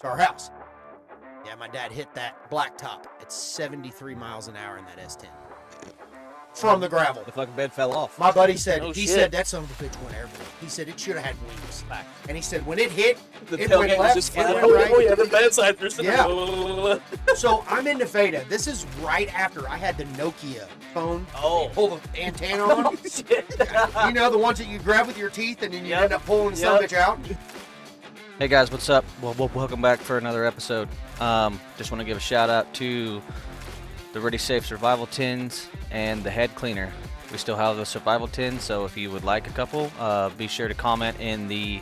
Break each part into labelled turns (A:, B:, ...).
A: to our house. Yeah, my dad hit that blacktop at 73 miles an hour in that S10 from the gravel.
B: The fucking bed fell off.
A: My buddy said,
C: Oh,
A: he
C: shit.
A: said that son of a bitch went everywhere. He said it should have had wings. And he said when it hit,
B: The
A: it
B: tailgate
A: went
B: was
A: left,
B: just
A: it
B: flat.
A: went right.
C: Oh, yeah, the bedside.
A: Yeah. So I'm in Nevada. This is right after I had the Nokia phone.
C: Oh.
A: Pull the antenna on.
C: Shit.
A: You know, the ones that you grab with your teeth and then you
C: Yep.
A: end up pulling the son of a bitch out.
B: Hey guys, what's up? Well, welcome back for another episode. Just want to give a shout out to the Ready Safe Survival Tins and the Head Cleaner. We still have the survival tins, so if you would like a couple, be sure to comment in the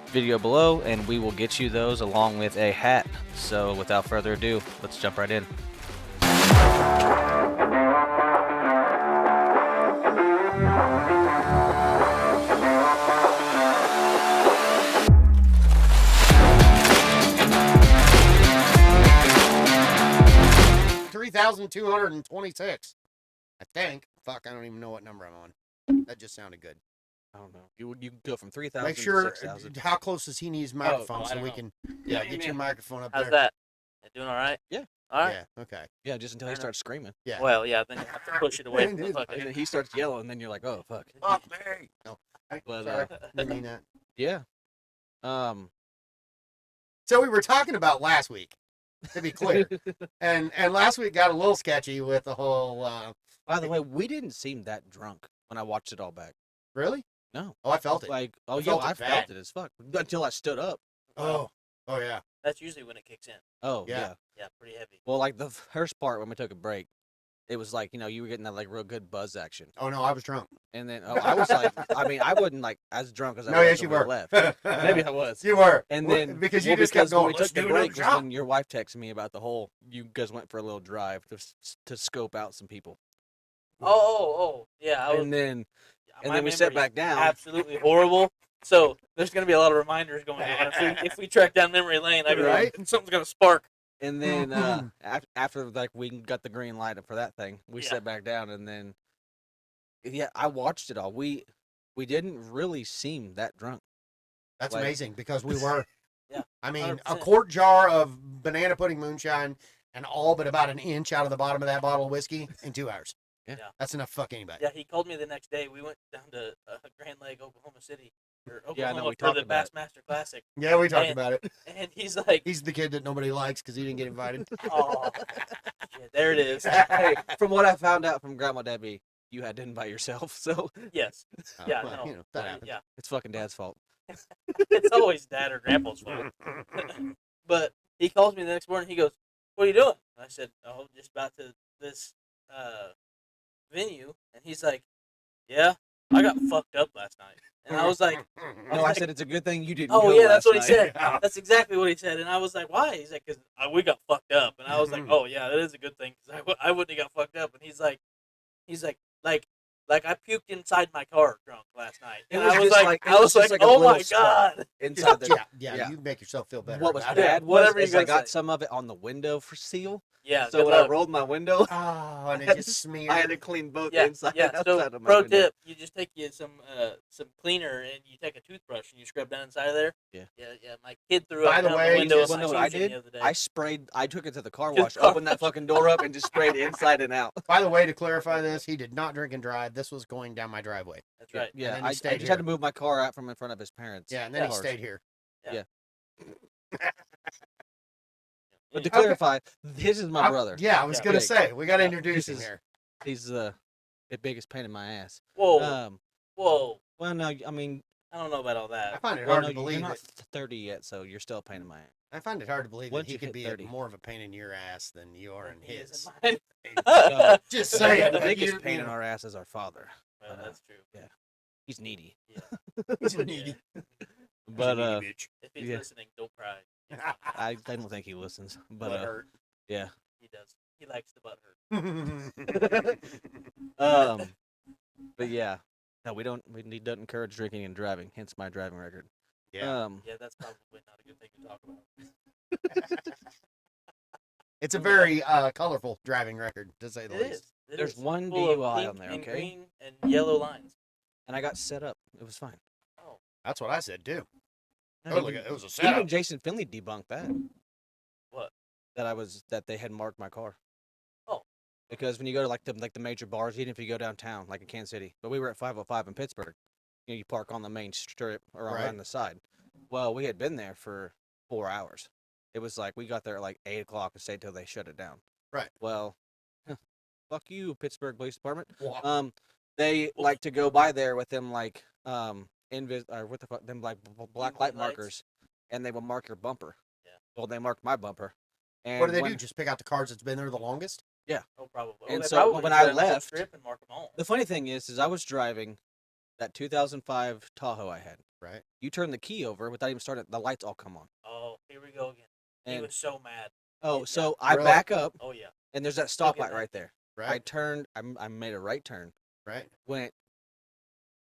B: video below and we will get you those along with a hat. So without further ado, let's jump right in.
A: 3,226. I think. Fuck, I don't even know what number I'm on. That just sounded good.
B: I don't know. You can go from 3,000
A: Make
B: to
A: sure
B: 6,000.
A: how close does he need his microphone
C: I
A: so
C: don't
A: we
C: know.
A: can
C: Yeah,
A: get your microphone up
C: How's
A: there.
C: that? You doing all right?
B: Yeah.
C: All right.
A: Yeah, okay.
B: Yeah, just until he
C: Fair enough.
B: starts screaming.
A: Yeah.
C: Well, yeah, then you have to push it away from the
B: And
C: fucking...
B: then he starts yelling, and then you're like, oh, fuck.
A: Fuck me. No.
B: But,
A: Sorry. Didn't mean that.
B: Yeah.
A: So we were talking about last week, to be clear. and last week got a little sketchy with the whole
B: By the way, we didn't seem that drunk when I watched it all back.
A: really?
B: No.
A: Oh, I felt it.
B: Like,
A: I
B: oh, yeah,
A: felt it
B: I
A: bad.
B: felt it as fuck. Until I stood up.
A: Oh yeah.
C: That's usually when it kicks in.
B: Oh,
A: Yeah.
B: yeah.
C: Yeah, pretty heavy.
B: Well, like, the first part when we took a break, it was like, you were getting that, like, real good buzz action.
A: Oh no, I was drunk.
B: And then, I was like, I wasn't, like, as drunk as I
A: No,
B: was
A: yes,
B: when
A: you
B: we
A: were.
B: left. Maybe I was.
A: You were.
B: And then,
A: because you
B: well,
A: just kept
B: when
A: going.
B: we
A: Let's
B: took the
A: do another
B: break was
A: drop.
B: when your wife texted me about the whole, you guys went for a little drive to scope out some people.
C: Oh, yeah. I was,
B: And then
C: my
B: we sat
C: memory
B: back down.
C: Absolutely horrible. So there's going to be a lot of reminders going on. If we track down memory lane, I
A: Right.
C: and something's going to spark.
B: And then after like we got the green light for that thing, we
C: Yeah.
B: sat back down, and then I watched it all. We didn't really seem that drunk.
A: That's
B: Like-
A: amazing because we were.
C: Yeah,
A: I mean, a
C: 100%.
A: quart jar of banana pudding moonshine and all but about an inch out of the bottom of that bottle of whiskey in 2 hours.
B: Yeah.
A: That's enough to fuck anybody.
C: Yeah, he called me the next day. We went down to Grand Lake, Oklahoma City, or
B: Yeah, I know,
C: Oklahoma
B: we
C: for
B: talked
C: the
B: about it.
C: Bassmaster Classic.
A: Yeah, we talked
C: And-
A: about it.
C: And he's like,
A: He's the kid that nobody likes because he didn't get invited.
C: oh, yeah, there it is.
B: Hey, from what I found out from Grandma Debbie, you had to invite yourself, so
C: Yes. Yeah,
A: well,
C: no.
A: you know, that happens.
C: Yeah.
B: it's fucking Dad's fault.
C: It's always dad or grandpa's fault. But he calls me the next morning. He goes, "What are you doing?" I said, "Oh, just about to this venue." And he's like, "Yeah, I got fucked up last night." And I was like,
B: No, I said it's a good thing you didn't.
C: "Oh
B: go
C: yeah, that's
B: last
C: what he
B: night."
C: said. That's exactly what he said." And I was like, "Why?" He's like, "Cause we got fucked up." And I was like, "Oh yeah, that is a good thing because I wouldn't have got fucked up." And he's like, like I puked inside my car drunk last night.
B: It
C: And
B: was
C: I was
B: just
C: like,
B: it was just like a
C: "Oh
B: little
C: my
B: spot
C: god."
B: inside the.
A: yeah,
B: yeah.
A: you make yourself feel better.
B: What was
A: about it.
B: bad was
C: Whatever you
B: is I
C: gotta
B: got
C: say.
B: some of it on the window for seal.
C: Yeah.
B: So
C: good
B: when I
C: luck.
B: rolled my window,
A: Oh, and it just smeared.
B: I had to clean both
C: Yeah,
B: inside
C: yeah.
B: and outside
C: So,
B: of my
C: pro
B: window.
C: tip: you just take some cleaner and you take a toothbrush and you scrub down inside of there.
B: Yeah.
C: Yeah. My kid threw
A: By
C: up
A: the
C: down
A: way,
C: the window
A: you
C: of
A: just-
C: my
B: Well, no, what I
C: Fusion
B: did?
C: the other day.
B: I took it to the car
C: Just
B: wash,
C: car-
B: opened that fucking door up, and just sprayed inside and out.
A: By the way, to clarify this, he did not drink and drive. This was going down my driveway.
C: That's right.
B: Yeah,
A: then he
B: I
A: stayed
B: just
A: here.
B: had to move my car out from in front of his parents.
A: Yeah, and then he
B: cars.
A: stayed here.
B: But to
C: Yeah.
B: clarify, this is my brother.
A: Yeah, I was
C: Yeah.
A: gonna
B: Big.
A: say we got to
B: Yeah,
A: introduce
B: this
A: him
B: is-
A: here.
B: He's the biggest pain in my ass.
C: Whoa, whoa.
B: Well, no, I mean,
C: I don't know about all
A: I
C: that.
A: find it
B: well,
A: hard
B: no,
A: to
B: you're
A: believe
B: not
A: that.
B: 30 yet, so you're still a pain in my ass.
A: I find it hard to believe
B: Once
A: that he
B: you
A: could
B: hit
A: be
B: 30.
A: more of a pain in your ass than you are in
C: He is
A: his.
C: in mine.
B: So,
A: Just
B: the
A: saying.
B: biggest
A: you
B: pain in
A: know.
B: our ass is our father.
C: Well, that's true.
B: He's needy.
A: He's a
C: Yeah.
A: needy.
B: But
A: He's a needy bitch.
C: If he's
B: Yeah.
C: listening, don't cry.
B: I don't think he listens. But
C: Butt hurt.
B: yeah.
C: He does. He likes the butt hurt.
B: But yeah. No, we don't encourage drinking and driving, hence my driving record.
A: Yeah.
C: Yeah, that's probably not a good thing to talk about.
A: It's a very colorful driving record, to say the
C: It
A: least.
C: is. It
B: There's
C: is.
B: one
C: Full of
B: DUI
C: pink
B: on there,
C: and
B: okay?
C: green and yellow lines.
B: And I got set up. It was fine.
C: Oh,
A: That's what I said too. Totally, it was a setup.
D: Even Jason Finley debunked that.
C: What?
D: That they had marked my car.
C: Oh.
D: Because when you go to like the major bars, even if you go downtown, like in Kansas City, but we were at 505 in Pittsburgh, you park on the main strip or on the side. Well, we had been there for 4 hours. It was like we got there at like 8 o'clock and stayed till they shut it down.
A: Right.
D: Well, fuck you, Pittsburgh Police Department.
A: Wow.
D: They like to go by there with them like what the fuck, them like black light
C: UV lights.
D: markers, and they will mark your bumper.
C: Yeah.
D: Well, they marked my bumper. And
A: What do they do? Just pick out the cars that's been there the longest?
C: Oh, probably.
D: And
C: they
D: so
C: probably
D: when
C: do
D: I
C: that on the whole
D: left-
C: strip and mark them all.
D: The funny thing is I was driving that 2005 Tahoe I had.
A: Right.
D: You turn the key over without even starting, the lights all come on.
C: Oh, here we go again. He
D: And
C: was so mad.
D: so I
A: Really?
D: back up,
C: Oh yeah.
D: and there's that
C: Still get
D: stoplight
C: that.
D: right there. I
A: Right.
D: turned. I made a right turn.
A: Right.
D: Went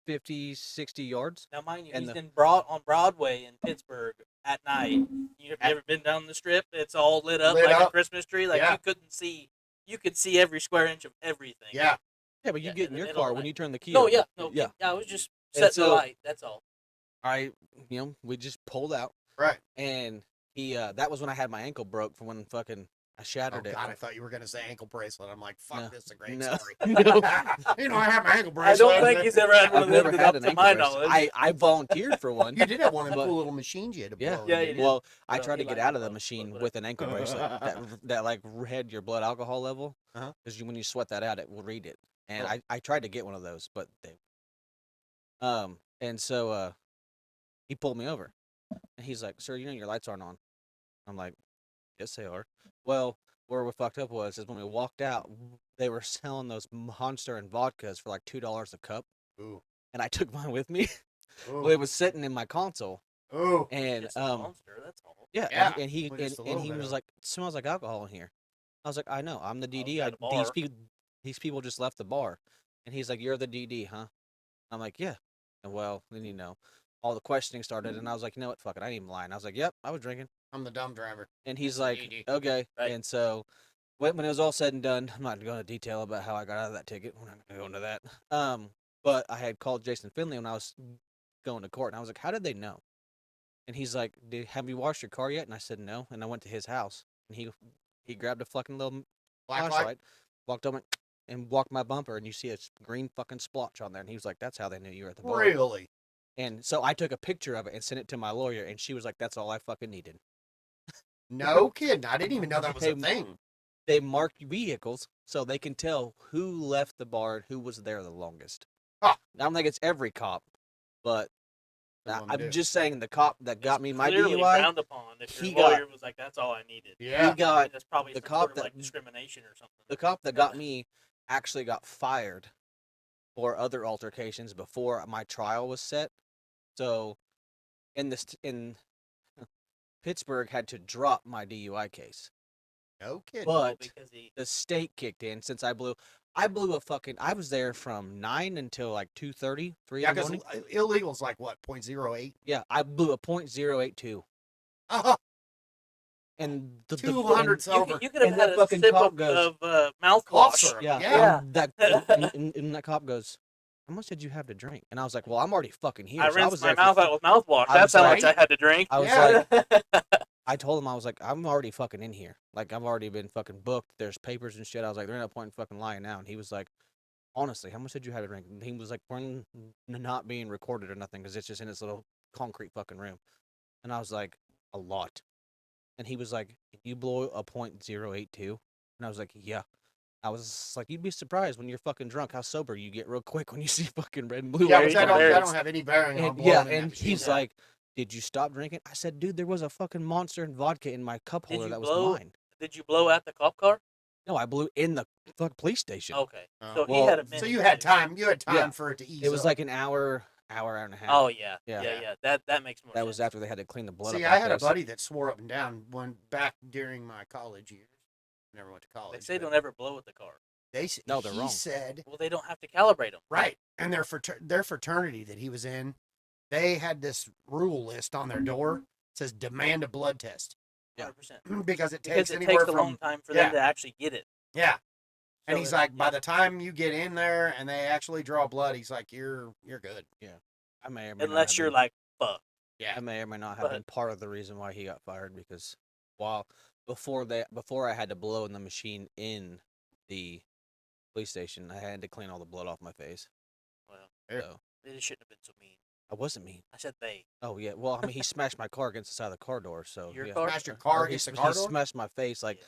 D: 50, 60 yards.
C: Now, mind you,
D: And
C: he's
D: the-
C: in on Broadway in Pittsburgh at night. You've ever been down the strip? It's all lit up
A: Lit
C: like a
A: up.
C: Christmas tree. Like
A: Yeah.
C: you couldn't see. You could see every square inch of everything.
A: Yeah.
D: Yeah, but you
C: Yeah,
D: get
C: in
D: in
C: the
D: your
C: middle
D: car
C: of
D: when
C: that.
D: you turn the key
C: No,
D: over.
C: yeah, no,
D: yeah.
C: I was just
D: And
C: setting the
D: so-
C: light. That's all.
D: We just pulled out,
A: Right.
D: and he that was when I had my ankle broke from when fucking I
A: Oh,
D: shattered it.
A: God, I thought you were going to say ankle bracelet. I'm like, fuck,
D: No.
A: this is a great
D: No.
A: story.
D: No.
A: You know, I have my ankle
C: I
A: bracelet.
C: don't think he's ever had one
D: I've
C: of them.
D: never
C: to
D: had
C: up
D: an
C: to
D: ankle
C: my
D: bracelet.
C: knowledge.
D: I volunteered for one.
A: You did have one of them
D: But-
A: cool little machines you had to
D: Yeah.
A: blow.
C: Yeah,
A: in,
C: you
A: didn't
C: did.
D: Well, I
C: Well,
D: tried
C: he
D: to get
C: liked
D: out
C: it
D: of the
C: both,
D: machine
C: but-
D: with an ankle bracelet that like read your blood alcohol level.
A: Uh-huh.
D: Because when you sweat that out, it will read it. And
A: Oh.
D: I tried to get one of those, but they. And so he pulled me over, and he's like, "Sir, you know your lights aren't on." I'm like, "Yes, they are." Well, where we fucked up was when we walked out, they were selling those Monster and vodkas for like $2 a cup,
A: Ooh.
D: and I took mine with me.
A: Ooh.
D: Well, it was sitting in my console,
A: Ooh.
D: and
C: Just a monster. That's all.
D: yeah,
A: Yeah,
D: and he
A: with just a
D: and
A: little
D: he
A: bit
D: was
A: of-
D: like, "It smells like alcohol in here." I was like, "I know, I'm the DD.
C: at a
D: These people just left the bar," and he's like, "You're the DD, huh?" I'm like, "Yeah." And well, then all the questioning started, and I was like, "You know what? Fuck it, I ain't even lying." I was like, "Yep, I was drinking,"
A: I'm the dumb driver.
D: and he's
A: the
D: like,
A: DD.
D: "Okay."
C: Right.
D: And so when it was all said and done, I'm not going to detail about how I got out of that ticket. We're not going to go into that. But I had called Jason Finley when I was going to court, and I was like, "How did they know?" And he's like, "Have you washed your car yet?" And I said, "No." And I went to his house, and he grabbed a fucking little
A: Black light.
D: flashlight, walked over and walked my bumper, and you see a green fucking splotch on there. And he was like, "That's how they knew you were at the bar."
A: Really?
D: And so I took a picture of it and sent it to my lawyer, and she was like, "That's all I fucking needed."
A: No kidding. I didn't even know that was a
D: Hey,
A: thing.
D: They mark vehicles so they can tell who left the bar and who was there the longest.
A: Huh.
D: I don't think it's every cop, but
A: Good one to
D: I'm
A: do.
D: just saying the cop that got
C: It's
D: me my
C: clearly
D: DUI,
C: frowned upon. If
D: he
C: your
D: got-
C: lawyer was like, "That's all I needed."
A: Yeah.
D: he got
C: That's probably
D: the
C: some
D: cop
C: sort of
D: that-
C: like discrimination or something.
D: the cop that got me actually got fired for other altercations before my trial was set. So in Pittsburgh had to drop my DUI case.
A: No kidding.
D: But
C: because he
D: the state kicked in since I blew a fucking I was there from 9 until like 2:30, 3
A: yeah,
D: in the
A: because
D: morning.
A: illegal's like what, 0.08?
D: Yeah, I blew a .082.
A: Oh,
D: And the
A: 200
D: and-
A: silver.
C: you could have
D: And
C: had
D: that
C: a
D: fucking
C: sip
D: cop
C: of,
D: goes,
A: Cough
C: mouthwash.
A: syrup.
D: Yeah,
A: Yeah.
D: and that and that cop goes, "How much did you have to drink?" And I was like, "Well, I'm already fucking here."
C: I
D: So
C: rinsed
D: was
C: my
D: there for
C: mouth
D: fu-
C: out with mouthwash.
D: I
C: That's
D: was
C: how
D: like-
C: much I had to drink.
D: I was
A: Yeah.
D: I told him, I was like, "I'm already fucking in here. Like, I've already been fucking booked. There's papers and shit." I was like, "There's no point in fucking lying now." And he was like, "Honestly, how much did you have to drink?" And he was like, "We're not being recorded or nothing because it's just in this little concrete fucking room." And I was like, "A lot." And he was like, "You blow a .082?" And I was like, "Yeah." I was like, "You'd be surprised when you're fucking drunk how sober you get real quick when you see fucking red and blue."
A: Yeah,
D: lights
A: but that
D: on
A: don't,
D: there."
A: that don't have any bearing on
D: And,
A: blowing
D: yeah,
A: in that
D: and
A: machine.
D: he's
C: Yeah.
D: like, "Did you stop drinking?" I said, "Dude, there was a fucking Monster and vodka in my cup
C: Did
D: holder
C: you
D: that was
C: blow?
D: mine."
C: Did you blow at the cop car?
D: No, I blew in the fuck police station.
C: Okay.
A: Oh.
C: So
D: Well,
C: he had a
A: So
C: minute.
A: you had time. You had time
D: Yeah.
A: for it to ease
D: It was
A: up.
D: like an hour and a half.
C: Oh yeah.
D: Yeah.
C: Yeah. That makes more
D: That
C: sense.
D: was after they had to clean the blood
A: See,
D: up.
A: I
D: off
A: had a
D: this.
A: buddy that swore up and down when back during my college years. Never went to college.
C: They say
A: but
C: don't ever blow at the car.
D: No, they're
A: he
D: wrong.
A: said
C: Well, they don't have to calibrate them.
A: right, and their fraternity that he was in, they had this rule list on their door. It says demand a blood test
C: 100%.
A: because it
C: Because
A: takes
C: it
A: anywhere
C: takes a
A: from
C: long time for
A: yeah.
C: them to actually get it.
A: yeah. And
C: So
A: he's
C: it-
A: like, by
C: yeah.
A: the time you get in there and they actually draw blood, he's like, you're good.
D: I may or may not
C: Unless
D: have
C: you're
D: been.
C: like, fuck.
A: Yeah.
D: I may or may not have been part of the reason why he got fired because before I had to blow in the machine in the police station, I had to clean all the blood off my face.
C: Well,
D: So
C: they shouldn't have been so mean.
D: I wasn't mean.
C: I said they.
D: Oh yeah, well I mean he smashed my car against the side of the car door, so
C: Your
D: yeah.
C: car?
A: Smashed your
D: Or
A: car
D: he,
A: against the
D: sm-
A: car
D: he
A: door?
D: smashed my face like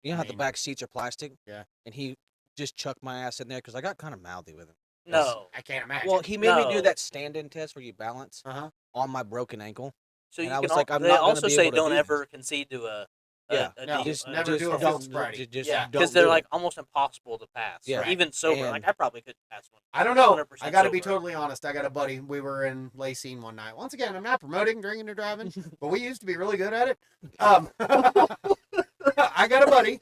D: you know
A: I
D: how the
A: mean-
D: back seats are plastic.
A: Yeah.
D: And he just chucked my ass in there because I got kind of mouthy with him.
C: No.
A: I can't imagine.
D: Well, he made me do
C: No.
D: that stand-in test where you balance
A: Uh-huh.
D: on my broken ankle.
C: So
D: And
C: you
D: I
C: can
D: was like, I'm
C: they
D: not gonna
C: also
D: be
C: say
D: able to
C: don't
D: do
C: ever concede to a
D: Yeah.
A: No,
C: deal,
A: just never do a
C: test.
A: physical sobriety.
C: Yeah,
D: don't
C: because they're
D: do
C: like
D: it.
C: almost impossible to pass.
D: Yeah.
C: Even sober.
D: And-
C: Like I probably couldn't pass one.
A: I don't know.
C: 100%
A: I got to be
C: sober.
A: totally honest. I got a buddy. We were in Lacine one night. Once again, I'm not promoting drinking or driving, but we used to be really good at it. I got a buddy,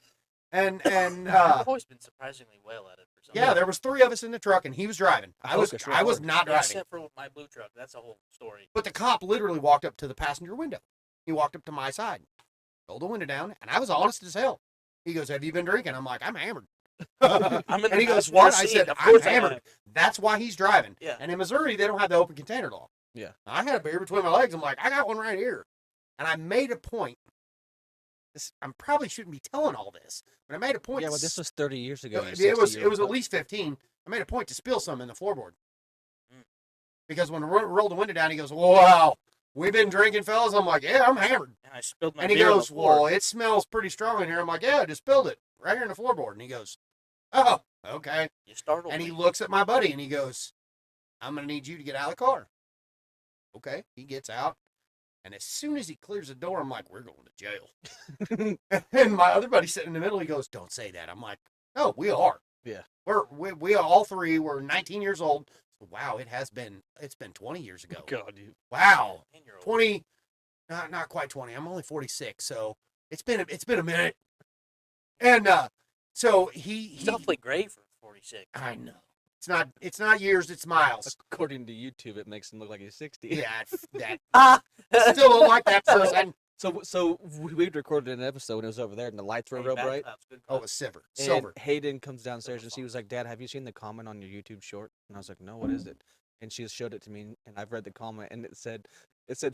A: and
C: I've always been surprisingly well at it for some
A: yeah,
C: reason.
A: there was 3 of us in the truck, and he was driving. I was
D: focused real
A: I was
D: hard.
A: not driving.
C: Except for my blue truck. That's a whole story.
A: But the cop literally walked up to the passenger window. He walked up to my side, rolled the window down, and I was honest as hell. He goes, "Have you been drinking?" I'm like, "I'm hammered."
C: I'm in
A: and he
C: the
A: goes,
C: passenger
A: "What?" I
C: seat.
A: said,
C: Of
A: "I'm
C: course I
A: hammered."
C: am.
A: That's why he's driving.
C: Yeah.
A: And in Missouri, they don't have the open container law.
D: Yeah.
A: I had a beer between my legs. I'm like, I got one right here. And I made a point. I probably shouldn't be telling all this, but I made a point.
D: Yeah, but this was 30 years ago. you
A: It was
D: 60-year-old
A: at
D: cop.
A: least 15. I made a point to spill some in the floorboard.
C: Mm.
A: Because when I rolled the window down, he goes, "Wow, we've been drinking, fellas." I'm like, "Yeah, I'm hammered."
C: And I spilled my
A: And he
C: beer on
A: goes,
C: the floor.
A: "Well, it smells pretty strong in here." I'm like, "Yeah, I just spilled it right here in the floorboard." And he goes, "Oh, okay."
C: You startled
A: And
C: me.
A: he looks at my buddy and he goes, "I'm going to need you to get out of the car." Okay. He gets out. And as soon as he clears the door, I'm like, "We're going to jail." And my other buddy sitting in the middle, he goes, "Don't say that." I'm like, "No, we are."
D: Yeah.
A: We all three were 19 years old. Wow, it's been 20 years ago.
D: God, you.
A: Wow.
C: 10-year-old.
A: 20, not quite 20. I'm only 46, so it's been a minute. And so
C: He's awfully gray for 46.
A: I know. It's not years, it's miles.
D: According to YouTube, it makes him look like he's 60.
A: Yeah, that still don't like that person.
D: So we recorded an episode and it was over there and the lights were
C: Hey,
D: real
C: bad
D: bright.
C: cops, good
A: Oh,
C: cops.
A: it's silver.
D: And
A: Silver.
D: Hayden comes downstairs and she was like, "Dad, have you seen the comment on your YouTube short?" And I was like, "No, what is it?" And she showed it to me and I've read the comment and it said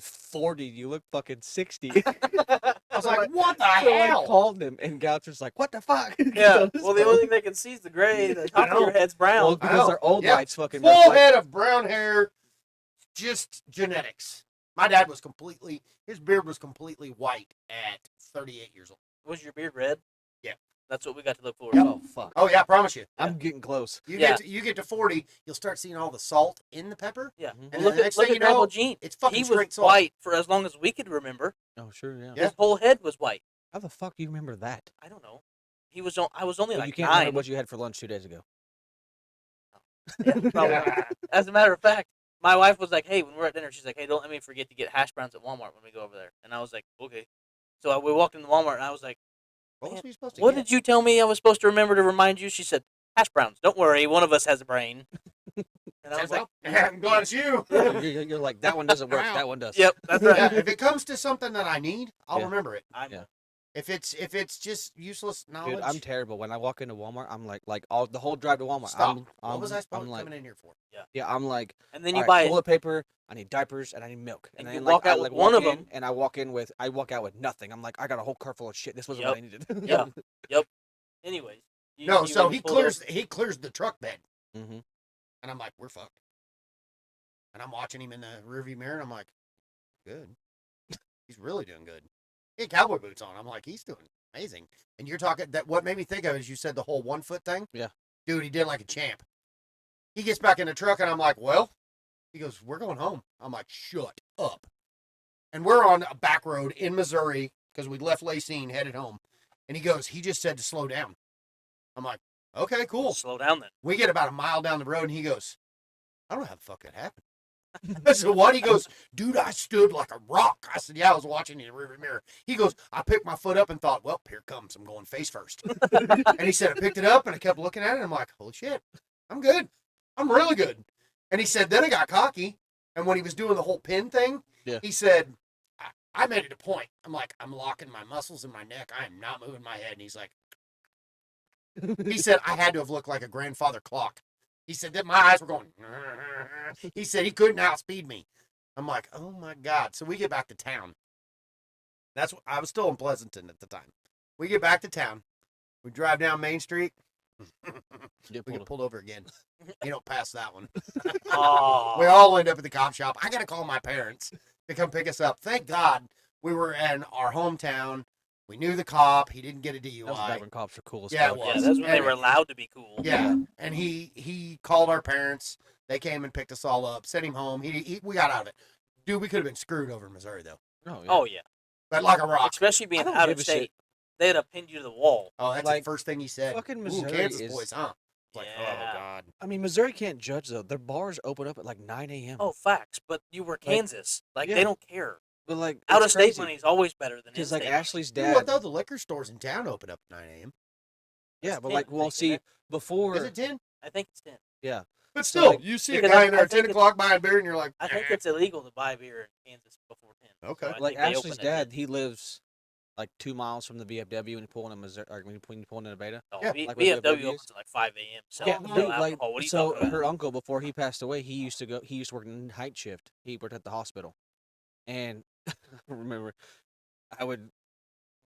D: 40, you look fucking 60.
A: I was like, "What the
D: So I
A: hell?"
D: called him and Goucher's like, "What the fuck?"
C: Yeah. Well, the only thing they can see is the gray. The top of your head's brown.
D: Well, because their old
A: Yeah.
D: lights fucking
A: Full
D: reflect-
A: head of brown hair, just genetics. My dad was his beard was completely white at 38 years old.
C: Was your beard red?
A: Yeah.
C: That's what we got to look forward
A: Yep.
C: to.
D: Oh fuck.
A: Oh yeah, I promise you.
D: I'm getting close.
A: You
C: Yeah.
A: get to 40, you'll start seeing all the salt in the pepper.
C: Yeah.
D: Mhm.
C: Well,
A: And
C: look
A: the
C: at
A: next thing you
C: Grandpa
A: know,
C: Gene.
A: it's fucking
C: He
A: straight
C: was
A: salt.
C: white for as long as we could remember.
D: Oh sure, yeah.
A: Yeah.
C: His whole head was white.
D: How the fuck do you remember that?
C: I don't know. I was only
D: Well,
C: like
D: you can't
C: 9.
D: remember what you had for lunch 2 days ago.
C: Yeah, probably. As a matter of fact, my wife was like, "Hey, when we're at dinner, she's like, hey, don't let me forget to get hash browns at Walmart when we go over there." And I was like, "Okay." So we walked into Walmart, and I was like,
A: What was
C: Man,
A: we supposed to
C: "What
A: get?
C: did you tell me I was supposed to remember to remind you?" She said, "Hash browns. Don't worry, one of us has a brain." And I was like,
A: I'm glad it's you.
D: You're like, that one doesn't work. That one does.
C: "Yep, that's
A: Yeah,
C: right."
A: if it comes to something that I need, I'll
D: Yeah.
A: remember it.
C: I
D: Yeah.
C: know.
A: If it's just useless knowledge,
D: Dude, I'm terrible. When I walk into Walmart, I'm like all the whole drive to Walmart.
A: stop.
D: I'm
A: What was I supposed
D: I'm
A: to
D: like,
A: coming in here for?
D: yeah, I'm like,
C: And then
D: all
C: you
D: right,
C: buy
D: toilet paper. I need diapers and I need milk.
C: And
D: then
C: you
D: like,
C: walk out
D: I,
C: with
D: like,
C: one
D: walk
C: of
D: in,
C: 'em.
D: and I walk out with nothing. I'm like, I got a whole car full of shit. This wasn't what I needed.
C: Yep. Anyways.
A: No,
C: you
A: so
C: really
A: he
C: pulled up-
A: clears the truck bed,
D: Mm-hmm.
A: and I'm like, we're fucked. And I'm watching him in the rearview mirror, and I'm like, good. He's really doing good. He had cowboy boots on. I'm like, he's doing amazing. And you're talking that. What made me think of is you said the whole 1 foot thing.
D: Yeah.
A: Dude, he did like a champ. He gets back in the truck, and I'm like, well, he goes, we're going home. I'm like, shut up. And we're on a back road in Missouri because we left Lacine, headed home. And he goes, he just said to slow down. I'm like, okay, cool.
C: Slow down then.
A: We get about a mile down the road, and he goes, I don't know how the fuck that happened. I said, what? He goes, dude, I stood like a rock. I said, yeah, I was watching you in the rearview mirror. He goes, I picked my foot up and thought, well, here it comes. I'm going face first. And he said, I picked it up, and I kept looking at it, and I'm like, holy shit, I'm good. I'm really good. And he said, then I got cocky, and when he was doing the whole pin thing,
D: Yeah.
A: he said, I made it a point. I'm like, I'm locking my muscles in my neck. I am not moving my head. And he's like, he said, I had to have looked like a grandfather clock. He said that my eyes were going. He said he couldn't outspeed me. I'm like, oh my God. So we get back to town. I was still in Pleasanton at the time. We get back to town. We drive down Main Street. We get pulled over again. You don't pass that one.
C: Oh.
A: We all end up at the cop shop. I got to call my parents to come pick us up. Thank God we were in our hometown. We knew the cop. He didn't get a DUI.
D: That was back when cops were cool as
A: Yeah,
D: fuck.
A: it
C: Yeah,
A: was.
C: that's when they
A: And-
C: were allowed to be cool.
A: Yeah, and he called our parents. They came and picked us all up, sent him home. We got out of it. Dude, we could have been screwed over in Missouri though,
D: Oh, yeah.
C: Oh yeah,
A: but like a rock.
C: especially being
D: don't
C: out
D: give
C: of
D: a shit.
C: state, they'd have pinned you to the wall.
A: Oh, that's
D: like,
A: the first thing he said.
D: fucking
A: Ooh,
D: Missouri
A: Kansas
D: is-
A: boys, huh? It's like, oh
C: Yeah.
A: God.
D: I mean, Missouri can't judge though. Their bars open up at like 9 a.m.
C: Oh, facts. But you were Kansas. Like
D: yeah.
C: they don't care.
D: but like
C: Out of
D: it's
C: state
D: crazy.
C: money is always better than
D: Because
C: in-state
D: like
C: money.
D: Ashley's
A: You know what
D: dad.
A: though? The liquor stores in town open up at 9 a.m.
D: Yeah,
C: That's
D: but
C: 10,
D: like,
C: I
D: well,
C: think,
D: see,
C: isn't it?
D: before.
A: Is it 10?
C: I think it's 10.
D: Yeah.
A: But
D: So,
A: still,
D: like,
A: you see a
C: because
A: guy
C: I
A: in there at
C: think
A: 10 o'clock buying beer, and you're like,
C: I think
A: "Eh."
C: it's illegal to buy beer in Kansas before 10.
A: Okay.
C: So I
D: Like
C: think they
D: Ashley's
C: open at 10.
D: dad, he lives like 2 miles from the VFW, and you pull in Missouri, or when you pull in Nevada.
C: Oh,
A: Yeah,
C: V-
D: like what
C: VFW
D: VFW is.
C: opens at like 5 a.m. So
D: Yeah,
C: no
D: dude,
C: alcohol.
D: like
C: What are you
D: so
C: talking about?
D: her uncle before he passed away, he used to work night shift. He worked at the hospital, and I remember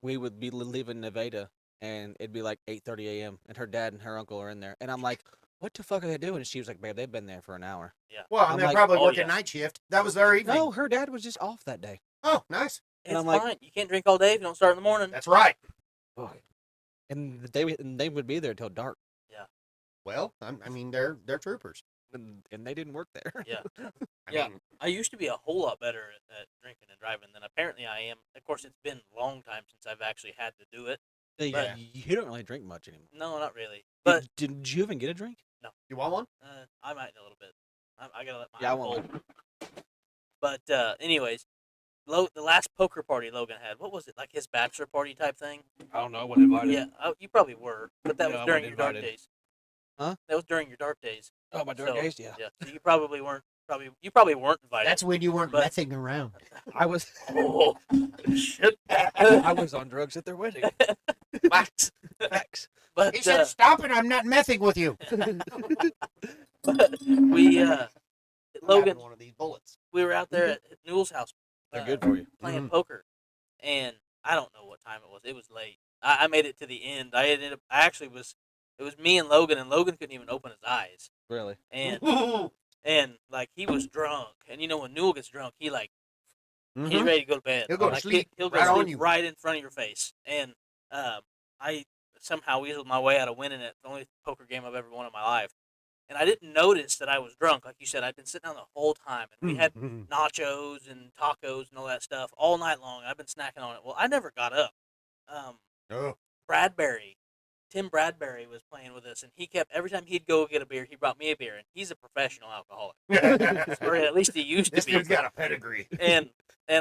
D: we would be leaving Nevada, and it'd be like 8:30 a.m. and her dad and her uncle are in there, and I'm like, what the fuck are they doing? And she was like, babe, they've been there for an hour.
A: Well,
D: I'm
A: and they're
D: like,
A: probably
C: oh,
A: working
C: yeah.
A: night shift. That was their evening.
D: No, her dad was just off that day.
A: Oh, nice.
C: It's
D: I'm like-
C: fine. You can't drink all day if you don't start in the morning.
A: That's right.
D: And they would be there till dark,
A: Well, I mean, they're troopers.
D: and they didn't work there.
C: Yeah.
A: I
C: Yeah.
A: mean,
C: I used to be a whole lot better at drinking and driving than apparently I am. Of course, it's been a long time since I've actually had to do it.
D: Yeah, you don't really drink much anymore.
C: No, not really. But
D: Did you even get a drink?
A: you want one?
C: I might in a little bit. I gotta let my
D: Yeah, I
C: eye
D: want
C: cold. But anyways, the last poker party Logan had, what was it, like his bachelor party type thing?
D: I don't know. I wasn't invited.
C: Yeah, you probably were, but that
D: No,
C: was
D: I
C: during
D: wasn't
C: your dark
D: invited.
C: days.
D: Huh?
C: That was during your dark days.
D: Oh, my dark
C: So,
D: days. Yeah.
C: Yeah, so you probably weren't invited.
A: That's when you weren't
C: But-
A: messing around.
D: I was.
C: Oh, shit.
D: I was on drugs at their wedding.
C: Facts.
D: Facts.
C: But
A: He said, "Stop it! I'm not messing with you."
C: we
A: I'm
C: Logan,
A: having one of these bullets.
C: we were out there at Newell's house.
D: They're good for you.
C: Playing poker, and I don't know what time it was. It was late. I made it to the end. It was me and Logan couldn't even open his eyes,
D: Really.
C: and like he was drunk. And you know when Newell gets drunk, he's
A: Mhm.
C: ready to go to bed.
A: He'll go to
C: Like,
A: sleep
C: He'll go
A: right
C: to
A: on
C: sleep
A: you.
C: right in front of your face. And I somehow weaseled my way out of winning it. The only poker game I've ever won in my life. And I didn't notice that I was drunk. Like you said, I'd been sitting down the whole time, and we had nachos and tacos and all that stuff all night long. I've been snacking on it. Well, I never got up.
A: Oh.
C: Tim Bradbury was playing with us, and he kept every time he'd go get a beer, he brought me a beer, and he's a professional alcoholic, or at least he used to
A: This
C: be.
A: dude's got a pedigree.
C: And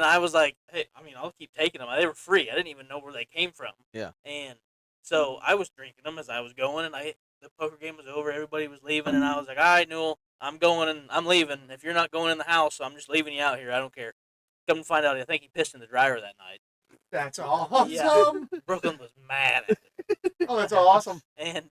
C: I was like, hey, I mean, I'll keep taking them. They were free. I didn't even know where they came from.
D: Yeah.
C: And so I was drinking them as I was going, and the poker game was over. Everybody was leaving, and I was like, all right, Newell, I'm going and I'm leaving. If you're not going in the house, I'm just leaving you out here. I don't care. Come to find out, I think he pissed in the dryer that night.
A: That's awesome.
C: Brooklyn was mad at it.
A: Oh, that's awesome.
C: And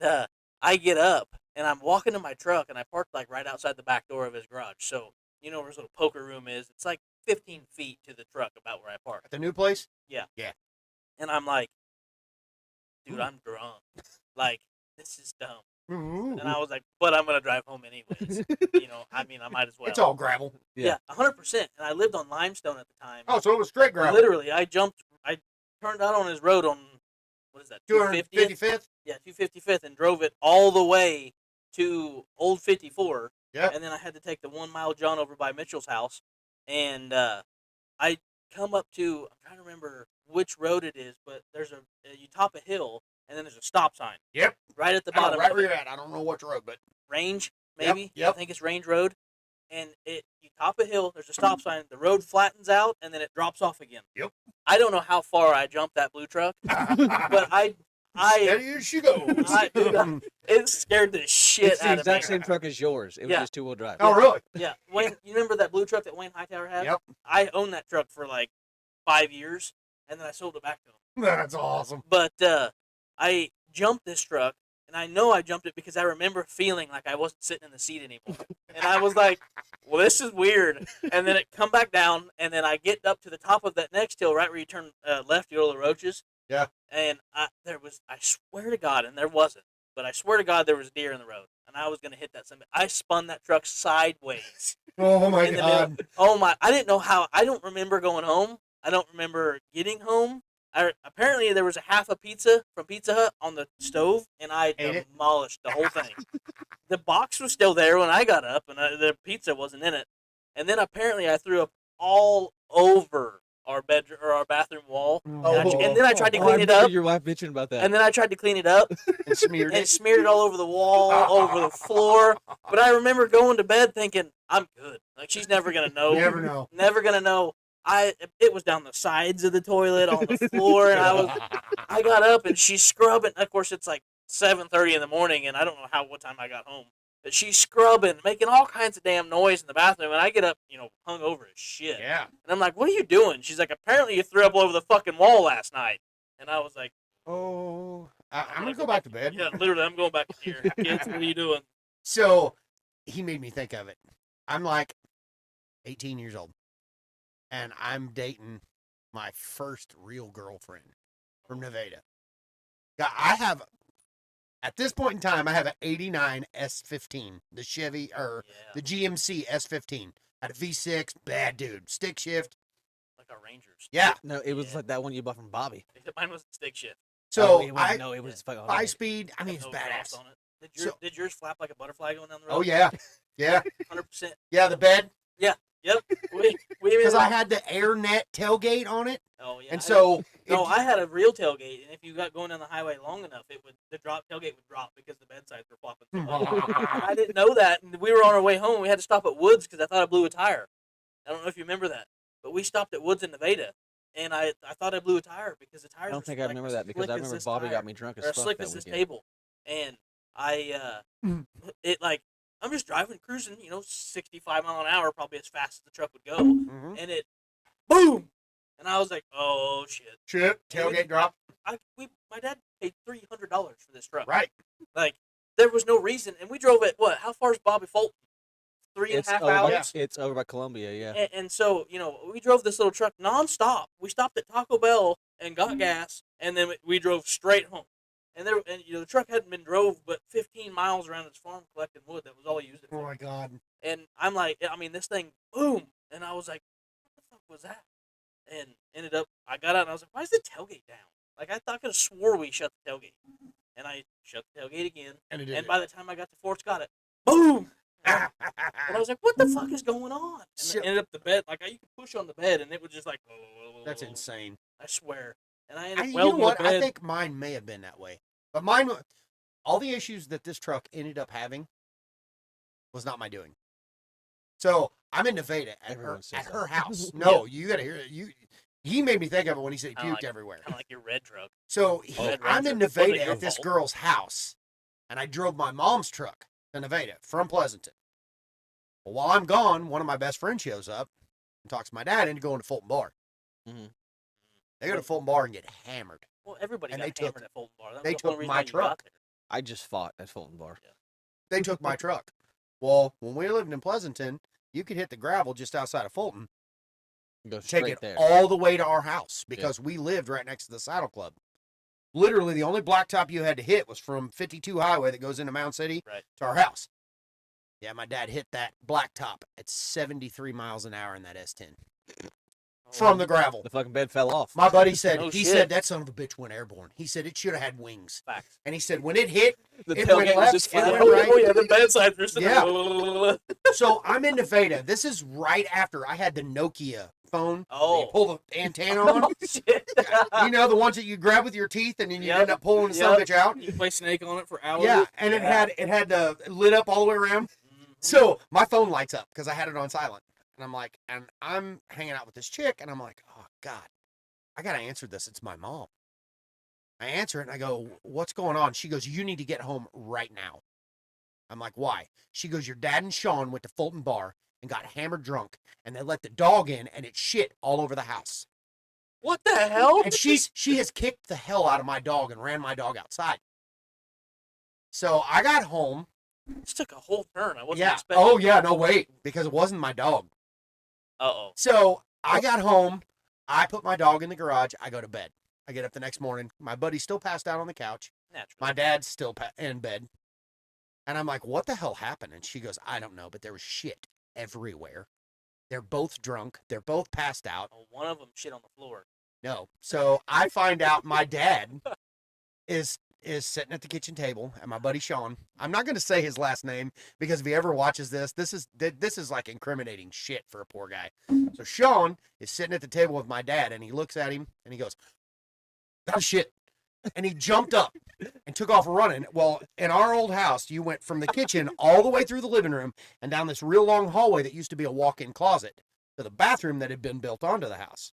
C: I get up, and I'm walking to my truck, and I parked like right outside the back door of his garage. So, you know where his little poker room is? It's like 15 feet to the truck about where I park.
A: At the new place?
C: And I'm like, dude, I'm drunk. Like, this is dumb. And I was like, but I'm going to drive home anyways. You know, I mean, I might as well.
A: It's all gravel.
C: Yeah, 100%. And I lived on Limestone at the time.
A: Oh, so it was straight gravel.
C: Literally, I turned out on his road on, what is that, 250th?
A: 255th?
C: Yeah, 255th, and drove it all the way to Old 54.
A: Yeah.
C: And then I had to take the 1 mile John over by Mitchell's house. And I come up to, I'm trying to remember which road it is, but you top a hill, and then there's a stop sign.
A: Yep.
C: Right at the
A: I know
C: bottom
A: right
C: of
A: where
C: it.
A: you're at. I don't know which road, but
C: Range,
A: Yep,
C: maybe.
A: yep.
C: I think it's Range Road. And you top a hill, there's a stop sign, the road flattens out, and then it drops off again.
A: Yep.
C: I don't know how far I jumped that blue truck, but
A: there she goes.
C: it scared the shit
D: It's the
C: out of me.
D: exact same truck as yours. It was
C: Yeah.
D: just 2-wheel drive.
A: Oh, really?
C: Yeah, Wayne, you remember that blue truck that Wayne Hightower had?
A: Yep.
C: I owned that truck for like 5 years, and then I sold it back to him.
A: That's awesome.
C: But I jumped this truck, And I know I jumped it because I remember feeling like I wasn't sitting in the seat anymore. And I was like, well, this is weird. And then it come back down, and then I get up to the top of that next hill, right where you turn left, you go to the roaches.
A: Yeah.
C: And I swear to God, and there wasn't, but I swear to God there was a deer in the road. And I was going to hit that something. I spun that truck sideways.
A: Oh my
C: in the middle.
A: God.
C: Oh my! I didn't know how. I don't remember going home. I don't remember getting home. Apparently there was a half a pizza from Pizza Hut on the stove, and I
A: Ate it?
C: demolished the whole thing. The box was still there when I got up, and the pizza wasn't in it. And then apparently I threw up all over our bedroom or our bathroom wall. And then I tried to
D: Oh,
C: clean
D: I
C: it
D: remember
C: up.
D: your wife bitching about that.
C: And then I tried to clean it up,
A: And smeared
C: and
A: it.
C: smeared it all over the wall, over the floor. But I remember going to bed thinking, I'm good. Like, she's never going to know.
A: You never know.
C: Never going to know. It was down the sides of the toilet, on the floor, and I got up, and she's scrubbing. Of course, it's like 7:30 in the morning, and I don't know what time I got home. But she's scrubbing, making all kinds of damn noise in the bathroom, and I get up, hung over as shit.
A: Yeah.
C: And I'm like, what are you doing? She's like, apparently you threw up all over the fucking wall last night. And I was like,
A: Oh, I'm gonna go back to bed.
C: yeah, literally, I'm going back here. Kids, what are you doing?
A: So he made me think of it. I'm like 18 years old, and I'm dating my first real girlfriend from Nevada. Yeah, at this point in time, I have an 89 S15, the Chevy, or the GMC S15. Had a V6, bad dude, stick shift.
C: Like our Rangers.
A: Yeah.
D: No, it was like that one you bought from Bobby.
C: Mine was stick shift.
A: So
D: it was fucking
A: 5 speed, I mean, it's
C: No
A: badass.
C: exhaust on it. Did yours flap like a butterfly going down the road?
A: Oh, yeah. Yeah.
C: 100%.
A: Yeah, the bed.
C: Yep.
A: Because I had the AirNet tailgate on it.
C: Oh yeah.
A: And so
C: I had a real tailgate, and if you got going down the highway long enough, the tailgate would drop because the bedsides were flopping so much. I didn't know that, and we were on our way home. We had to stop at Woods because I thought I blew a tire. I don't know if you remember that, but we stopped at Woods in Nevada, and I thought I blew a tire because the tires.
D: I don't think
C: were
D: I
C: like
D: remember
C: as
D: that because
C: slick
D: I
C: as
D: remember
C: this
D: Bobby
C: tire,
D: got me drunk as
C: or
D: fuck
C: slick
D: that
C: as this
D: weekend.
C: table, and I'm just driving, cruising, 65 mile an hour, probably as fast as the truck would go,
A: Mhm.
C: and it, boom, and I was like, oh shit.
A: Trip, tailgate drop.
C: My dad paid $300 for this truck.
A: Right.
C: Like, there was no reason, and we drove it. What? How far is Bobby Fulton? 3.5 hours.
D: It's over by Columbia, yeah.
C: And so we drove this little truck nonstop. We stopped at Taco Bell and got gas, and then we drove straight home. And the truck hadn't been drove but 15 miles around his farm collecting wood. That was all he used it
A: Oh
C: for.
A: my God.
C: And I'm like, this thing, boom, and I was like, what the fuck was that? And ended up, I got out and I was like, why is the tailgate down? Like, I could have swore we shut the tailgate. And I shut the tailgate again.
A: And
C: By the time I got to Fort Scott, boom! And I was like, what the fuck is going on? And then ended up the bed, like, you could push on the bed and it was just like,
A: That's insane.
C: I swear. And I ended up
A: You know
C: welding
A: what?
C: the bed.
A: I think mine may have been that way. But mine, all the issues that this truck ended up having was not my doing. So I'm in Nevada at her house. No, you got to hear it. He made me think of it when he said he puked everywhere.
C: Kind of like your red truck.
A: So I'm in
C: Ranger. Wasn't
A: Nevada
C: your
A: at this
C: fault.
A: girl's house, and I drove my mom's truck to Nevada from Pleasanton. Well, while I'm gone, one of my best friends shows up and talks my dad into going to Fulton Bar.
D: Mhm.
A: They go to Fulton Bar and get hammered.
C: Well, everybody
A: And
C: got
A: they
C: hammered
A: took-
C: at Fulton Bar. That was
A: they
C: the only
A: took
C: reason
A: my
C: why you got
A: truck.
C: there.
D: I just fought at Fulton Bar.
A: They took my truck. Well, when we lived in Pleasanton, you could hit the gravel just outside of Fulton,
D: Go
A: take
D: straight
A: it
D: there.
A: all the way to our house because we lived right next to the Saddle Club. Literally, the only blacktop you had to hit was from 52 Highway that goes into Mound City to our house. Yeah, my dad hit that blacktop at 73 miles an hour in that S10 from the gravel.
D: The fucking bed fell off.
A: My buddy said,
C: No
A: he
C: shit.
A: said that son of a bitch went airborne. He said it should have had wings.
C: Facts.
A: And he said when it hit,
D: The
A: it went
D: tailgate was
A: left,
D: just
A: it
D: flat.
A: went right.
C: Oh yeah, the bedsides were sitting
A: Yeah.
C: there.
A: So I'm in Nevada. This is right after I had the Nokia phone.
C: Oh.
A: You pull the antenna on.
C: Oh, shit.
A: You know, the ones that you grab with your teeth and then you
C: Yep.
A: end up pulling the son of a bitch out.
C: You play Snake on it for hours.
A: Yeah, and it had the lit up all the way around.
C: Mhm.
A: So my phone lights up because I had it on silent. And I'm like, and I'm hanging out with this chick, and I'm like, oh God, I gotta answer this. It's my mom. I answer it and I go, what's going on? She goes, you need to get home right now. I'm like, why? She goes, your dad and Sean went to Fulton Bar and got hammered drunk, and they let the dog in, and it shit all over the house.
C: What the hell?
A: And she has kicked the hell out of my dog and ran my dog outside. So I got home.
C: This took a whole turn. I wasn't
A: Yeah.
C: expecting.
A: Oh yeah. No wait, because it wasn't my dog.
C: Uh-oh.
A: So I got home. I put my dog in the garage. I go to bed. I get up the next morning. My buddy's still passed out on the couch.
C: Naturally.
A: My dad's still in bed. And I'm like, what the hell happened? And she goes, I don't know, but there was shit everywhere. They're both drunk. They're both passed out.
C: Oh, one of them shit on the floor.
A: No. So I find out my dad is sitting at the kitchen table, and my buddy Sean. I'm not going to say his last name because if he ever watches this, this is like incriminating shit for a poor guy. So Sean is sitting at the table with my dad, and he looks at him and he goes, "That was shit," and he jumped up and took off running. Well, in our old house, you went from the kitchen all the way through the living room and down this real long hallway that used to be a walk-in closet to the bathroom that had been built onto the house.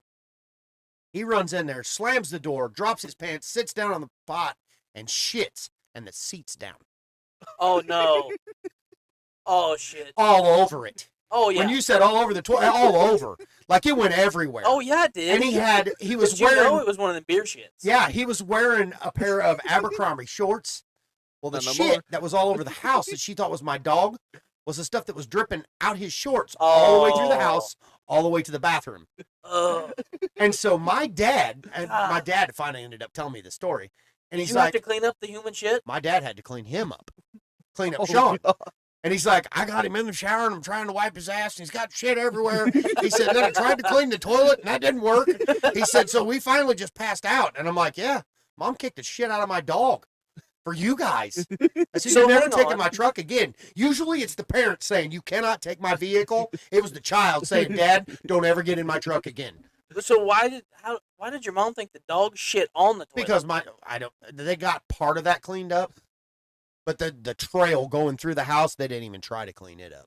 A: He runs in there, slams the door, drops his pants, sits down on the pot, and shits, and the seat's down.
C: Oh, no. Oh, shit.
A: All over it.
C: Oh, yeah.
A: When you said all over the toilet, all over. Like it went everywhere.
C: Oh, yeah, it did.
A: And he was
C: Did you
A: wearing,
C: know it was one of the beer shits?
A: yeah, he was wearing a pair of Abercrombie shorts. Well, the
D: Not no
A: shit
D: more.
A: that was all over the house that she thought was my dog was the stuff that was dripping out his shorts all the way through the house, all the way to the bathroom.
C: Oh.
A: And so my dad
C: God.
A: finally ended up telling me the story. And
C: Did
A: he's
C: you have
A: like,
C: to clean up the human shit?
A: my dad had to clean him up, clean up
D: Oh,
A: Sean.
D: God.
A: And he's like, I got him in the shower and I'm trying to wipe his ass and he's got shit everywhere. He said, then I tried to clean the toilet and that didn't work. He said, so we finally just passed out. And I'm like, yeah, Mom kicked the shit out of my dog for you guys. I said,
C: So
A: you're never
C: hang
A: taking
C: on.
A: my truck again. Usually it's the parent saying, you cannot take my vehicle. It was the child saying, Dad, don't ever get in my truck again.
C: So why did your mom think the dog shit on the toilet?
A: Because they got part of that cleaned up, but the trail going through the house, they didn't even try to clean it up.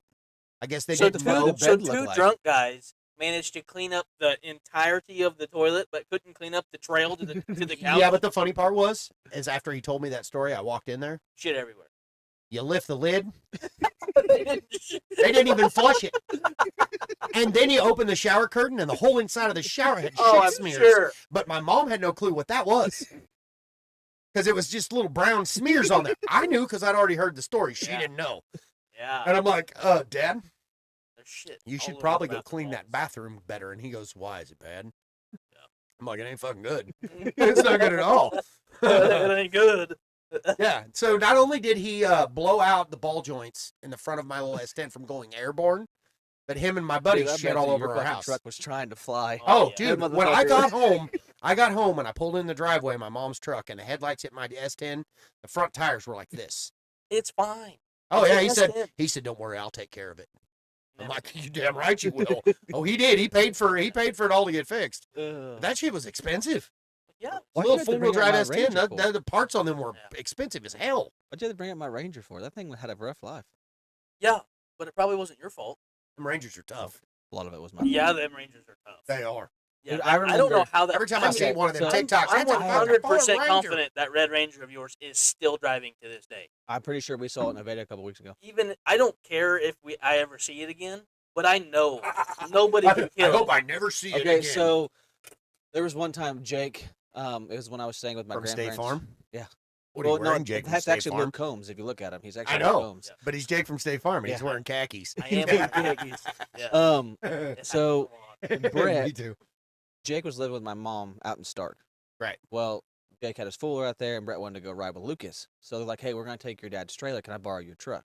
A: I guess they
C: so
A: didn't
C: two,
A: know.
D: the
C: so
D: bed look
C: two
D: like?
C: drunk guys managed to clean up the entirety of the toilet, but couldn't clean up the trail to the couch.
A: Yeah, but the funny part is after he told me that story, I walked in there.
C: Shit everywhere.
A: You lift the lid. They didn't even flush it. And then you open the shower curtain, and the whole inside of the shower had shit
C: Oh, I'm
A: smears.
C: sure.
A: But my mom had no clue what that was. Because it was just little brown smears on there. I knew because I'd already heard the story. She
C: Yeah.
A: didn't know.
C: Yeah.
A: And I'm like, Dad,
C: There's shit.
A: you
C: all
A: should
C: over
A: probably
C: the
A: go clean that
C: walls.
A: bathroom better. And he goes, why? Is it bad?
C: Yeah.
A: I'm like, it ain't fucking good. It's not good at all.
C: It ain't good.
A: Yeah. So not only did he blow out the ball joints in the front of my little S10 from going airborne, but him and my buddy
D: Dude, I
A: shit
D: bet
A: all
D: you
A: over
D: your
A: our
D: fucking
A: house.
D: truck was trying to fly.
A: Oh,
C: Yeah.
A: dude,
D: That
A: when I
D: motherfucker-
A: got home and I pulled in the driveway, my mom's truck, and the headlights hit my S10, the front tires were like this.
C: It's fine.
A: Oh
C: It's
A: yeah,
C: an S10.
A: he said, don't worry, I'll take care of it. I'm
C: Never.
A: like, you damn right you will. Oh, he did. He paid for it all to get fixed.
D: Ugh.
A: That shit was expensive.
C: Yeah.
D: Why'd
A: Little
D: you have to
A: four-wheel
D: bring up
A: drive
D: my
A: S10,
D: Ranger for?
A: the parts on them were
C: Yeah.
A: expensive as hell.
D: Why'd you have to bring up my Ranger for? That thing had a rough life.
C: Yeah. But it probably wasn't your fault.
A: Them Rangers are tough.
D: A lot of it was my
C: Yeah,
D: fault.
C: them Rangers are tough.
A: They are.
C: Yeah,
D: Dude,
C: I don't know
D: remember-
C: how that.
A: Every time I see
D: Okay,
A: one of them
D: so-
A: TikToks,
C: I'm
A: that's a fucking
C: 100%
A: Ford Ranger.
C: confident that Red Ranger of yours is still driving to this day.
D: I'm pretty sure we saw it in Nevada a couple weeks ago.
C: Even I don't care if I ever see it again, but I know nobody can
A: I
C: kill
A: hope
C: it.
A: I never see it
D: Okay,
A: again.
D: so there was one time Jake. It was when I was staying with my
A: From State
D: grandparents.
A: Farm?
D: Yeah.
A: What are you wearing, Jake? From
D: That's
A: State
D: actually
A: Farm?
D: Luke Combs. If you look at him, he's actually
A: I know.
D: Luke Combs.
C: Yeah.
A: But he's Jake from State Farm. And he's
D: Yeah.
A: wearing khakis.
C: I am wearing khakis. Yeah.
D: Yeah. So Brett-
A: Me too.
D: Jake was living with my mom out in Stark.
A: Right.
D: Well, Jake had his Fuller out there, and Brett wanted to go ride with Lucas. So they're like, "Hey, we're gonna take your dad's trailer. Can I borrow your truck?"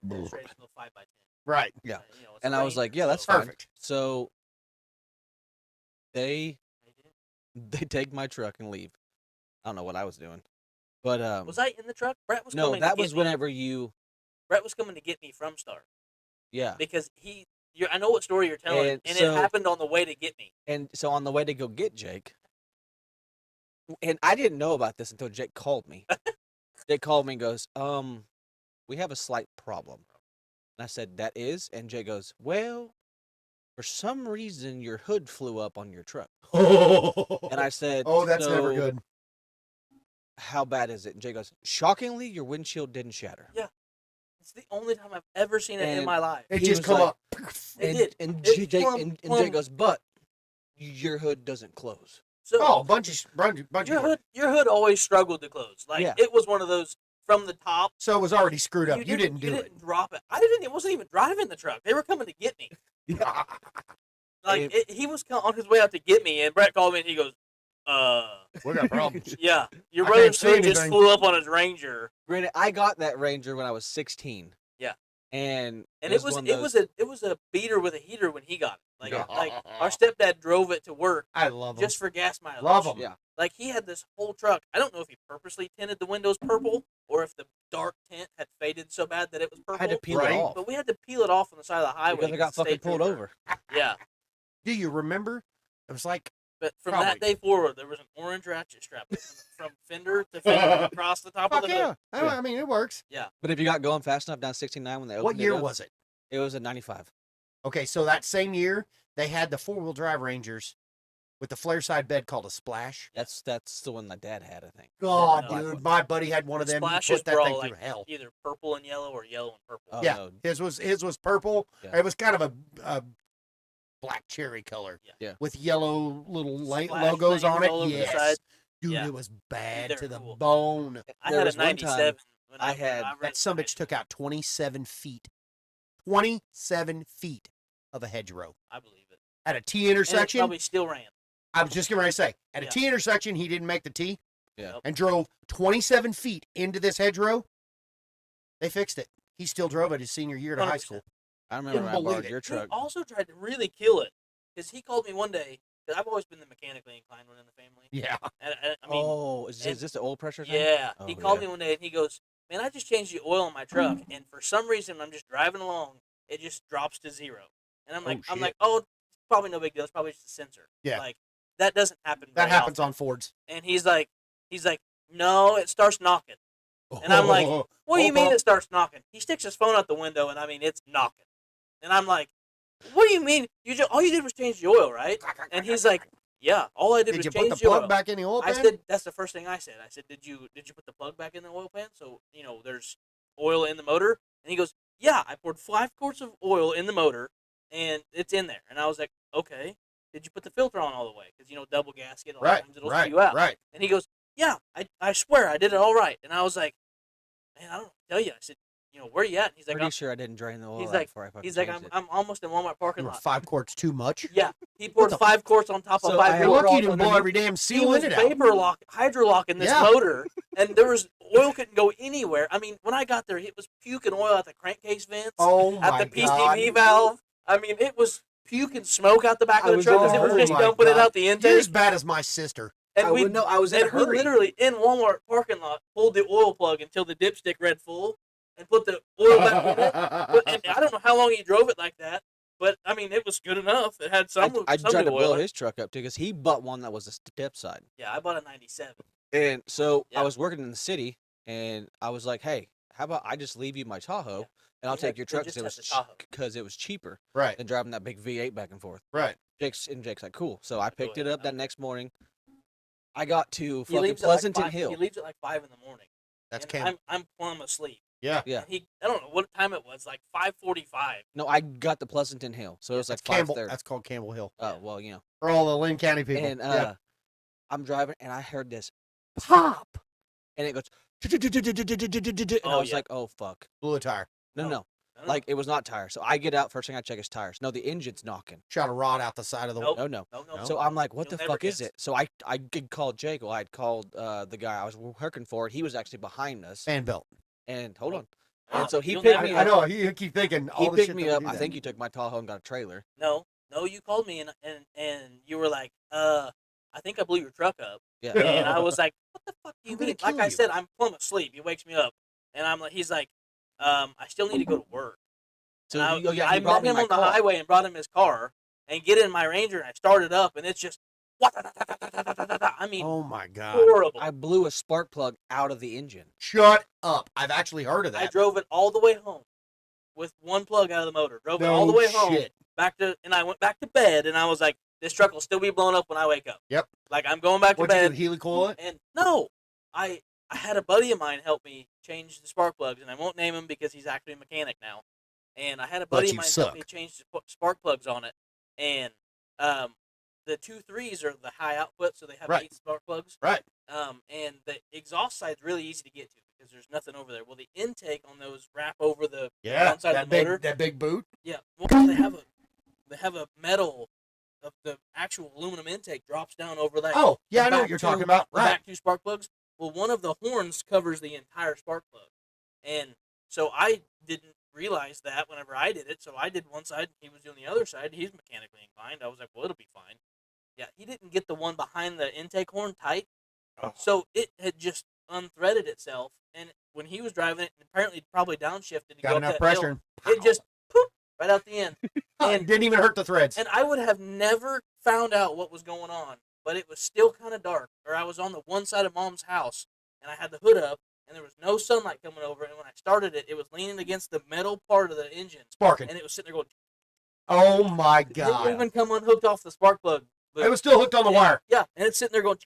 C: It's ready to go 5x10.
A: Right.
D: Yeah.
C: You know, it's
D: And
C: a
D: I was
C: Ranger,
D: like, "Yeah, that's
C: so-
D: fine."
A: Perfect.
D: So they take my truck and leave. I don't know what I was doing, but
C: Was I in the truck? Brett was
D: no,
C: coming.
D: that
C: to get
D: was
C: me.
D: whenever you.
C: Brett was coming to get me from Star
D: Yeah.
C: because I know what story you're telling,
D: And
C: and
D: so-
C: it happened on the way to get me.
D: And so on the way to go get Jake, and I didn't know about this until Jake called me. Jake called me and goes, we have a slight problem. And I said, that is? And Jake goes, well, for some reason your hood flew up on your truck. And I said,
A: oh, that's never
D: "So,
A: good.
D: How bad is it? And Jake goes, shockingly, your windshield didn't shatter.
C: It's the only time I've ever seen it in
D: And
C: my life.
A: It
D: he
A: just
D: was
A: come
D: like-
A: up.
C: It
D: And,
C: did.
D: and
C: It
D: Jake,
C: plumb-
D: and
C: plumb-
D: Jake goes, but your hood doesn't close.
C: So
A: Oh, bunch of
C: your hood always struggled to close. Like
D: Yeah.
C: it was one of those. from the top.
A: So it was already screwed up. You didn't do it.
C: Drop it. I didn't. It wasn't even driving the truck. They were coming to get me. Like he was on his way out to get me, and Brett called me and he goes,
A: We got problems.
C: yeah, your
A: I
C: brother's
A: can't see
C: hood just
A: anything."
C: flew up on his Ranger,
D: Granted, I got that Ranger when I was 16.
C: Yeah.
D: And
C: and
D: one of
C: it
D: those-
C: was a beater with a heater when he got it. Like
D: Yeah.
C: like our stepdad drove it to work
A: I love them.
C: just for gas mileage.
A: Love them.
D: Yeah.
C: Like he had this whole truck. I don't know if he purposely tinted the windows purple or if the dark tint had faded so bad that it was
D: I
C: purple.
D: had to peel
A: Right.
D: it off
C: But we had to peel it off on the side of the highway
D: because I got
C: the
D: fucking
C: state
D: pulled
C: trooper-
D: over.
C: Yeah,
A: Do you remember? It was like
C: but from
A: Probably.
C: that day forward, there was an orange ratchet strap from fender to fender across the top of
A: fuck
C: the hood.
A: yeah. I mean, it works.
D: But if you got going fast enough down 69 when they opened
A: What year
D: it up,
A: was it?
D: it was a 95.
A: Okay, so that same year they had the 4-wheel drive Rangers with the flare side bed called a Splash.
D: That's the one my dad had, I think.
A: God,
C: No.
A: dude, my buddy had one of
C: The
A: them. He
C: Splashes
A: put that
C: were
A: thing
C: all
A: through
C: like
A: hell.
C: either purple and yellow or yellow and purple.
D: Oh,
A: Yeah.
D: no.
A: His was purple.
D: Yeah.
A: It was kind of a black cherry color.
D: Yeah.
A: With yellow little
C: Splash
A: logos on
C: things
A: it.
C: all over the
A: Yes.
C: side.
A: Dude,
C: Yeah.
A: it was bad
C: They're
A: to the
C: cool.
A: bone.
C: I
D: There
C: had a
D: was one time
C: 97. When
D: I had-
C: read
A: That sumbitch took out 27 feet. 27 feet of a hedgerow.
C: I believe it.
A: At a T
C: And it
A: intersection,
C: probably still ran.
A: I was just getting ready to say, at a
C: Yeah.
A: T intersection, he didn't make the T
D: Yeah.
C: Yep.
A: and drove 27 feet into this hedgerow. They fixed it. He still drove it his senior year to high
C: 100%.
A: school.
D: I remember when I
A: Couldn't
D: borrowed
A: believe
D: your
A: it.
C: He
D: truck.
C: also tried to really kill it because he called me one day. Cause I've always been the mechanically inclined one in the family.
A: Yeah.
C: And I mean,
D: Oh, is
C: and-
D: this the oil pressure thing?
C: yeah.
D: Oh,
C: He called
D: yeah.
C: me one day and he goes, "Man, I just changed the oil on my truck, and for some reason, I'm just driving along, it just drops to 0." And I'm
A: Oh,
C: like,
A: shit.
C: oh, it's probably no big deal. It's probably just a sensor.
A: Yeah.
C: Like that doesn't happen.
A: That
C: very
A: happens
C: often.
A: on Fords.
C: And he's like, no, it starts knocking. And I'm like, what do you mean it starts knocking? He sticks his phone out the window, and I mean, it's knocking. And I'm like, what do you mean? All you did was change the oil, right? And he's like, yeah, all I did,
A: Did
C: was
A: you
C: change
A: put the
C: the
A: plug
C: oil.
A: back in the oil
C: I
A: pan?
C: said, that's the first thing I said. I said, did you put the plug back in the oil pan so there's oil in the motor? And he goes, yeah, I poured 5 quarts of oil in the motor, and it's in there. And I was like, okay. Did you put the filter on all the way? Because double gasket, a lot of
A: Right,
C: times it'll
A: right,
C: spew out.
A: right.
C: And he goes, yeah, I swear I did it all right. And I was like, man, I don't tell you. I said, where you at? And he's like,
D: Pretty sure I didn't drain the oil
C: he's
D: out
C: like-
D: before I fucking
C: he's like,
D: changed it.
C: I'm almost in Walmart parking
A: You were
C: lot.
A: 5 quarts too much?
C: Yeah, he poured
A: the
C: 5 quarts on top of
D: So
C: 5
D: I
A: You're
D: You're
C: quarts.
A: lucky
D: all
A: you didn't blow
D: underneath-
A: every damn
C: He
A: seal
C: was
A: in it out.
C: hydrolocking this
A: Yeah.
C: motor, and there was oil couldn't go anywhere. I mean, when I got there, it was puking oil at the crankcase vents,
A: Oh
C: at
A: my
C: the PCV
A: God.
C: valve. I mean, it was puking smoke out the back
D: I
C: of the
D: was
C: truck
D: in a
C: because it was
D: hurry.
C: just
A: Oh my
C: dumping it
A: God.
C: out the
A: You're
C: intake.
A: as bad as my sister.
C: And
D: I
C: we
D: would know. I was in a
C: and we
D: hurry.
C: literally in Walmart parking lot pulled the oil plug until the dipstick read full, and put the oil back in it. And I don't know how long he drove it like that, but I mean, it was good enough. It had some.
D: I
C: some
D: tried to
C: new
D: blow
C: oil in it.
D: his truck up too because he bought one that was a step side.
C: Yeah, I bought a '97.
D: And so
C: Yeah.
D: I was working in the city, and I was like, "Hey, how about I just leave you my Tahoe,
C: Yeah.
D: and I'll
C: He
D: take
C: had-
D: your
C: he
D: truck
C: just
D: because
C: had the Tahoe.
D: it was cheaper
A: Right,
D: than driving that big V8 back and forth."
A: right.
D: Jake's like, "Cool." So I picked it
C: ahead,
D: up that
C: okay.
D: next morning. I got to
C: He
D: fucking
C: leaves
D: Pleasanton
C: at like 5,
D: Hill.
C: He leaves at like 5 in the morning.
A: That's
C: and
A: Cam.
C: I'm plumb asleep.
A: Yeah.
D: Yeah.
C: And I don't know what time it was, like 5:45.
D: No, I got to Pleasanton Hill, so it was
A: That's
D: like
A: Campbell.
D: 5:30.
A: That's called Campbell Hill.
D: Oh well, you know.
A: For all the Lynn County people.
D: And
A: yeah.
D: I'm driving, and I heard this pop, and it goes, and I
C: Oh,
D: was
C: yeah.
D: like, "Oh fuck!"
A: Blew a tire.
D: No,
C: No.
D: no,
C: I don't
D: like it was not tires. So I get out first thing I check is tires. No, the engine's knocking.
A: Shot a rod out the side of the.
C: Nope.
D: No, no.
C: know. No.
D: So I'm like, what
C: You'll
D: the
C: never
D: fuck is
C: guess.
D: it? So I could call Jake. Well, I'd called the guy I was working for. He was actually behind us.
A: Fan belt.
D: And hold on.
C: Oh,
D: And so he
C: you'll
D: picked
C: never
D: me
A: I
D: up.
A: know. You keep thinking.
D: He
A: all the
D: picked
A: shit
D: me
A: that
D: up.
A: would do
D: I
A: that.
D: think you took my Tahoe and got a trailer.
C: No, you called me and you were like, I think I blew your truck up.
D: Yeah.
C: And I was like, what the fuck do you
A: I'm gonna
C: mean? Like
A: kill
C: I
A: you.
C: said, I'm plumb asleep. He wakes me up, and I'm like, he's like, I still need to go to work.
D: So
C: And I,
D: oh, yeah,
C: I
D: he brought
C: met
D: me
C: him
D: my
C: on the
D: car.
C: highway and brought him his car, and get in my Ranger, and I started up, and it's just, I mean,
A: Oh my God.
C: horrible.
D: I blew a spark plug out of the engine.
A: Shut up. I've actually heard of
C: I
A: that.
C: drove it all the way home with one plug out of the motor. Drove it
A: No
C: all the way home
A: shit.
C: and I went back to bed, and I was like, this truck will still be blown up when I wake up.
A: Yep.
C: Like I'm going back to
A: What'd you
C: bed.
A: do? Helicoil it?
C: And no, I had a buddy of mine help me change the spark plugs, and I won't name him because he's actually a mechanic now. And I had a
A: But
C: buddy of
A: you
C: mine
A: suck.
C: help me change the spark plugs on it, and the 2.3s are the high output, so they have
A: Right.
C: 8 spark plugs.
A: Right.
C: And the exhaust side's really easy to get to because there's nothing over there. Well, the intake on those wrap over the
A: Yeah.
C: one side
A: That
C: of the motor.
A: that big boot.
C: Yeah, well, they have a metal of the actual aluminum intake drops down over that.
A: Oh, yeah,
C: the
A: I know
C: back
A: what you're
C: two-
A: talking about.
C: the
A: Right.
C: back 2 spark plugs. Well, one of the horns covers the entire spark plug, and so I didn't realize that whenever I did it. So I did one side, he was doing the other side. He's mechanically inclined. I was like, well, it'll be fine. Yeah, he didn't get the one behind the intake horn tight,
A: Oh.
C: so it had just unthreaded itself. And when he was driving it, apparently probably downshifted to
A: Got
C: go
A: enough
C: up that hill,
A: pressure.
C: it just poof right out the end.
A: and didn't even hurt the threads.
C: And I would have never found out what was going on, but it was still kind of dark. Or I was on the one side of Mom's house, and I had the hood up, and there was no sunlight coming over. And when I started it, it was leaning against the metal part of the engine,
A: Sparking.
C: and it was sitting there going.
A: Oh my
C: It didn't
A: God.
C: even come unhooked off the spark plug.
A: It was still hooked on the wire.
C: Yeah, and it's sitting there going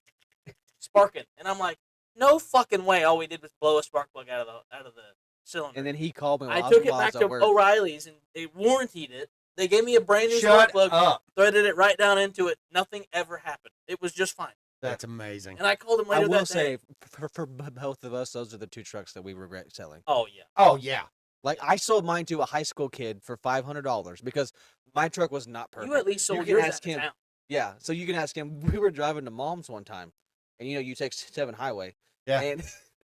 C: sparking, and I'm like, no fucking way! All we did was blow a spark plug out of the cylinder.
D: And then he called me. While
C: I took
D: was,
C: it
D: while I
C: back
D: was
C: to
D: at work.
C: O'Reilly's, and they warrantied it. They gave me a brand new spark
A: Shut
C: plug,
A: up.
C: threaded it right down into it. Nothing ever happened. It was just fine.
A: That's amazing.
C: And I called him
D: I
C: later
D: will
C: that
D: say,
C: day.
D: for both of us, those are the 2 trucks that we regret selling.
C: Oh yeah.
A: Oh, yeah.
D: Like, I sold mine to a high school kid for $500 because my truck was not perfect.
C: You at least
D: You
C: sold
D: can
C: yours
D: ask
C: out of
D: him.
C: town.
D: Yeah, so you can ask him. We were driving to Mom's one time, and you take 7 Highway.
A: Yeah.
D: And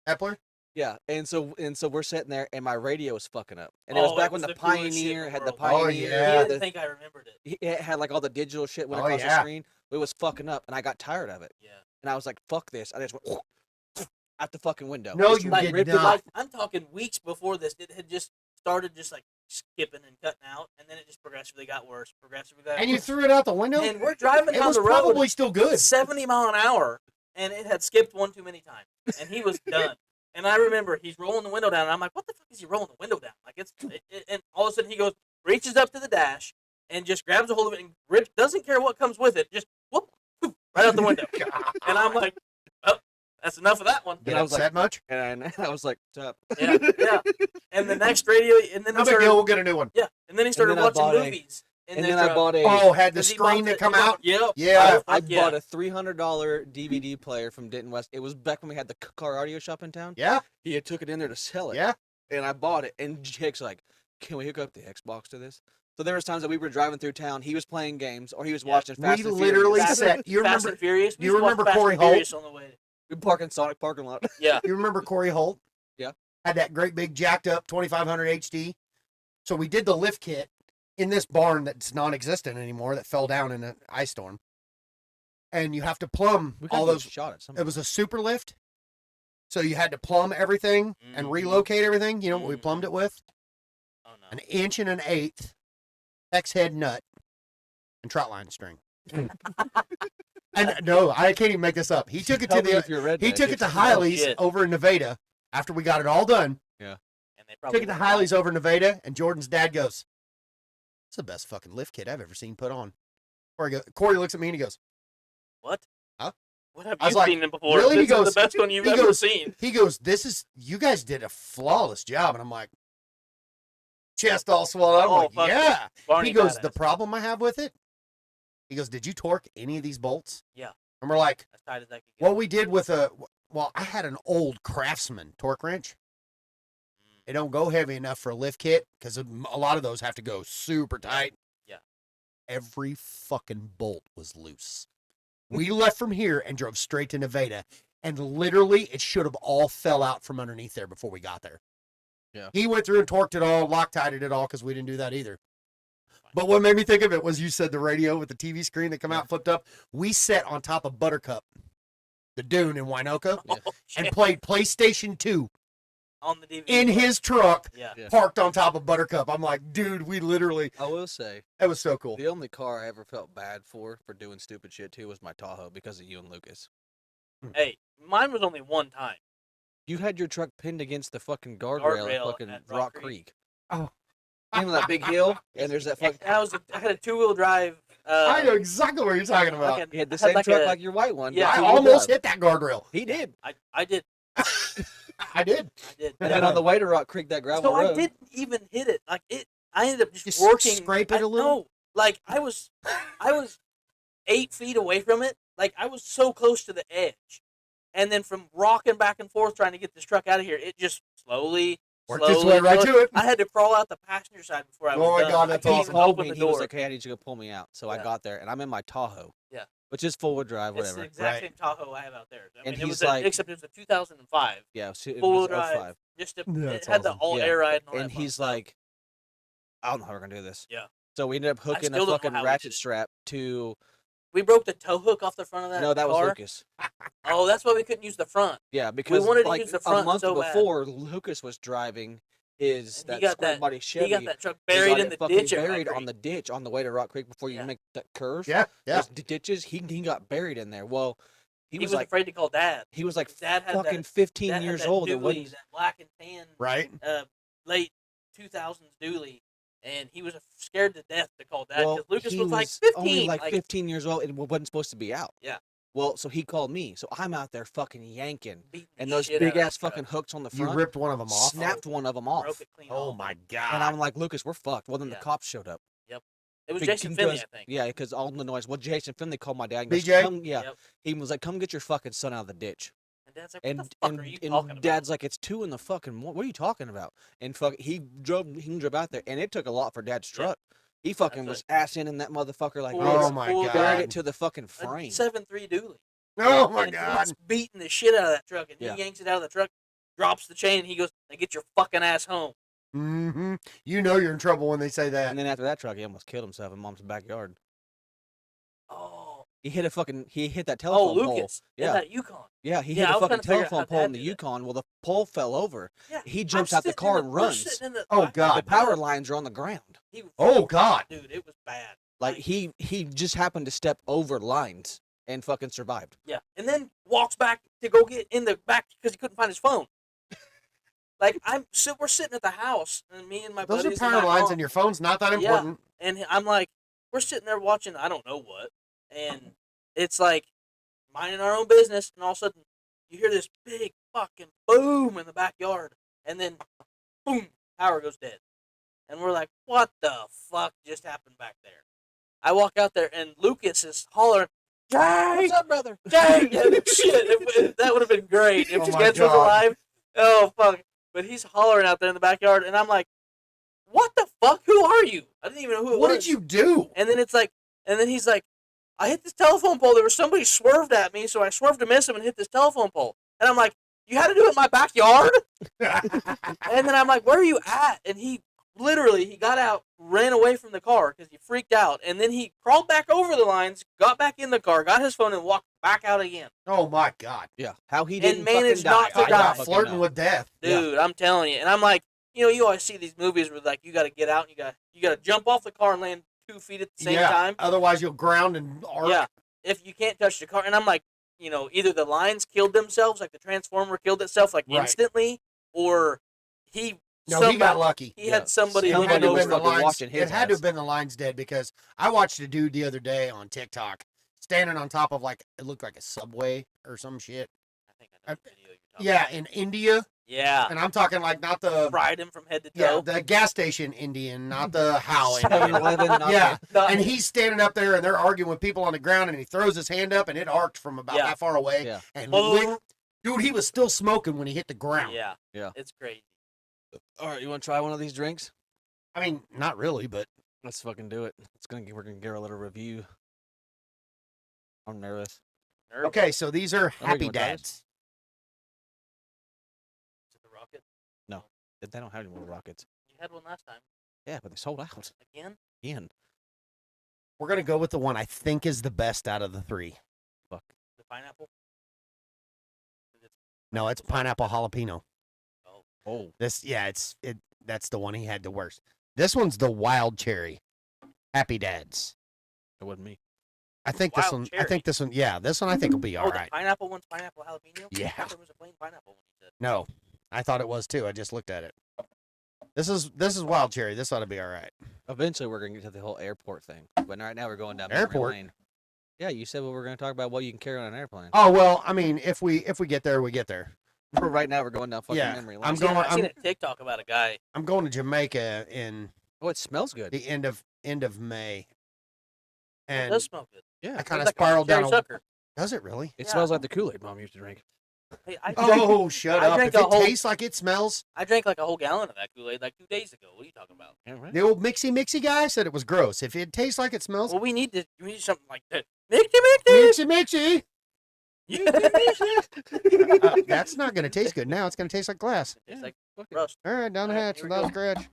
A: Epler?
D: yeah, and so we're sitting there, and my radio was fucking up, and it was
C: Oh,
D: back
C: it
D: when
C: was
D: the
C: the coolest shit in
D: Pioneer
C: the
D: had the
C: world.
A: Oh,
D: Pioneer.
C: He
A: yeah.
D: had
C: didn't
D: the-
C: think I remembered it.
D: it had like all the digital shit went
A: Oh,
D: across
A: yeah.
D: the screen. It was fucking up, and I got tired of it,
C: Yeah.
D: and I was like, "Fuck this!" I just went out the fucking window.
A: No,
D: Just
A: you
D: like
A: did
D: ripped it
A: not.
D: off.
C: I'm talking weeks before this. It had just started just like skipping and cutting out, and then it just progressively got worse.
A: And you threw it out the window?
C: And we're driving
A: It
C: down
A: was
C: the road
A: probably still good.
C: 70 mile an hour, and it had skipped one too many times, and he was done. And I remember he's rolling the window down, and I'm like, "What the fuck is he rolling the window down?" Like and all of a sudden he goes, reaches up to the dash, and just grabs a hold of it and rips. Doesn't care what comes with it, just whoop, whoop right out the window. And I'm like, "Oh, that's enough of that one."
A: Did
D: I
A: I
D: was
A: was
D: like-
A: that much?
D: And I was like, "Stop."
C: Yeah, yeah. And the next radio, and then
A: No
C: he
A: big
C: started,
A: deal. We'll get a new one.
C: yeah, and then he started
D: then I
C: watching
D: bought a-
C: movies. in
D: And
C: the
D: then I
C: truck.
D: bought a.
A: Oh, had the
C: 'Cause he bought
A: screen that come
C: he bought-
A: out?
C: Yep.
A: Yeah.
D: I
C: Fuck yeah.
D: bought a $300 DVD player from Denton West. It was back when we had the car audio shop in town.
A: Yeah.
D: He had took it in there to sell it.
A: Yeah.
D: And I bought it. And Jake's like, "Can we hook up the Xbox to this?" So there was times that we were driving through town. He was playing games, or he was
C: Yeah.
D: watching Fast
A: We
D: and
A: literally
D: Furious.
A: said, you
C: Fast
A: remember
C: and Furious. We
A: you
C: used to watch
A: remember
C: Fast
A: Corey
C: and
A: Holt?
C: Furious on the way.
D: We park in Sonic parking lot.
C: Yeah.
A: You remember Corey Holt?
D: Yeah.
A: Had that great big jacked up 2500 HD. So we did the lift kit in this barn that's non-existent anymore that fell down in an ice storm. And you have to plumb
D: We
A: all
D: got
A: those.
D: shot at some.
A: It was a super lift. So you had to plumb everything and
C: Mhm.
A: relocate everything. You know what we plumbed it with?
C: Oh no.
A: An inch and an eighth X head nut and trot line string. And no, I can't even make this up. He took it to
D: Tell me if
A: the
D: you're redneck.
A: he took it to
C: Oh,
A: Hiley's
C: shit.
A: over in Nevada after we got it all done.
C: And they probably
A: Took it to
C: went
A: Hiley's over in Nevada, and Jordan's dad goes, "It's the best fucking lift kit I've ever seen put on." Corey looks at me and he goes,
C: What?
A: Huh?
C: What have
A: I was
C: you
A: like,
C: seen them before?
A: really? He
C: This is
A: goes-
C: the best one you've
A: he
C: ever
A: goes-
C: seen.
A: "This is you guys did a flawless job," and I'm like, chest all swollen. I'm
C: Oh,
A: like,
C: fuck
A: yeah.
C: Barney
A: He goes,
C: badass.
A: "The problem I have with it," he goes, "Did you torque any of these bolts?"
C: Yeah.
A: And we're like,
C: As tight as that could get.
A: "What we did with I had an old Craftsman torque wrench. It don't go heavy enough for a lift kit because a lot of those have to go super tight."
C: Yeah.
A: Every fucking bolt was loose. We left from here and drove straight to Nevada, and literally it should have all fell out from underneath there before we got there.
D: Yeah.
A: He went through and torqued it all, Loctited it all because we didn't do that either. But what made me think of it was you said the radio with the TV screen that come out flipped up. We sat on top of Buttercup, the dune in Winoka,
C: Oh,
A: and
C: shit.
A: played PlayStation 2
C: On the DVD.
A: in his truck,
C: Yeah.
D: Yeah.
A: parked on top of Buttercup. I'm like, dude, we literally,
D: I will say,
A: that was so cool.
D: the only car I ever felt bad for doing stupid shit to was my Tahoe because of you and Lucas.
C: Hey, mine was only one time.
D: You had your truck pinned against the fucking guardrail at
C: Guardrail
D: fucking
C: at
D: Rock
C: Rock
D: Creek.
C: Creek.
A: Oh.
D: You know that big hill, and there's that fucking.
C: I had a 2-wheel drive.
A: I know exactly what you're talking about.
C: fucking-
D: He had the
C: I
D: same
C: like
D: truck
C: a-
D: like your white one.
C: Yeah,
D: but
A: I
D: two-wheel
A: almost
D: drive.
A: hit that guardrail.
D: He did.
C: I did.
A: I did.
C: I did.
D: And then on the way to Rock Creek, that gravel
C: So
D: road.
C: I didn't even hit it. Like it, I ended up just
A: Just
C: working.
A: scrape it a little?
C: No, like I was 8 feet away from it. Like, I was so close to the edge. And then from rocking back and forth trying to get this truck out of here, it just slowly
A: Worked its way right to it.
C: I had to crawl out the passenger side before I was
A: Oh my
C: done.
A: God,
C: I
A: that's
C: couldn't
A: awesome.
C: even
D: Called
C: open
D: me
C: the
D: and he was
C: door.
D: like, "Hey, I need you to go pull me out." So I
C: Yeah.
D: got there, and I'm in my Tahoe.
C: Yeah.
D: Which is full-wheel drive,
C: It's the
D: whatever.
C: exact
A: Right.
C: same Tahoe I have out there. I
D: And
C: mean, it
D: he's
C: was
D: like-
C: except it was a 2005
D: Yeah, it
C: full-wheel
D: was
C: drive.
D: 05.
C: Just
A: Yeah,
C: it
A: that's
C: had the
A: awesome.
C: all
D: Yeah.
C: air ride and all
D: And
C: that fun
D: he's
C: stuff.
D: like, "I don't know how we're gonna do this."
C: Yeah.
D: So we ended up hooking
C: still
D: a
C: don't know
D: fucking
C: how we
D: ratchet
C: did it.
D: strap to.
C: We broke the tow hook off the front of that
D: No, that was
C: car.
D: Lucas.
C: Oh, that's why we couldn't use the front.
D: Yeah, because
C: wanted to
D: like
C: use the
D: a
C: front
D: month
C: so bad.
D: before, Lucas was driving his
C: And
D: that
C: he got
D: square
C: that-
D: body Chevy.
C: He got that truck
D: and
C: buried
D: got
C: in
D: it
C: the
D: fucking
C: ditch. at Rock
D: buried on
C: Creek.
D: the ditch on the way to Rock Creek before you
C: Yeah.
D: make that curve.
A: Yeah.
D: Those ditches. He got buried in there. Well, he
C: He
D: was
C: was
D: like
C: afraid to call Dad.
D: he was like
C: His dad had
D: fucking
C: that-
D: 15
C: Dad had
D: years
C: that
D: old. It
C: dually,
D: wasn't
C: that black and tan,
A: Right.
C: late 2000s dually, and he was scared to death to call Dad
D: well,
C: because Lucas
D: he
C: was like 15.
D: only like 15 years old and wasn't supposed to be out.
C: Yeah.
D: Well, so he called me. So I'm out there fucking yanking,
C: beating
D: and
C: the
D: those
C: shit out
D: big
C: of
D: ass
C: that truck.
D: fucking hooks on the
A: You
D: front
A: ripped one of them off.
D: snapped one of them off.
C: Broke it clean
A: Oh
C: off.
A: my
D: And
A: God.
D: I'm like, Lucas, we're fucked. Well, then
C: Yeah.
D: the cops showed up.
C: It was
D: Be-
C: Jason Finley, I
D: because-
C: think.
D: Yeah, because all the noise. Well, Jason Finley called my dad. And goes,
A: BJ?
D: Come, yeah.
C: Yep.
D: He was like, "Come get your fucking son out of the ditch."
C: And Dad's like, what
D: And
C: the fuck are you talking about?
D: Dad's like, "It's 2 in the fucking morning. What are you talking about?" And he drove out there, and it took a lot for Dad's
C: Yeah.
D: truck. He fucking
C: That's
D: was ass in that motherfucker like
C: Full-
D: this.
A: Oh my
C: full
A: God.
D: Buried
C: drive.
D: it to the fucking
C: A
D: frame.
C: 7.3 dually.
A: Oh my
C: And
A: God.
C: he's beating the shit out of that truck, and
D: Yeah.
C: he yanks it out of the truck, drops the chain, and he goes, "Now get your fucking ass home."
A: Mm-hmm. You know you're in trouble when they say that.
D: And then after that truck, he almost killed himself in Mom's backyard.
C: Oh,
D: He hit that telephone pole.
C: Lucas.
D: Yeah.
C: In that Yukon.
D: Yeah, he
C: Yeah,
D: hit
C: I
D: a
C: was
D: fucking
C: trying to figure out
D: telephone
C: how
D: pole in
C: Dad
D: the
C: did it.
D: Yukon. Well, the pole fell over.
C: Yeah.
D: He
C: I'm
D: jumps out the
C: sitting
D: car
C: in
D: and
C: we're
D: runs.
C: sitting in the-
A: Oh,
C: I-
A: God.
D: The power lines are on the ground.
C: He was-
A: Oh God.
C: Dude, it was bad.
D: Like he just happened to step over lines and fucking survived.
C: Yeah, and then walks back to go get in the back because he couldn't find his phone. Like we're sitting at the house, and me and my
A: Those are
C: buddies and
A: power
C: my
A: lines,
C: mom,
A: and your phone's not that
C: Yeah.
A: important.
C: and I'm like, we're sitting there watching I don't know what, and it's like minding our own business, and all of a sudden you hear this big fucking boom in the backyard, and then boom, power goes dead, and we're like, what the fuck just happened back there? I walk out there, and Lucas is hollering, "Jake!
D: What's up, brother?
C: Jake!" And shit, that would have been great if
A: Oh my
C: Sketch was
A: God.
C: alive. Oh fuck! But he's hollering out there in the backyard, and I'm like, "What the fuck? Who are you?" I didn't even know who it
A: What
C: was.
A: did you do?
C: And then he's like, "I hit this telephone pole. There was somebody swerved at me, so I swerved to miss him and hit this telephone pole." And I'm like, "You had to do it in my backyard?" And then I'm like, "Where are you at?" And he got out, ran away from the car because he freaked out, and then he crawled back over the lines, got back in the car, got his phone, and walked back out again.
A: Oh my God.
D: Yeah, how he
C: And
D: didn't
C: managed
D: fucking
C: not to
D: die.
A: I
D: I don't
C: die.
A: got
D: fucking
A: flirting
D: know.
A: with death.
D: Yeah.
C: Dude, I'm telling you. And I'm like, you always see these movies where like you got to get out and you got to jump off the car and land 2 feet at the same
A: Yeah.
C: time.
A: Otherwise, you'll ground and arc.
C: Yeah. If you can't touch the car, and I'm like, either the lines killed themselves, like the transformer killed itself like
A: Right.
C: instantly, or he
A: No, he got lucky.
C: he had somebody
A: It
D: Somebody
A: had to have
D: was
A: been the
D: fucking
A: lines.
D: watching his
A: It had to
D: ass.
A: have been the lines dead because I watched a dude the other day on TikTok standing on top of like it looked like a subway or some shit.
C: I think I know the video you're talking
A: Yeah,
C: about.
A: in India,
C: Yeah.
A: and I'm talking like not the
C: Fried him from head to
A: yeah
C: toe.
A: the gas station Indian, not the how Indian.
D: 7-Eleven, not
A: Yeah,
C: No,
A: and he's standing up there and they're arguing with people on the ground and he throws his hand up and it arced from about
C: Yeah.
A: that far away.
D: Yeah.
A: And
C: Boom.
A: dude, he was still smoking when he hit the ground.
C: Yeah.
D: Yeah.
C: It's crazy.
D: All right, you want to try one of these drinks?
A: I mean, not really, but
D: Let's fucking do it. We're gonna give her a little review. I'm nervous.
C: Nerve.
A: okay. So these are
D: we
A: Happy
D: gonna try
A: Dads.
C: Is it the rocket?
D: They don't have any more rockets.
C: You had one last time.
D: Yeah, but they sold out
C: Again?
D: again.
A: We're gonna go with the one I think is the best out of the three.
C: The pineapple?
A: No, it's pineapple jalapeno.
D: Oh,
A: That's the one he had the worst. This one's the wild cherry. Happy Dads.
D: it wasn't me.
A: I think this
C: Wild
A: one. I
C: cherry.
A: think this one. Yeah, this one I think will be all
C: Oh,
A: right.
C: the pineapple one's pineapple jalapeno?
A: Yeah.
C: I thought there was a plain pineapple one you said.
A: No, I thought it was too. I just looked at it. This is wild cherry. This ought to be all right.
D: Eventually, we're gonna get to the whole airport thing, but right now we're going down memory
A: Airport?
D: lane. Yeah, you said we were gonna talk about what you can carry on an airplane.
A: Oh well, I mean, if we get there, we get there.
D: For right now, we're going down fucking
A: Yeah,
D: memory lane.
A: I'm
C: I seen
A: going-
C: a TikTok about a guy.
A: I'm going to Jamaica in
D: Oh, it smells good.
A: the end of May,
C: It
A: and
C: does smell good.
D: Yeah.
A: I kind of
C: It's like a
A: spiraled
C: cherry
A: down.
C: sucker.
A: Does it really?
D: It
C: Yeah.
D: smells like the Kool-Aid Mom used to drink.
C: Hey, I
A: Oh, shut
C: I
A: up!
C: drank
A: If
C: a
A: it
C: whole-
A: tastes like it smells,
C: I drank like a whole gallon of that Kool-Aid like 2 days ago. What are you talking about?
D: Yeah, right.
A: the old mixy guy said it was gross. If it tastes like it smells,
C: Well, we need something like that. Mixy.
A: mixy.
C: Yeah.
A: That's not going to taste good now. It's going to taste like glass.
C: It's like
D: Fuck it.
C: rust.
A: All right, down the
C: All right,
A: hatch
C: here we
A: without a
C: go.
A: scratch.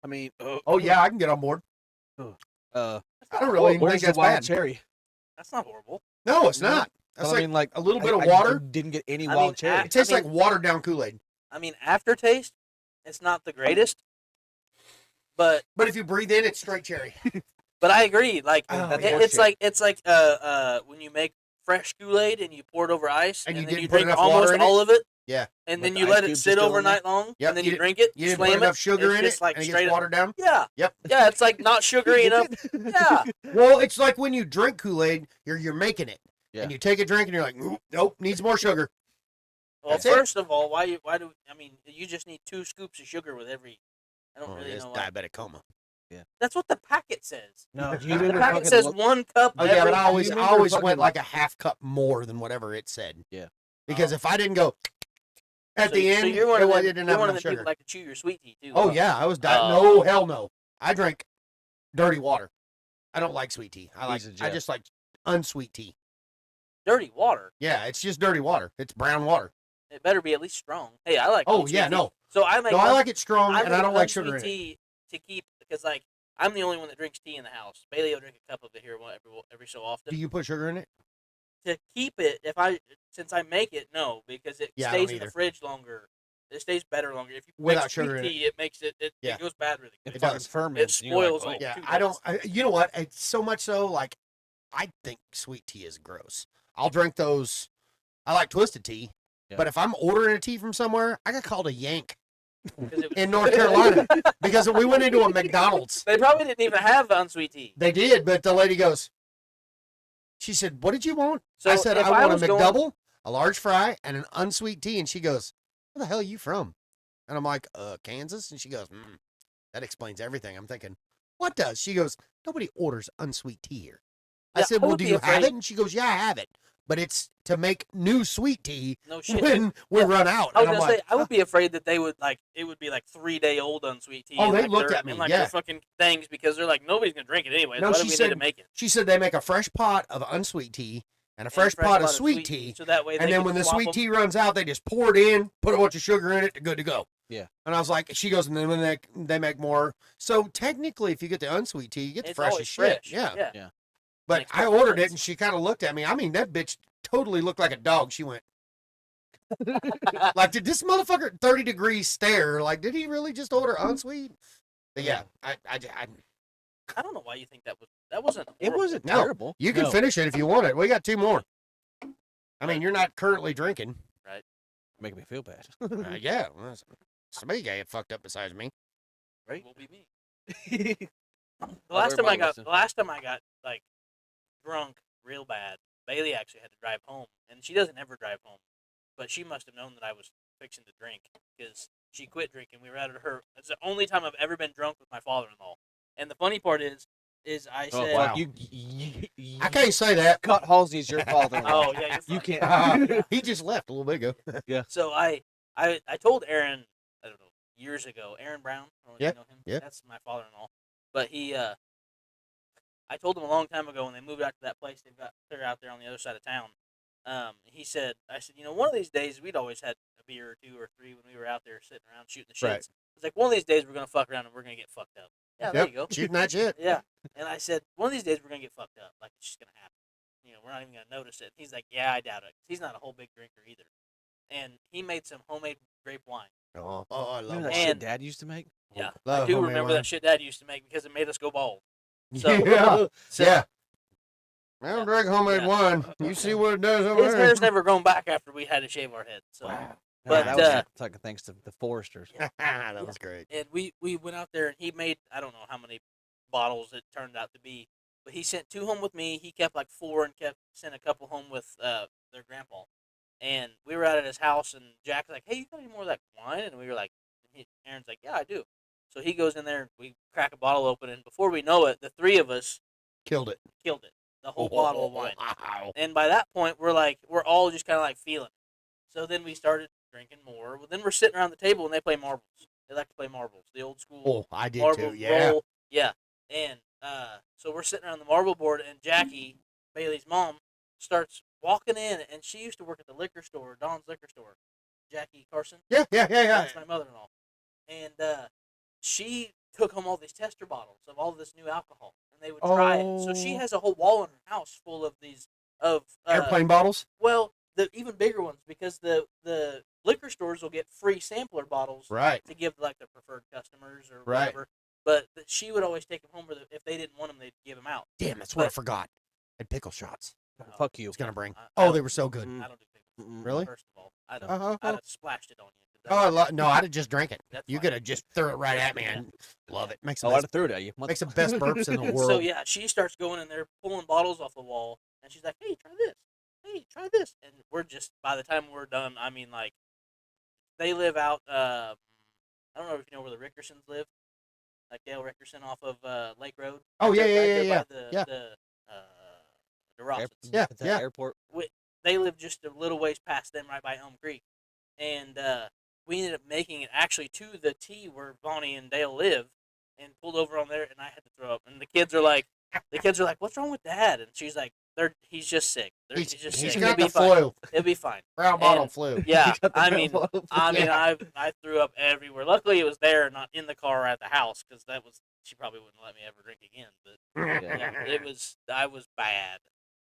D: I mean,
A: Oh yeah, I can get on board.
D: I
A: I don't really even
D: where's
A: think
D: the
A: that's
D: wild
A: bad.
D: cherry?
C: That's not horrible.
A: No, it's
D: No,
A: not.
D: But
A: That's
D: I
A: like
D: mean, like
A: a little bit of
D: I
A: water.
D: didn't get any
C: I
D: wild
C: mean,
D: cherry.
A: It tastes
C: I mean-
A: like watered down Kool-Aid.
C: I mean, aftertaste, it's not the greatest, but
A: But if you breathe in, it's straight cherry.
C: I agree. Like
A: Oh,
D: That's
A: yeah.
C: it's like when you make fresh Kool-Aid and you pour it over ice
A: And you
C: then
A: didn't
C: you
A: put
C: drink
A: enough
C: almost
A: water in it?
C: all of it.
A: Yeah.
C: And
D: With
C: then
D: the
C: you
D: ice
C: let it
D: cubes
C: sit
D: still in
C: overnight long,
A: Yep,
C: and then
A: you
C: you
A: didn't-
C: drink it.
A: You didn't
C: slam
A: put enough
C: it.
A: sugar
C: It's
A: in
C: just
A: it,
C: like
A: and it
C: straight
A: gets
C: up.
A: watered down.
C: Yeah.
A: Yep.
C: Yeah, it's like not sugary enough. Yeah.
A: Well, it's like when you drink Kool-Aid, you're making it,
D: Yeah.
A: and you take a drink, and you're like, nope, needs more sugar.
C: Well,
A: That's it.
C: first of all, why do I mean you just need 2 scoops of sugar with every. I don't really
A: it's
C: know. Why.
A: diabetic coma.
C: That's what the packet says.
D: No, do
C: The
D: you remember
C: packet
D: fucking
C: says
D: look-
C: 1 cup.
A: Oh yeah,
C: every.
A: but I always,
D: you
A: I
D: remember
A: always
D: fucking-
A: went like a half cup more than whatever it said.
D: Yeah.
A: Because if I didn't go at
C: So-
A: the end,
C: so you're one
A: it
C: of them,
A: didn't
C: you're
A: have
C: one of
A: enough
C: the people
A: sugar.
C: that like to chew your sweet tea too.
A: Oh
C: huh?
A: yeah, I was
C: Oh.
A: no, hell no. I drank dirty water. I don't like sweet tea.
D: He's a
A: I
D: Jeff.
A: just like unsweet tea.
C: Dirty water.
A: Yeah, it's just dirty water. It's brown water.
C: It better be at least strong. Hey, I like.
A: Oh
C: unsweet
A: yeah,
C: tea.
A: no,
C: So I make.
A: no, I
C: un-
A: like it strong, and I
C: make
A: don't like
C: unsweet
A: sugar in it.
C: tea to keep because like I'm the only one that drinks tea in the house. Bailey will drink a cup of it here every so often.
A: Do you put sugar in it?
C: To keep it, since I make it, no, because it
A: Yeah, I
C: stays
A: don't
C: in the
A: either.
C: fridge longer. It stays better longer. If you
A: Without
C: make sweet
A: sugar in
C: tea, it makes it
A: Yeah.
C: goes bad really
D: It
C: quick.
A: It
D: fucking
A: does.
D: ferments.
C: It
D: and you're
C: spoils
D: like,
C: like-
D: oh.
A: Yeah,
C: Two
A: I don't.
C: days.
A: You know what? It's so much so. Like, I think sweet tea is gross. I'll drink those. I like twisted tea,
D: Yeah.
A: but if I'm ordering a tea from somewhere, I got called a Yank
C: 'Cause it was-
A: in North Carolina because we went into a McDonald's.
C: They probably didn't even have unsweet tea.
A: They did, but the lady goes. She said, "What did you want?"
C: So
A: I said,
C: if
A: "I want a
C: was going-
A: McDouble, a large fry, and an unsweet tea." And she goes, "Where the hell are you from?" And I'm like, Kansas." And she goes, "That explains everything." I'm thinking, "What does?" She goes, "Nobody orders unsweet tea here." I
C: Yeah,
A: said,
C: I
A: "Well,
C: would
A: do
C: be
A: you have
C: afraid-
A: it?" And she goes, "Yeah, I have it, but it's to make new sweet tea
C: No shit.
A: when we
C: Yeah.
A: run out."
C: I was
A: And I'm
C: gonna say
A: like,
C: I would be afraid that they would like it would be like 3-day-old unsweet tea.
A: Oh,
C: in,
A: they
C: like,
A: looked
C: their-
A: at me,
C: in, like
A: yeah.
C: their fucking things because they're like nobody's gonna drink it anyway.
A: No,
C: Why do
A: she
C: we need
A: said-
C: to make it?
A: she said they make a fresh pot of unsweet tea and a fresh pot of sweet tea.
C: so that way.
A: And
C: they
A: then
C: can
A: when the
C: swap
A: sweet
C: 'em.
A: tea runs out, they just pour it in, put a bunch of sugar in it, to good to go.
D: Yeah.
A: And I was like, she goes, and then when they make more. So technically, if you get the unsweet tea, you get the
C: It's
A: fresh
C: always
A: as shit.
C: fresh.
A: Yeah.
C: yeah.
A: But
C: Makes
A: I
C: perfect
A: ordered it,
C: sense.
A: and she kind of looked at me. I mean, that bitch totally looked like a dog. She went, like, did this motherfucker 30-degree stare? Like, did he really just order unsweet? But yeah, I
C: I don't know why you think that wasn't.
D: It
C: horrible.
D: wasn't
A: No,
D: terrible.
A: you can
D: No.
A: finish it if you want it. We got 2 more. I mean, you're not currently drinking.
D: Making me feel bad.
A: Yeah, well, somebody got fucked up besides me.
C: Right? Will be me.
D: The
C: The last time I got like drunk real bad, Bailey actually had to drive home, and she doesn't ever drive home, but she must have known that I was fixing to drink because she quit drinking. We were at her. It's the only time I've ever been drunk with my father-in-law. And the funny part is I
D: Oh,
C: said,
A: wow.
D: You
A: I can't say that.
D: Cut Halsey's your father.
C: "Oh yeah, you're
D: You
C: fine."
D: can't.
A: He just left a little bit ago.
C: So I told Aaron, I don't know, years ago, Aaron Brown. I don't know if
A: Yeah,
C: you know him.
A: yeah.
C: That's my father-in-law. But I told him a long time ago when they moved out to that place they're out there on the other side of town. I said, one of these days we'd always had a beer or 2 or 3 when we were out there sitting around shooting the shits.
A: Right.
C: It's like one of these days we're gonna fuck around and we're gonna get fucked up. Yeah, there you go.
A: Shooting that shit.
C: Yeah. And I said, one of these days we're gonna get fucked up. Like it's just gonna happen. We're not even gonna notice it. He's like, yeah, I doubt it. He's not a whole big drinker either. And he made some homemade grape wine.
A: Oh, I love
D: Remember
A: that.
D: that shit
C: And-
D: Dad used to make?
C: Yeah,
A: Love
C: I do
A: homemade
C: remember
A: wine.
C: that shit Dad used to make because it made us go bald. So-
A: yeah,
C: So
A: yeah. I don't
C: Yeah.
A: drink homemade
C: Yeah.
A: wine. You see what it does over
C: his
A: there.
C: hair's never grown back after we had to shave our heads. So, But,
D: that was
C: uh,
D: like thanks to the Foresters.
A: That was great.
C: and we went out there and he made I don't know how many bottles it turned out to be, but he sent 2 home with me. He kept like 4 and sent a couple home with their grandpa. And we were out at his house and Jack's like, "Hey, you got any more of that wine?" And we were like, Aaron's like, yeah, I do. So he goes in there, and we crack a bottle open, and before we know it, the three of us
A: Killed it.
C: killed it, the whole bottle of wine.
A: Wow.
C: And by that point, we're all just kind of like feeling it. So then we started drinking more. Well, then we're sitting around the table, and they play marbles. They like to play marbles, the old school
A: Oh, I did
C: marble
A: too. Yeah.
C: roll. Yeah. And so we're sitting around the marble board, and Jackie, Bailey's mom, starts walking in, and she used to work at the liquor store, Don's liquor store. Jackie Carson.
A: Yeah.
C: That's my mother-in-law. And she took home all these tester bottles of all this new alcohol, and they would try it. So she
A: Oh.
C: has a whole wall in her house full of these
A: Airplane bottles.
C: well, the even bigger ones, because the liquor stores will get free sampler bottles
A: Right.
C: to give like their preferred customers or
A: Right.
C: whatever. But she would always take them home, or if they didn't want them, they'd give them out.
A: Damn, that's what I
C: But-
A: forgot. And pickle shots.
D: Fuck you.
A: I was gonna bring.
C: I
A: Oh,
C: don't-
A: they were so good.
D: Mm.
C: I don't do pickles.
D: Mm-mm.
A: Really?
C: First of all, I don't.
A: Uh-huh.
C: I'd have splashed it on you. 'cause
A: Oh, I
C: that's-
A: no, I'd have just drank it.
C: that's
A: You
C: fine.
A: could have just threw it right at me and love it. Makes the
D: Oh, I'd
A: best,
D: have threw it at you.
A: makes the best burps in the world.
C: So yeah, she starts going in there pulling bottles off the wall, and she's like, "Hey, try this. Hey, try this." And we're just by the time we're done, I mean, like, they live out. I don't know if you know where the Rickersons live, like Dale Rickerson off of Lake Road.
A: Oh, yeah,
C: Right
A: yeah,
C: there
A: yeah,
C: by the,
A: yeah.
C: The Rossets.
A: Yeah,
D: At that
A: yeah.
D: airport.
C: They live just a little ways past them, right by Elm Creek, and we ended up making it actually to the T where Bonnie and Dale live, and pulled over on there, and I had to throw up. And the kids are like, "What's wrong with Dad?" And she's like, "He's just sick. He's just
A: He's
C: sick.
A: got
C: It'll
A: the
C: be fine.
A: flu.
C: It'll be fine."
A: Brown bottle
C: And-
A: flu.
C: Yeah,
D: Got the
C: I mean,
D: bottle.
A: Yeah.
C: I threw up everywhere. Luckily, it was there, not in the car or at the house, because she probably wouldn't let me ever drink again. But yeah, I was bad.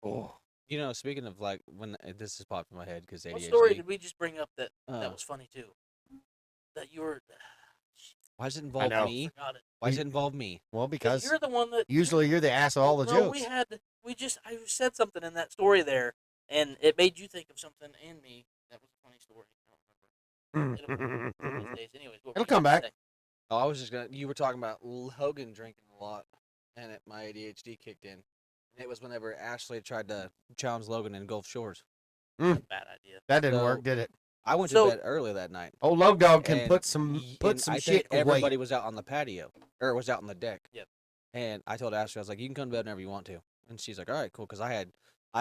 A: Oh.
D: You know, speaking of like when this is popped in my head because ADHD.
C: What story did we just bring up that
D: uh,
C: was funny too? That you were.
D: Why does it involve
A: know.
D: me?
C: Forgot it.
D: Why does it involve me?
A: Well,
C: 'Cause
A: because
C: you're the one that
A: usually you're the ass of all the
C: no,
A: jokes.
C: I said something in that story there, and it made you think of something in me that was a funny story. I don't remember. It'll come these days. Anyways, what were
A: It'll
C: you
A: come
C: gonna
A: back.
C: say?
D: Oh, I was just gonna. You were talking about Logan drinking a lot, and my ADHD kicked in. And it was whenever Ashley tried to challenge Logan in Gulf Shores.
C: Bad idea.
A: That didn't
D: So-
A: work, did it?
D: I went
C: So-
D: to bed early that night.
A: Old Low Dog can
D: and
A: put some
D: and I
A: shit
D: think everybody
A: away.
D: was out on the patio, or was out on the deck.
C: Yep.
D: And I told Ashley, I was like, "You can come to bed whenever you want to." And she's like, "All right, cool." Because I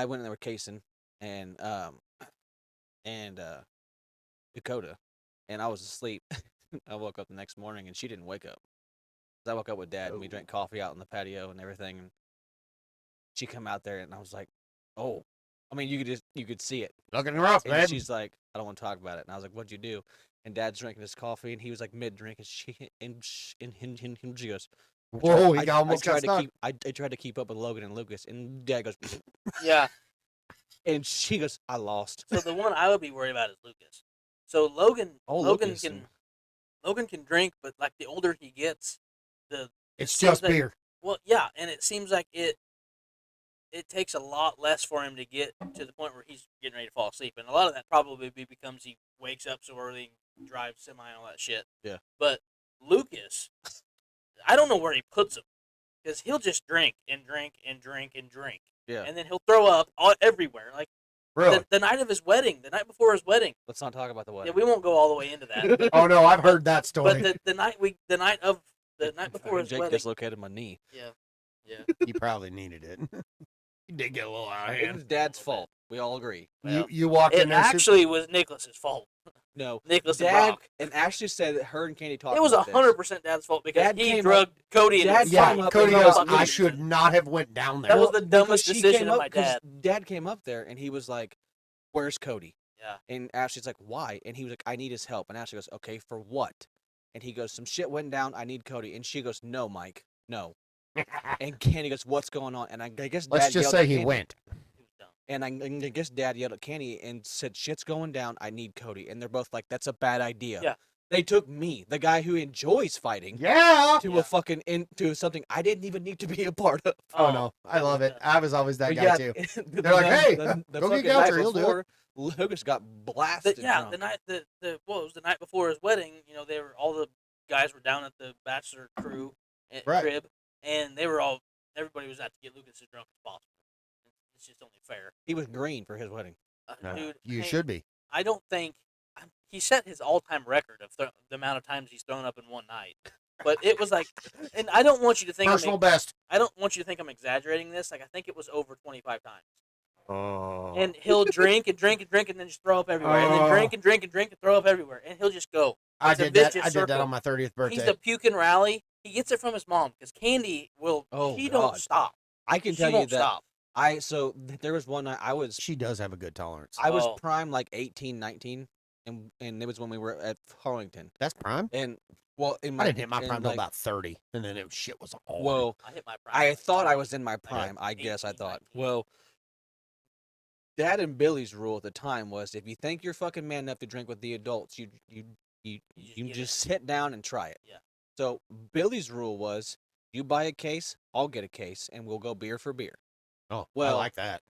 D: went in there with Kason and Dakota, and I was asleep. I woke up the next morning, and she didn't wake up. I woke up with Dad, and we drank coffee out on the patio and everything. And she come out there, and I was like, "Oh." I mean, you could see it.
A: Looking rough,
D: And
A: man.
D: she's like, "I don't want to talk about it." And I was like, "What'd you do?" And Dad's drinking his coffee, and he was like mid drink, and she goes,
A: Whoa, he
D: I,
A: got almost
D: I tried
A: got
D: to
A: stuck.
D: keep I tried to keep up with Logan and Lucas, and Dad goes,
C: Yeah.
D: and she goes, "I lost."
C: So the one I would be worried about is Lucas. So Logan
D: Lucas
C: can drink, but like the older he gets,
A: It's
C: it seems
A: just
C: like-
A: beer.
C: Well, yeah, and it seems like it takes a lot less for him to get to the point where he's getting ready to fall asleep, and a lot of that probably becomes he wakes up so early, and drives semi and all that shit.
D: Yeah.
C: But Lucas, I don't know where he puts him, because he'll just drink and drink and drink and drink,
D: Yeah.
C: and then he'll throw up everywhere. Like
A: Really?
C: the night of his wedding, the night before his wedding.
D: Let's not talk about the
C: Yeah,
D: wedding.
C: we won't go all the way into that.
A: Oh no, I've heard that story.
C: But the night before his
D: Jake
C: wedding.
D: dislocated my knee.
C: Yeah.
A: You probably needed it. You did get a little out of
D: It
A: hand.
D: was Dad's fault. We all agree.
C: Well,
A: You walked
C: It
A: in there.
C: actually was Nicholas's fault.
D: No,
C: Nicholas and
D: Dad
C: Brock.
D: and Ashley said that her and Candy talked.
C: It was
D: about this.
C: 100% Dad's fault because
D: Dad
C: he
D: came
C: drugged Cody into
D: Dad
C: the
A: yeah,
D: came
C: fight.
D: up
A: Cody
D: and
A: goes,
D: fucking-
A: I should not have went down
C: That
A: there.
C: was the dumbest
D: Because she
C: decision
D: came
C: of
D: up-
C: my
D: 'cause
C: dad.
D: Dad came up there and he was like, "Where's Cody?"
C: Yeah.
D: And Ashley's like, "Why?" And he was like, "I need his help." And Ashley goes, "Okay, for what?" And he goes, "Some shit went down. I need Cody." And she goes, "No, Mike, no." And Candy goes, "What's going on?" And I guess
A: Let's
D: Dad
A: just
D: yelled
A: say
D: at
A: he
D: Candy.
A: went.
C: He was dumb.
D: And I guess Dad yelled at Candy and said, "Shit's going down. I need Cody." And they're both like, "That's a bad idea."
C: Yeah.
D: They took me, the guy who enjoys fighting,
A: Yeah.
D: to
C: Yeah.
D: a fucking into something I didn't even need to be a part of.
A: Oh no, I love it. I was always that
D: But
A: guy
D: yeah,
A: too.
D: They're
A: like, "Hey, go get
D: fucking
A: Goucher,
D: night
A: he'll do it."
D: before, Lucas got blasted.
C: Yeah,
D: drunk.
C: the night it was the night before his wedding. You know, all the guys were down at the bachelor crew
A: Right.
C: crib, and everybody was out to get Lucas as drunk as possible. It's just only fair.
D: He was green for his wedding.
A: No,
C: Dude,
A: you
C: hey,
A: should be.
C: I don't think he set his all-time record of the amount of times he's thrown up in one night. But it was like, and I don't want you to think
A: Personal best.
C: I don't want you to think I'm exaggerating this. Like I think it was over 25 times.
A: Oh.
C: And he'll drink and drink and drink and then just throw up everywhere, and then drink and drink and drink and throw up everywhere, and he'll just go.
A: I
C: It's a
A: did that.
C: vicious
A: I did that
C: circle.
A: on my 30th birthday.
C: He's the puke and rally. He gets it from his mom because Candy will.
D: Oh,
C: she
D: God.
C: don't stop.
D: I can
C: She
D: tell you
C: won't
D: that.
C: stop.
D: There was one night
A: She does have a good tolerance.
D: I was
C: Oh.
D: prime like 18, 19, and it was when we were at Harlington.
A: That's prime.
D: And well,
A: I didn't hit my prime until about 30, and then shit was on.
D: Well,
C: I hit my prime.
D: I
C: like
D: thought I
C: 20.
D: was in my prime. I
C: 18,
D: guess I thought.
C: 19.
D: Well, Dad and Billy's rule at the time was if you think you're fucking man enough to drink with the adults, you
C: get
D: just
C: it.
D: sit down and try it.
C: Yeah.
D: So Billy's rule was you buy a case, I'll get a case, and we'll go beer for beer.
A: Oh,
D: Well,
A: I like that.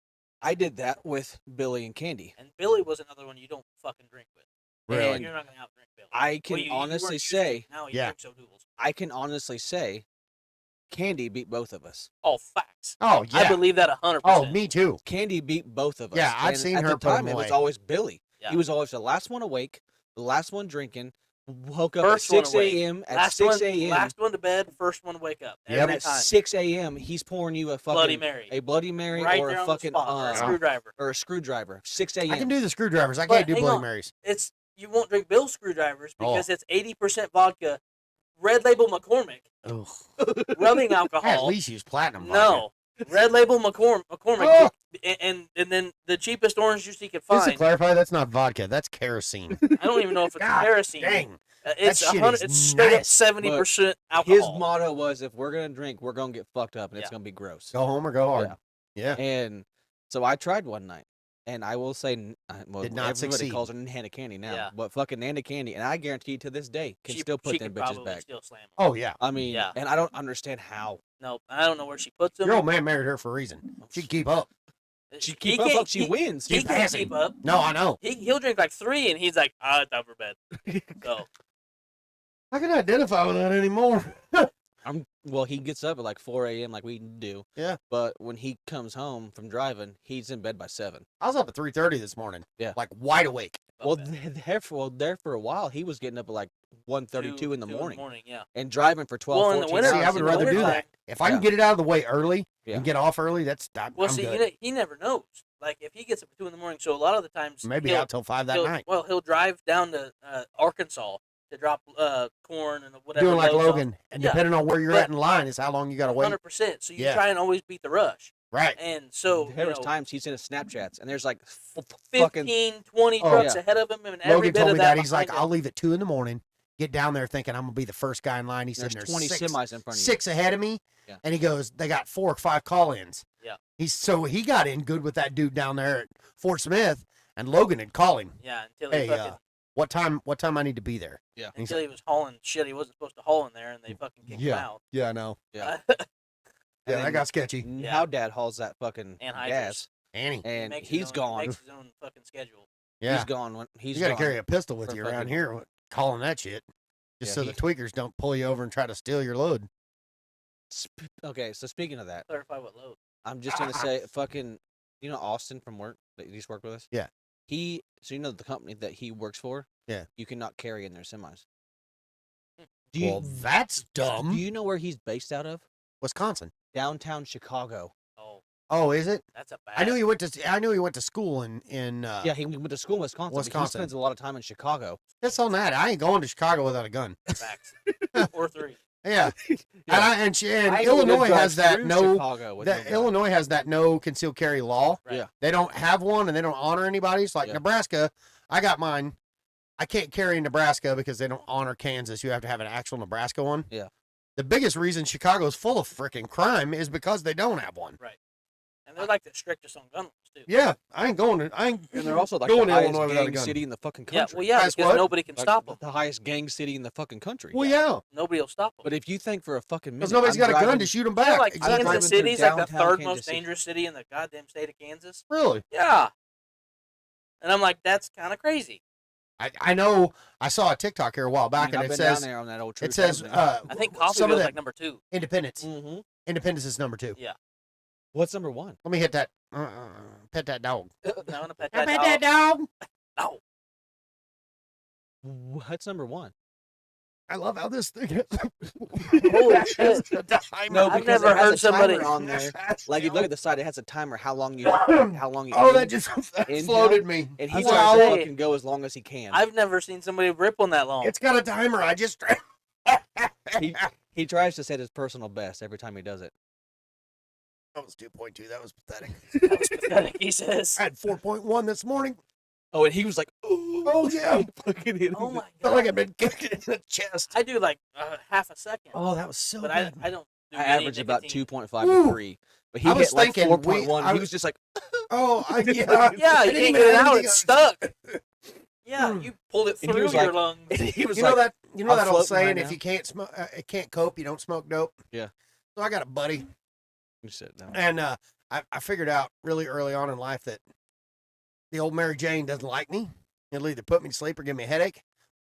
D: I did that with Billy and Candy.
C: And Billy was another one you don't fucking drink with.
A: Really?
C: You're not gonna outdrink Billy.
D: I can
C: You
D: honestly
C: weren't used to
D: say,
C: it. Now he
A: Yeah.
C: drinks O'Doul's.
D: I can honestly say, Candy beat both of us.
C: Oh, facts.
A: Oh yeah.
C: I believe that 100%.
A: Oh, me too.
D: Candy beat both of us.
A: Yeah, I've
D: And
A: seen
D: at
A: her
D: the
A: put 'em
D: time, it was
A: away.
D: always Billy.
C: Yeah.
D: He was always the last one awake, the last one drinking. Woke up
C: First
D: at
C: one
D: 6
C: awake.
D: a.m. At
C: Last
D: 6
C: one,
D: a.m.
C: last one to bed, first one to wake up.
A: Yep.
C: Every
D: At
C: time.
D: 6 a.m. He's pouring you a fucking
C: Bloody Mary.
D: a Bloody Mary
C: right
D: or
C: there
D: a
C: on the
D: fucking
C: spot, or a screwdriver.
D: or a screwdriver. 6 a.m.
A: I can do the screwdrivers. I
C: But
A: can't do
C: hang
A: Bloody
C: on.
A: Marys.
C: It's you won't drink Bill's screwdrivers
A: Oh.
C: because it's 80% vodka, Red Label McCormick,
A: Ugh.
C: rubbing
A: I at
C: alcohol.
A: least use platinum.
C: No, Red Label McCormick,
A: Oh.
C: and then the cheapest orange juice he could
A: Just to
C: find.
A: clarify, that's not vodka. That's kerosene.
C: I don't even know if it's
A: God
C: kerosene.
A: Dang.
C: It's
A: shit
C: 100.
A: is
C: It's straight up
A: nasty.
C: 70%
D: His
C: alcohol.
D: motto was, "If we're gonna drink, we're gonna get fucked up, and it's
C: Yeah.
D: gonna be gross."
A: Go home or go hard. Yeah.
D: And so I tried one night, and I will say, well,
A: Did not
D: everybody
A: succeed.
D: calls her Nana Candy now,
C: Yeah.
D: but fucking Nana Candy, and I guarantee to this day can
C: She-
D: still put
C: she
D: them
C: could
D: bitches
C: probably
D: back.
C: Still slam 'em.
A: Oh yeah.
D: I mean,
C: Yeah.
D: and I don't understand how.
C: No, I don't know where she puts them.
A: Your old man married her for a reason. She can keep up.
D: She
C: He
D: keep
C: can't-
D: up, she wins.
C: He
A: She's
C: can't
A: passing.
C: keep up.
A: No, I know.
C: He'll drink like 3, and he's like, it's time for bed. So
A: I can identify with that anymore.
D: Well, he gets up at like 4 a.m. like we do.
A: Yeah.
D: But when he comes home from driving, he's in bed by 7.
A: I was up at 3:30 this morning.
D: Yeah.
A: Like wide awake.
D: Well,
C: bed.
D: there for a while, he was getting up at like 1:32 in the
C: 2
D: morning
C: yeah.
D: and driving for 12,
C: Well, in the
D: 14
C: winter-
A: See,
D: hours.
A: I would
C: in the
A: rather do
C: wintertime-
A: that. If I can
D: Yeah.
A: get it out of the way early
D: Yeah.
A: and get off early, I'm
C: Well, see,
A: good.
C: he never knows. Like if he gets up at 2 in the morning, so a lot of the times
A: Maybe
C: he'll,
A: out till 5 that
C: he'll-
A: night.
C: Well, he'll drive down to Arkansas to drop corn and whatever.
A: Doing like
C: loads off.
A: Logan. And
C: Yeah.
A: depending on where you're
C: But-
A: at in line is how long you got to wait.
C: 100%. So you
A: Yeah.
C: try and always beat the rush.
A: Right.
C: And so
D: There
C: you
D: was
C: know,
D: times he's in his Snapchats, and there's like
C: 15, 20
A: Oh,
C: trucks
D: yeah.
C: ahead of him, and every
A: Logan
C: bit
A: told
C: of
A: me
C: that
A: that. He's like,
C: behind
A: I'll
C: him.
A: leave at 2 in the morning, get down there thinking I'm going to be the first guy in line. He's
D: there's
A: sitting there
D: 20
A: six,
D: semis in front of you.
A: 6 ahead of me.
D: Yeah.
A: And he goes, they got 4 or 5 call-ins.
C: Yeah.
A: So he got in good with that dude down there at Fort Smith, and Logan had called him.
C: Yeah, until he
A: Hey,
C: fucking,
A: what time I need to be there?
D: Yeah.
A: he's
C: until he was hauling shit he wasn't supposed to haul in there, and they fucking kicked him
A: Yeah.
C: out.
A: Yeah, I know.
D: Yeah.
A: Yeah,
D: then
A: that got sketchy.
C: Yeah.
D: How Dad hauls that fucking
C: Anhydrous.
D: gas,
A: Annie.
D: and
C: Makes his
D: he's
C: own-
D: gone.
C: Makes his own fucking schedule.
A: Yeah.
D: He's gone. He's
A: You got to
D: gone.
A: carry a pistol with
D: for
A: you around
D: fucking-
A: here calling that shit. Just
D: Yeah,
A: so the tweakers don't pull you over and try to steal your load.
D: Okay, so speaking of that,
C: Clarify what load.
D: I'm just gonna say, fucking, Austin from work that used to work with us.
A: Yeah.
D: So the company that he works for.
A: Yeah.
D: You cannot carry in their semis.
C: Hmm.
D: Do
A: Well, that's dumb.
D: Do you know where he's based out of?
A: Wisconsin.
D: Downtown Chicago.
C: Oh,
A: Oh, is it?
C: that's a bad.
A: I knew he went to school in
D: Yeah, he went to school in Wisconsin. But he
A: Wisconsin.
D: spends a lot of time in Chicago.
A: That's on that. I ain't going to Chicago without a gun.
C: Facts. or 3.
A: Yeah.
D: Yeah.
A: And
D: I ain't
A: Illinois
D: gonna drive
A: has that
D: through
A: no
D: Chicago with no gun.
A: Illinois has that no concealed carry law.
C: Right.
D: Yeah.
A: They don't have one and they don't honor anybody. It's like
D: Yeah.
A: Nebraska. I got mine. I can't carry in Nebraska because they don't honor Kansas. You have to have an actual Nebraska one.
D: Yeah.
A: The biggest reason Chicago's full of freaking crime is because they don't have one.
C: And they're like the strictest on gun laws, too.
A: Yeah, I ain't going to. I ain't.
D: And they're also like
A: going
D: the
A: to
D: highest
A: Illinois without a
D: gang
A: gun.
D: city in the fucking
C: Yeah,
D: country.
C: well, yeah,
A: Guys,
C: because
A: what?
C: nobody can
D: Like,
C: stop them.
D: The highest gang city in the fucking country.
A: Well, yeah,
C: Nobody will stop them.
D: But if you think for a fucking minute,
A: because nobody's
D: I'm
A: got a gun
D: driving-
A: to shoot them
C: Yeah,
A: back.
C: like
A: Exactly.
D: driving
C: Kansas
D: through
C: City's like the
D: downtown
C: third
D: Kansas
C: most
D: City.
C: dangerous city in the goddamn state of Kansas.
A: Really?
C: Yeah. And I'm like, that's kind of crazy.
A: I know. I saw a TikTok here a while back,
D: I mean, I've
A: and it
D: been down
A: says
D: there on that old true
A: it says
D: thing.
C: I think
A: some of
C: Coffeeville's
A: that
C: like number 2.
A: Independence.
D: Mm-hmm.
A: Independence is number 2.
D: What's number 1?
A: Let me hit that. Pet that dog.
C: I want to pet
A: I
C: that
A: pet
C: dog.
A: that dog.
C: No.
D: What's number one?
A: I love how this thing has
C: Holy shit.
A: a timer.
D: No,
C: I've
D: because
C: never
D: it has
C: heard
D: a
C: somebody-
D: timer on there. Like, if you look at the side, it has a timer. How long you?
A: Oh, that
D: in,
A: just that
D: inhale,
A: floated me.
D: and
C: I
D: he
C: was gonna
D: tries to
C: say,
D: fucking go as long as he can.
C: I've never seen somebody rip on that long.
A: It's got a timer. I just.
D: He tries to set his personal best every time he does it.
A: That was 2.2. That was pathetic.
C: That was pathetic, he says.
A: I had 4.1 this morning.
D: Oh, and he was like,
A: Oh, yeah.
D: fucking hit
C: Oh
D: him.
C: my
A: Felt like
C: god.
A: I'd been kicked in the chest.
C: I do like half a second.
A: Oh, that was so
C: but
A: good.
C: I don't do
D: I
C: any
D: average about
C: nicotine.
D: 2.5
A: Ooh.
D: to 3. But he
A: I was
D: hit like
A: thinking
D: 4.1.
A: I
D: He was just like,
A: Oh, yeah.
C: Yeah,
A: I
C: you
A: didn't
C: can't
A: even
C: get it
A: have
C: out.
A: anything
C: It's
A: else.
C: stuck. Yeah, you pulled it
D: And he
C: through
D: was
C: your
D: like-
C: lungs.
D: and he was
A: You
D: like,
A: know that you know
D: I'm
A: that old
D: floating right
A: saying,
D: now.
A: if you can't smoke, can't cope, you don't smoke dope.
D: Yeah.
A: So I got a buddy,
D: you sit down.
A: and I figured out really early on in life that the old Mary Jane doesn't like me. It'll either put me to sleep or give me a headache.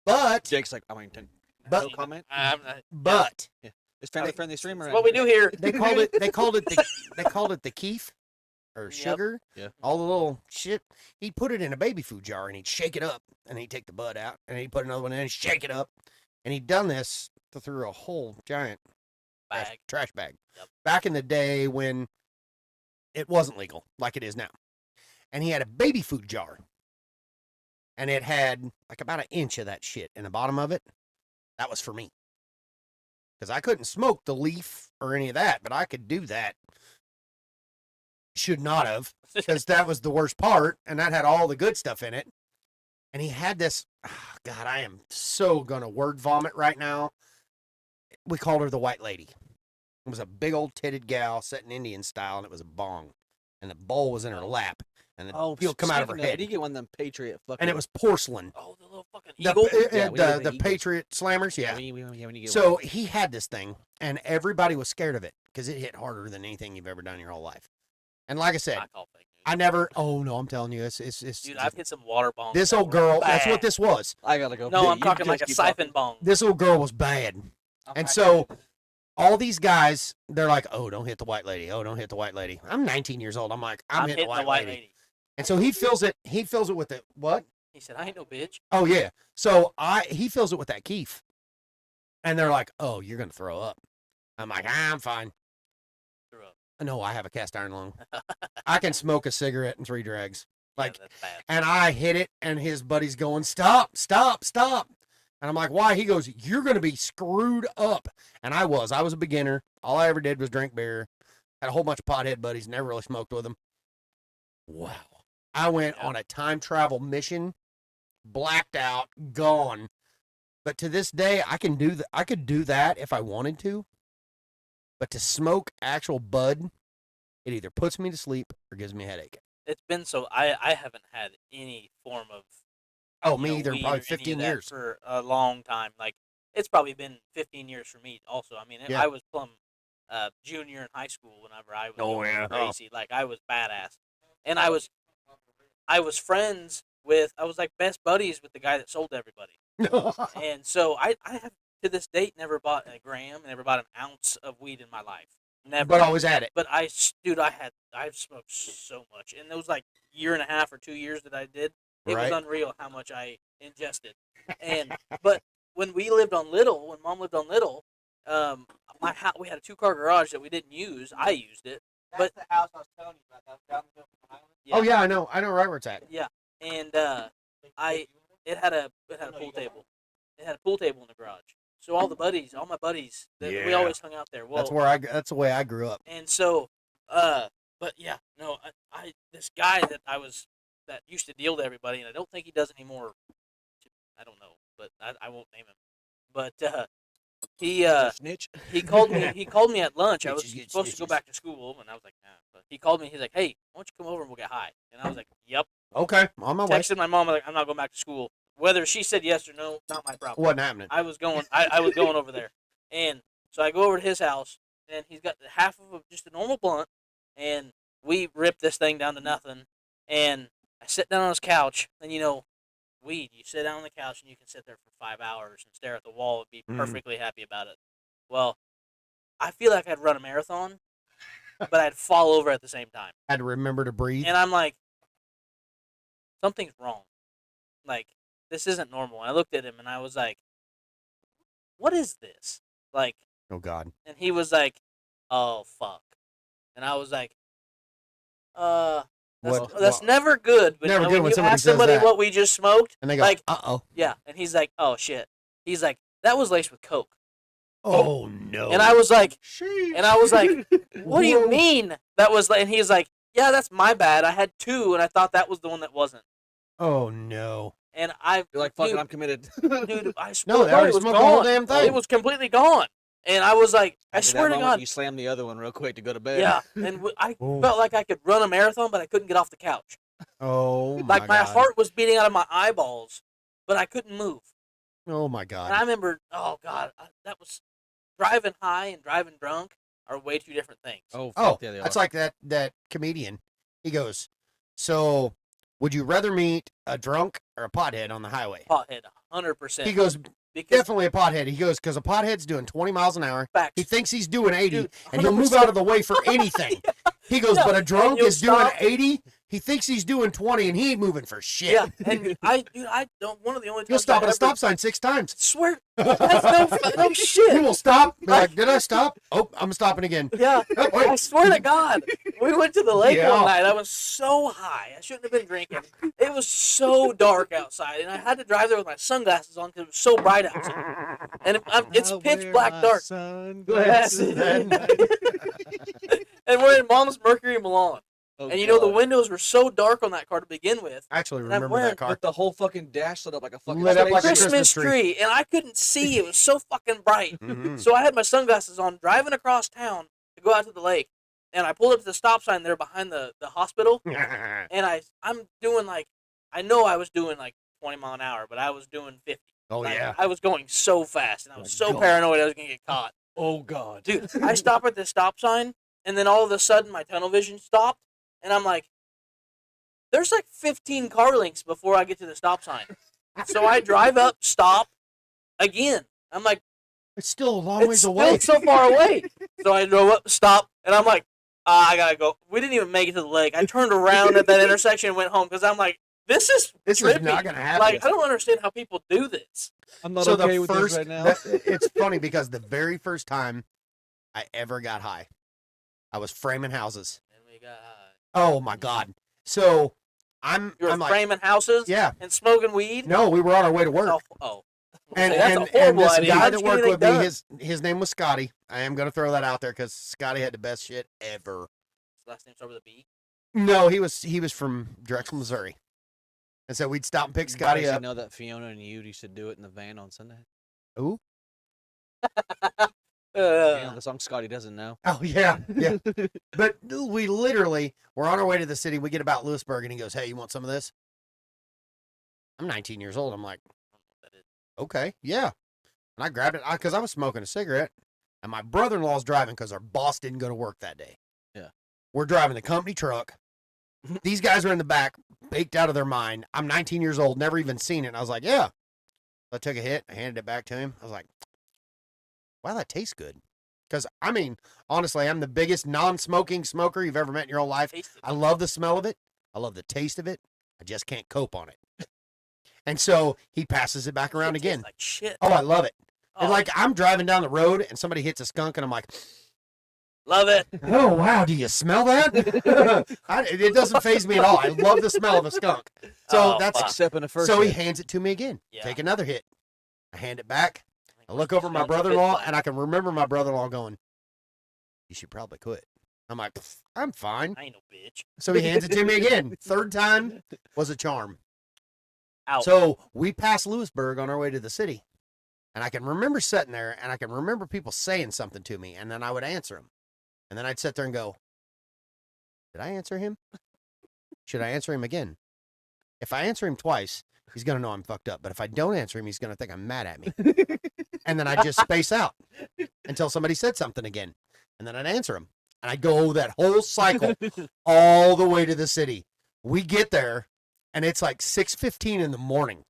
A: But
D: Jake's like,
A: But-
D: no comment.
A: but
D: It's family friendly streamer.
C: That's what we do here.
A: they called it the keef or
C: Yep.
A: sugar.
D: Yeah.
A: All the little shit. He'd put it in a baby food jar and he'd shake it up and he'd take the bud out and he'd put another one in and shake it up. And he'd done this through a whole giant trash bag.
C: Yep.
A: Back in the day when it wasn't legal like it is now. And he had a baby food jar. And it had like about an inch of that shit in the bottom of it. That was for me. Because I couldn't smoke the leaf or any of that, but I could do that. Should not have, because that was the worst part, and that had all the good stuff in it. And he had this, God, I am so going to word vomit right now. We called her the White Lady. It was a big old titted gal sitting Indian style, and it was a bong. And the bowl was in her lap, and the
D: Oh,
A: peel come out of her
D: speaking
A: head.
D: Did you get one of them Patriot fucking?
A: And it was porcelain.
C: Oh, the little fucking
A: The,
C: eagle.
D: Yeah, we know the
A: the
D: Eagles.
A: Patriot Slammers, yeah.
D: when you get
A: So
D: one.
A: he had this thing, and everybody was scared of it because it hit harder than anything you've ever done in your whole life. And like I said,
C: I call fake news.
A: I never. Oh no, I'm telling you, it's
C: Dude, I've hit some water bombs.
A: this
C: that
A: old
C: were
A: girl. That's what
C: bad.
A: this was.
D: I gotta go.
C: No, I'm
D: You
C: talking
D: just
C: like a
D: keep
C: siphon
D: talking.
C: bong.
A: This old girl was bad.
C: I'm
A: And
C: not
A: so
C: kidding.
A: all these guys, they're like, "Oh, don't hit the white lady. Oh, don't hit the white lady." I'm 19 years old. I'm like, I'm hitting the white lady. And so he fills it. He fills it with the what?
C: He said, "I ain't no bitch."
A: Oh yeah. So he fills it with that keef. And they're like, "Oh, you're gonna throw up." I'm like, I'm fine.
C: Threw up.
A: No, I have a cast iron lung. I can smoke a cigarette in 3 drags. Like,
C: yeah, that's bad.
A: and I hit it, and his buddy's going, "Stop, stop, stop." And I'm like, "Why?" He goes, "You're going to be screwed up." And I was a beginner. All I ever did was drink beer. Had a whole bunch of pothead buddies, never really smoked with them. Wow. I went on a time travel mission, blacked out, gone. But to this day, I could do that if I wanted to. But to smoke actual bud, it either puts me to sleep or gives me a headache.
C: It's been so. I haven't had any form of.
A: Oh,
C: you
A: me
C: know,
A: either.
C: weed
A: Probably
C: or any of
A: 15
C: that
A: years.
C: for a long time. Like it's probably been 15 years for me. Also, I mean,
A: Yeah.
C: I was plumb junior in high school whenever I was
A: Oh,
C: going
A: yeah.
C: crazy. Like I was badass, and I was friends with. I was like best buddies with the guy that sold to everybody. And so I have to this date never bought a gram, never bought an ounce of weed in my life. Never.
A: But always at it.
C: But I've smoked so much. In those like year and a half or 2 years that I did, it
A: Right.
C: was unreal how much I ingested. And but when we lived on Little, when Mom lived on Little, my house, we had a 2-car garage that we didn't use. I used it.
E: That's the house I was telling you about. That was down the hill from Highland.
C: Yeah.
A: Oh yeah, I know right where it's at.
C: And it had a pool table. It had a pool table in the garage. So all my buddies, we
A: Yeah.
C: always hung out there. Well,
A: That's the way I grew up.
C: and so, but yeah, no, I this guy that used to deal to everybody, and I don't think he does anymore. I don't know, but I won't name him. But
D: Snitch.
C: he called me at lunch. I was
A: Snitches get
C: supposed to go
A: stitches.
C: back to school, and I was like, nah. But he called me. He's like, hey, why don't you come over and we'll get high? And I was like, yep.
A: Okay, on my way.
C: Texted my mom. Like, I'm not going back to school. Whether she said yes or no, not my problem.
A: Wasn't happening.
C: I was going. I was going over there, and so I go over to his house, and he's got half of just a normal blunt, and we rip this thing down to nothing. And I sit down on his couch, and weed. You sit down on the couch, and you can sit there for 5 hours and stare at the wall and be
A: Mhm.
C: perfectly happy about it. Well, I feel like I'd run a marathon, but I'd fall over at the same time,
A: Had to remember to breathe.
C: and I'm like, something's wrong. Like this isn't normal. I looked at him and I was like, what is this? Like,
A: Oh God.
C: and he was like, oh fuck, and I was like, that's
A: What-
C: never good. But
A: Never good
C: when
A: when
C: you
A: somebody
C: ask
A: says
C: somebody
A: that.
C: what we just smoked,
A: And they go,
C: like,
A: uh-oh.
C: yeah, and he's like, oh shit. He's like, that was laced with coke,
A: Oh no.
C: and I was like,
A: Sheesh.
C: what do you
A: Whoa.
C: mean that was? And he's like, yeah, that's my bad. I had 2, and I thought that was the one that wasn't.
A: Oh no.
C: And I,
D: You're like, fuck it,
C: dude,
D: I'm committed.
C: dude, I
A: No,
C: swear
A: they already
C: it was
A: smoked the whole
C: gone.
A: damn thing.
C: It was completely gone, and I was like, I
D: After that
C: swear to
D: moment,
C: God,
D: you slam the other one real quick to go to bed.
C: yeah. And I
A: Ooh.
C: felt like I could run a marathon, but I couldn't get off the couch.
A: Oh my
C: Like my
A: God.
C: heart was beating out of my eyeballs, but I couldn't move.
A: Oh my
C: And I
A: God.
C: remember, oh God, that was driving high and driving drunk are way 2 different things.
D: Oh,
A: Oh,
D: fuck yeah, they
A: that's
D: are.
A: like that comedian. He goes, so would you rather meet a drunk or a pothead on the highway?
C: Pothead, 100%.
A: He goes,
C: because
A: definitely a pothead. He goes, because a pothead's doing 20 miles an hour.
C: facts.
A: He thinks he's doing 80,
C: Dude,
A: and he'll move out of the way for anything. He goes,
C: Yeah,
A: but a
C: and
A: drunk
C: you'll
A: is doing
C: stop.
A: 80. He thinks he's doing 20, and he ain't moving for shit.
C: Yeah, and I don't. One of the only times
A: He'll stop
C: I
A: at a
C: ever
A: stop sign 6 times.
C: Swear, that's no
A: He
C: shit.
A: will stop. Be like, did I stop? Oh, I'm stopping again.
C: Yeah,
A: Oh, wait.
C: I swear to God, we went to the lake
A: Yeah.
C: one night. I was so high, I shouldn't have been drinking. It was so dark outside, and I had to drive there with my sunglasses on because it was so bright outside. And it's
D: I
C: pitch
D: wear
C: black
D: my
C: dark.
D: sunglasses at night.
C: And we're in Mom's Mercury Milan.
D: Oh,
C: And you know, the
D: God.
C: windows were so dark on that car to begin with.
A: I actually
C: And I'm
A: remember
C: wearing-
A: that car.
D: With the whole fucking dash lit up like a fucking
A: Lit up like a
D: spaceship.
C: Christmas
A: Christmas
C: tree, and I couldn't see. It was so fucking bright.
A: Mhm.
C: So I had my sunglasses on, driving across town to go out to the lake. And I pulled up to the stop sign there behind the hospital. And I'm doing like, I know I was doing like 20 mile an hour, but I was doing 50.
A: Oh,
C: Like,
A: yeah.
C: I was going so fast, and I was
D: My
C: so
D: God.
C: paranoid I was gonna get caught.
D: Oh, God.
C: Dude, I stop at the stop sign, and then all of a sudden my tunnel vision stopped, and I'm like, there's like 15 car lengths before I get to the stop sign. So I drive up, stop, again. I'm like,
A: It's still a long
C: it's
A: ways
C: still
A: away.
C: so far away. So I drove up, stop, and I'm like, I gotta go. We didn't even make it to the lake. I turned around at that intersection and went home because I'm like, this is
A: This is
C: trippy.
A: not going to happen.
C: Like, I don't understand how people do this.
D: I'm not
A: So
D: okay
A: the
D: with
A: first,
D: this right now.
A: it's funny because the very first time I ever got high, I was framing houses.
C: And we got
A: Oh my God! So I'm
C: you were
A: like,
C: framing houses
A: yeah,
C: and smoking weed.
A: no, we were on our way to work,
C: Oh.
A: and
C: That's
A: and,
C: a horrible
A: this
C: idea.
A: guy
C: How'd
A: that
C: you get
A: worked with
C: anything
A: me,
C: done?
A: his name was Scotty. I am going to throw that out there because Scotty had the best shit ever.
C: Last name starts with a B.
A: No, he was from Drexel, Missouri, and so we'd stop and pick Scotty
D: You
A: up.
D: know that Fiona and you used to do it in the van on Sunday?
A: Ooh,
D: You know the song Scotty doesn't know?
A: oh yeah, yeah. But we literally were on our way to the city. We get about Lewisburg, and he goes, "Hey, you want some of this?" I'm 19 years old. I'm like, okay, yeah. And I grabbed it because I was smoking a cigarette, and my brother-in-law's driving because our boss didn't go to work that day.
D: Yeah.
A: We're driving the company truck. These guys are in the back, baked out of their mind. I'm 19 years old, never even seen it. And I was like, yeah. I took a hit. I handed it back to him. I was like, wow, that tastes good. Because, I mean, honestly, I'm the biggest non-smoking smoker you've ever met in your whole life.
C: Tasted.
A: I love the smell of it. I love the taste of it. I just can't cope on it. And so he passes it back around
C: It tastes
A: again.
C: like shit.
A: Oh, I love it. And
C: Oh,
A: like I'm driving down the road and somebody hits a skunk and I'm like,
C: love it.
A: oh, wow, do you smell that? It doesn't faze me at all. I love the smell of a skunk. So
C: Oh,
A: that's
C: fuck.
D: Except in the first
A: so he
D: hit.
A: hands it to me again.
C: Yeah.
A: Take another hit. I hand it back. I look over at my
C: Smells like
A: brother-in-law
C: bitch
A: and I can remember my brother-in-law going, you should probably quit. I'm like, I'm fine.
C: I ain't no bitch.
A: So he hands it to me again. Third time was a charm.
C: Out.
A: So we passed Lewisburg on our way to the city. And I can remember sitting there and I can remember people saying something to me. And then I would answer them. And then I'd sit there and go, did I answer him? Should I answer him again? If I answer him twice, he's going to know I'm fucked up. But if I don't answer him, he's going to think I'm mad at me. And then I'd just space out until somebody said something again. And then I'd answer him. And I'd go that whole cycle all the way to the city. We get there and it's like 6:15 in the morning.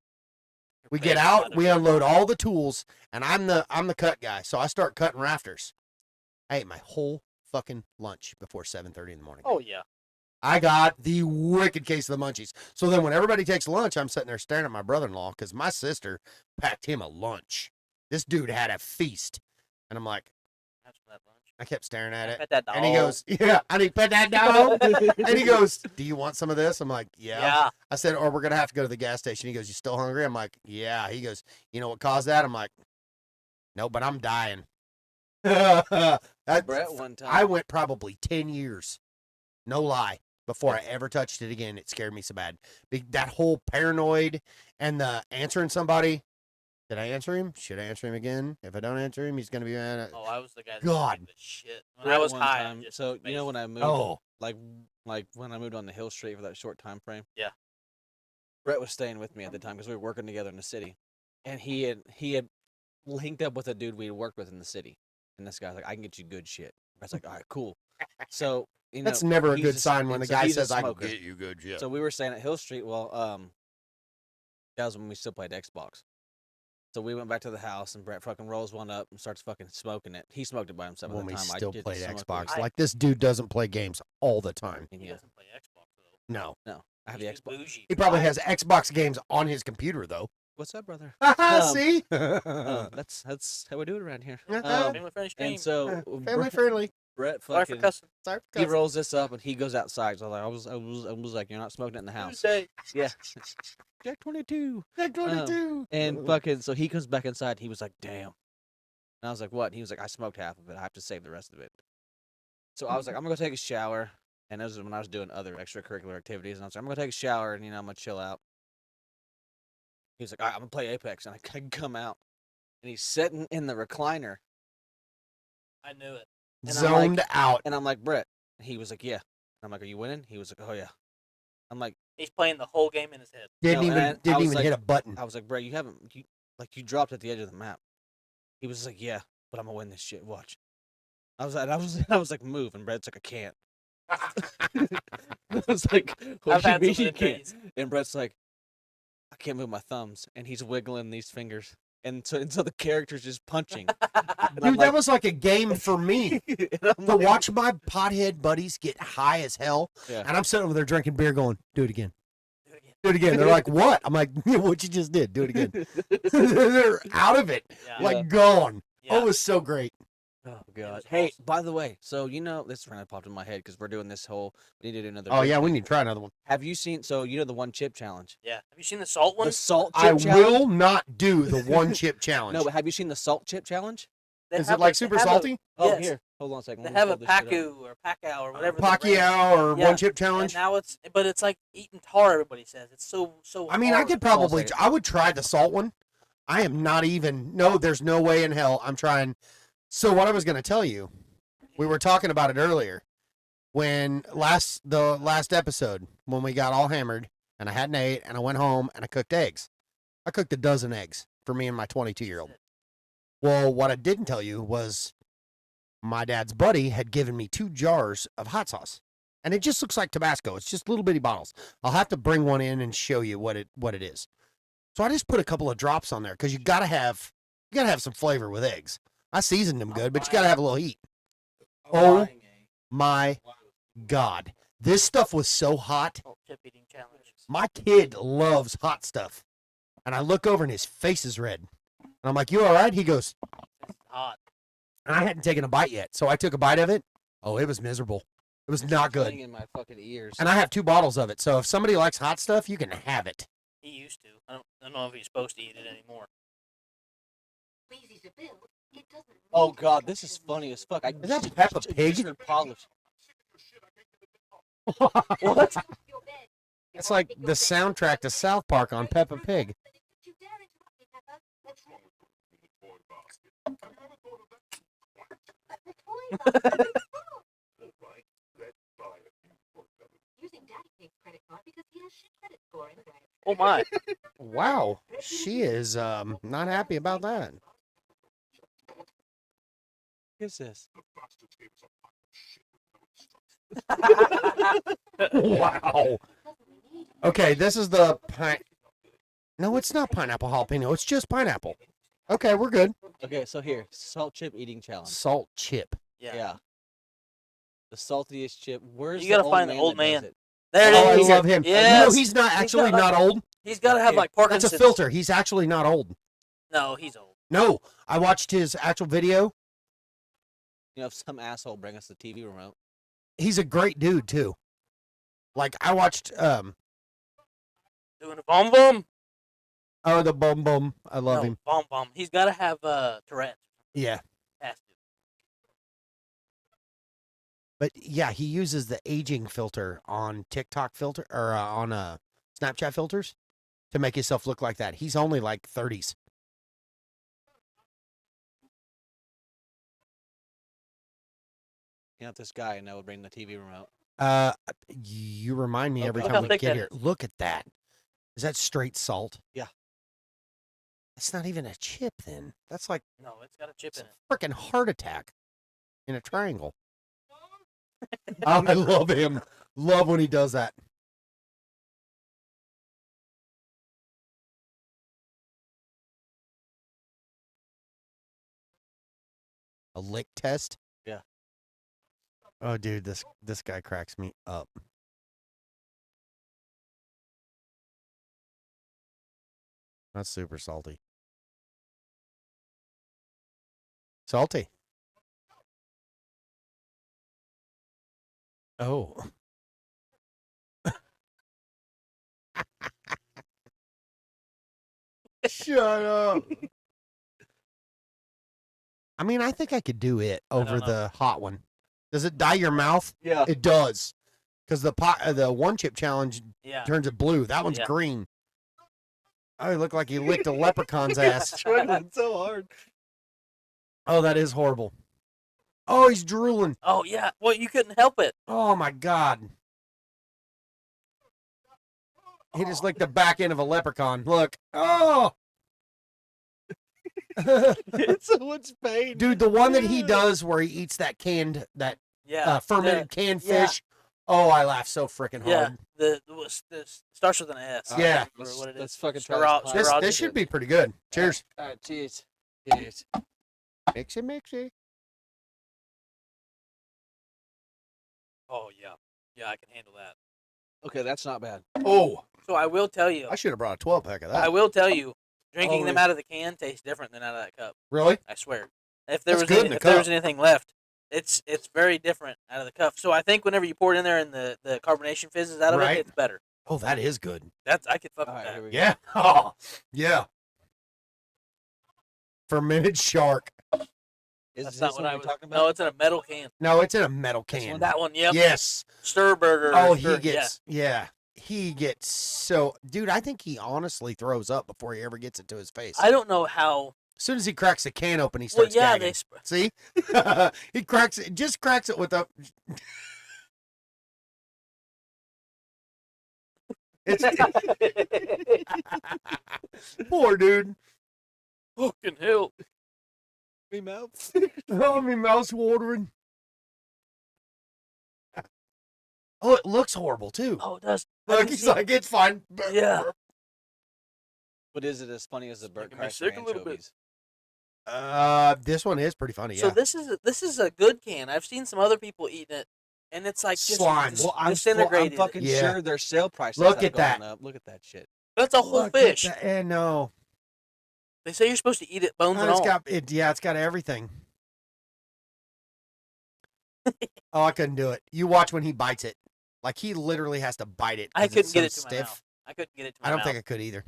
A: We get out, we unload all the tools, and I'm the cut guy. So I start cutting rafters. I ate my whole fucking lunch before 7:30 in the morning.
C: Oh yeah.
A: I got the wicked case of the munchies. So then when everybody takes lunch, I'm sitting there staring at my brother-in-law because my sister packed him a lunch. This dude had a feast. And I'm like,
C: That's that lunch.
A: I kept staring at
C: I
A: it.
C: bet that dog.
A: And he goes, yeah. And he put that dog. And he goes, do you want some of this? I'm like, yeah.
C: Yeah.
A: I said, or we're going to have to go to the gas station. He goes, you still hungry? I'm like, yeah. He goes, you know what caused that? I'm like, no, but I'm dying.
D: Brett one time.
A: I went probably 10 years, no lie, before I ever touched it again. It scared me so bad. That whole paranoid and the answering somebody. Did I answer him? Should I answer him again? If I don't answer him, he's going to be mad.
C: Oh, I was the guy that
A: God.
C: did the shit. When
D: Brett
C: I was
D: one
C: high. I
D: time,
C: just
D: so you know when I moved,
A: Oh.
D: like when I moved on the Hill Street for that short time frame.
C: Yeah.
D: Brett was staying with me at the time because we were working together in the city, and he had linked up with a dude we had worked with in the city, and this guy's like, I can get you good shit. Brett's like, all right, cool. So you know,
A: That's never a
D: he's
A: good sign when
D: and
A: the
D: so
A: guy
D: he's a
A: says, I can
D: smoker.
A: get you good shit.
D: So we were staying at Hill Street. Well, that was when we still played Xbox. So we went back to the house, and Brett fucking rolls one up and starts fucking smoking it. He smoked it by himself
A: When
D: at
A: we
D: the time.
A: still
D: I did
A: played
D: smoke it.
A: Xbox.
C: I-
A: Like, this dude doesn't play games all the time.
C: He
D: Yeah.
C: doesn't play Xbox though.
A: No.
D: I have the
C: He's too
D: Xbox.
C: bougie.
A: He probably has Xbox games on his computer, though.
D: What's up, brother?
A: See?
D: That's how we do it around here.
C: Family friendly stream.
D: And so
A: Family friendly.
D: Brett
C: Sorry for
D: fucking
C: cussing.
A: Sorry for
D: he
A: cussing.
D: rolls this up and he goes outside. So I was like, you're not smoking it in the house.
C: Tuesday.
D: Yeah. Jack 22.
A: Jack 22.
D: And fucking so he comes back inside. He was like, damn. And I was like, what? And he was like, I smoked half of it. I have to save the rest of it. So I was like, I'm gonna go take a shower. And this was when I was doing other extracurricular activities. And I was like, I'm gonna take a shower and I'm gonna chill out. He was like, all right, I'm gonna play Apex. And I come out. And he's sitting in the recliner.
C: I knew it.
D: And I'm like-
A: Zoned out.
D: And I'm like, Brett. And he was like, yeah. And I'm like, are you winning? He was like, oh yeah. I'm like,
C: He's playing the whole game in his head.
A: Didn't
D: No,
A: even,
D: and I
A: didn't
D: was
A: even
D: like-
A: hit a button.
D: I was like, Brett, you dropped at the edge of the map. He was like, yeah, but I'm gonna win this shit. Watch. I was like, move, and Brett's like, I can't. I was like, what
C: I've
D: do you
C: had
D: mean
C: some
D: you
C: good
D: can't?
C: days.
D: And Brett's like, I can't move my thumbs, and he's wiggling these fingers, and so the character's just punching. And
A: Dude,
D: I'm
A: that
D: like,
A: was like a game for me.
D: and I'm
A: To
D: like-
A: watch my pothead buddies get high as hell.
D: Yeah.
A: And I'm sitting over there drinking beer going, do it again.
C: Do it again.
A: Do it again. They're like, what? I'm like, yeah, what you just did. Do it again. They're out of it.
C: Yeah.
A: Like, gone.
C: yeah.
A: Oh, it was so great.
D: Oh
C: was
D: god. Hey,
C: awesome.
D: by the way, so this randomly popped in my head because we're doing this whole. We need to do another.
A: Oh,
D: big
A: yeah, we
D: thing.
A: need to try another one.
D: Have you seen? So the one chip challenge.
C: Yeah. Have you seen the salt one?
D: The salt chip
A: I
D: challenge.
A: will not do the one chip challenge.
D: No, but have you seen the salt chip challenge?
C: They
A: Is
C: have
A: it like
C: they
A: super
C: have a-
A: salty?
D: Oh,
C: Yes.
D: here. Hold on a second.
C: They
D: let me
C: have a
D: pull this shit up.
C: Pacu or Pacquiao or whatever. the brand-
A: Pacquiao or
C: Yeah,
A: one chip
C: And
A: challenge?
C: now it's like eating tar. Everybody says it's so.
A: I mean, I
C: hard.
A: could
D: Hold on a
A: probably,
D: second.
A: I would try the salt one. I am not even, no, there's no way in hell I'm trying. So what I was going to tell you, we were talking about it earlier. When the last episode, when we got all hammered and I hadn't ate and I went home and I cooked eggs. I cooked a dozen eggs for me and my 22-year-old. Well, what I didn't tell you was my dad's buddy had given me 2 jars of hot sauce. And it just looks like Tabasco. It's just little bitty bottles. I'll have to bring one in and show you what it is. So I just put a couple of drops on there because you gotta have some flavor with eggs. I seasoned them good, but you gotta have a little heat. Oh my God. This stuff was so hot.
C: Salt chip eating challenge.
A: My kid loves hot stuff. And I look over and his face is red. And I'm like, you all right? He goes,
C: It's hot.
A: and I hadn't taken a bite yet. So I took a bite of it. Oh, it was miserable. It was not good.
D: Playing in my fucking ears.
A: And I have 2 bottles of it. So if somebody likes hot stuff, you can have it.
C: He used to. I don't know if he's supposed to eat it anymore.
D: Oh god, this is funny as fuck.
A: Is that Peppa Pig?
D: Just polish.
A: What? It's like the soundtrack to South Park on Peppa Pig.
C: Oh my!
A: Wow, she is not happy about that.
D: What is this?
A: Wow. Okay, this is the pine. No, it's not pineapple jalapeno. It's just pineapple. Okay, we're good.
D: Okay, so here, salt chip eating challenge.
A: Salt chip.
C: Yeah.
D: Yeah. The saltiest chip. Where's
C: You
D: the
C: gotta
D: old
C: find the
D: man
C: old
D: that does
C: man.
D: it?
C: There
A: Oh,
C: it
A: I
C: is.
A: love him.
C: Yes.
A: He's not actually
C: got like-
A: not old.
C: He's got to have like
A: That's
C: Parkinson's.
A: a filter. He's actually not old.
C: No, he's old.
A: No, I watched his actual video.
D: You know, if some asshole bring us the TV remote.
A: He's a great dude too. Like I watched
C: Doing a bomb bomb.
A: oh the bum bum. I love him.
C: Bomb bomb. He's got to have Tourette.
A: Yeah.
C: Has to.
A: But yeah, he uses the aging filter on TikTok filter or on Snapchat filters to make himself look like that. He's only like 30s.
D: You know, this guy and I would bring the TV remote.
A: You remind me every
D: Okay.
A: time
C: Look
A: we
C: how thick
A: get
C: that
A: here.
C: is.
A: Look at that. Is that straight salt?
D: Yeah.
A: That's not even a chip then. That's like
C: No, it's got a chip
A: it's
C: in
A: a
C: it.
A: freaking heart attack in a triangle. Oh, I love him. Love when he does that. A lick test?
D: Yeah.
A: Oh, dude, this guy cracks me up. That's super salty. Salty. Oh. Shut up. I mean, I think I could do it
C: I don't
A: over
C: know.
A: the hot one. Does it dye your mouth?
D: Yeah.
A: It does. Because the one chip challenge
C: Yeah.
A: turns it blue. That one's
C: Yeah.
A: green. Oh, he looked like he licked a leprechaun's ass.
D: Struggling so hard.
A: Oh, that is horrible. Oh, he's drooling.
C: Oh yeah. Well, you couldn't help it.
A: Oh my God. He just licked the back end of a leprechaun. Look. Oh.
D: It's so much pain.
A: Dude, the one that he does where he eats that
C: Yeah.
A: fermented canned
C: yeah.
A: fish. Oh, I laugh so freaking
C: Yeah.
A: hard.
C: The starts with an S.
A: Yeah.
C: Or what it is.
D: Let's fucking try
C: Sriracha-
D: this.
A: This
C: Roger
A: this should
C: did.
A: be pretty good. Cheers.
D: All right, cheers. Cheers.
A: Mixy, mixy.
C: Oh yeah. Yeah, I can handle that.
D: Okay, that's not bad.
A: Oh,
C: So I will tell you.
A: I should have brought a 12-pack of
C: I
A: that.
C: will tell you. Drinking
A: Oh,
C: them
A: yeah.
C: out of the can tastes different than out of that cup.
A: Really?
C: I swear. If there
A: That's
C: was
A: good in the
C: if there
A: cup.
C: was anything left, it's very different out of the cup. So I think whenever you pour it in there and the carbonation fizzes out of
A: Right.
C: it, it's better.
A: Oh, that is good.
C: That's I could fuck
D: All
C: with
D: right,
C: that.
D: here we go.
A: Yeah. Oh, yeah. Fermented shark.
D: Is
C: That's
D: this
C: not what
D: what
C: I
D: we're
C: was
D: talking about?
C: No, it's in a metal can.
A: No, it's in a metal
D: This
A: can.
D: one?
C: That one, yep.
A: Yes.
C: Stir burger.
A: Oh,
C: stir-
A: he gets, yeah. He gets so, dude, I think he honestly throws up before he ever gets it to his face.
C: I don't know how.
A: As soon as he cracks the can open, he
C: Well,
A: starts
C: yeah,
A: gagging. See? He cracks it, just cracks it with a. It's poor dude.
C: Fucking hell.
D: Me mouth.
A: Oh, my mouth's watering. Oh, it looks horrible too.
C: Oh, it does.
A: Look, he's like, it's fine.
C: Yeah.
D: But is it as funny as the Burt
C: making me
D: Kreischer
C: sick a little bit.
D: anchovies?
A: This one is pretty funny.
C: So
A: Yeah.
C: this is a good can. I've seen some other people eating it, and it's like just
A: Slime.
D: Well, I'm
C: disintegrated.
D: fucking
A: Yeah.
D: sure their sale prices
A: Look
D: have
A: at that.
D: gone up. Look at that shit.
C: That's a whole
A: Look at
C: fish.
A: that. Eh, no.
C: They say you're supposed to eat it bones
A: Oh,
C: and
A: it's
C: all.
A: got it. Yeah, it's got everything. Oh, I couldn't do it. You watch when he bites it. Like he literally has to bite it.
C: I
A: 'cause
C: couldn't
A: it's
C: get
A: so
C: it to
A: stiff.
C: my mouth. I couldn't get it to my
A: I don't
C: mouth.
A: think I could either.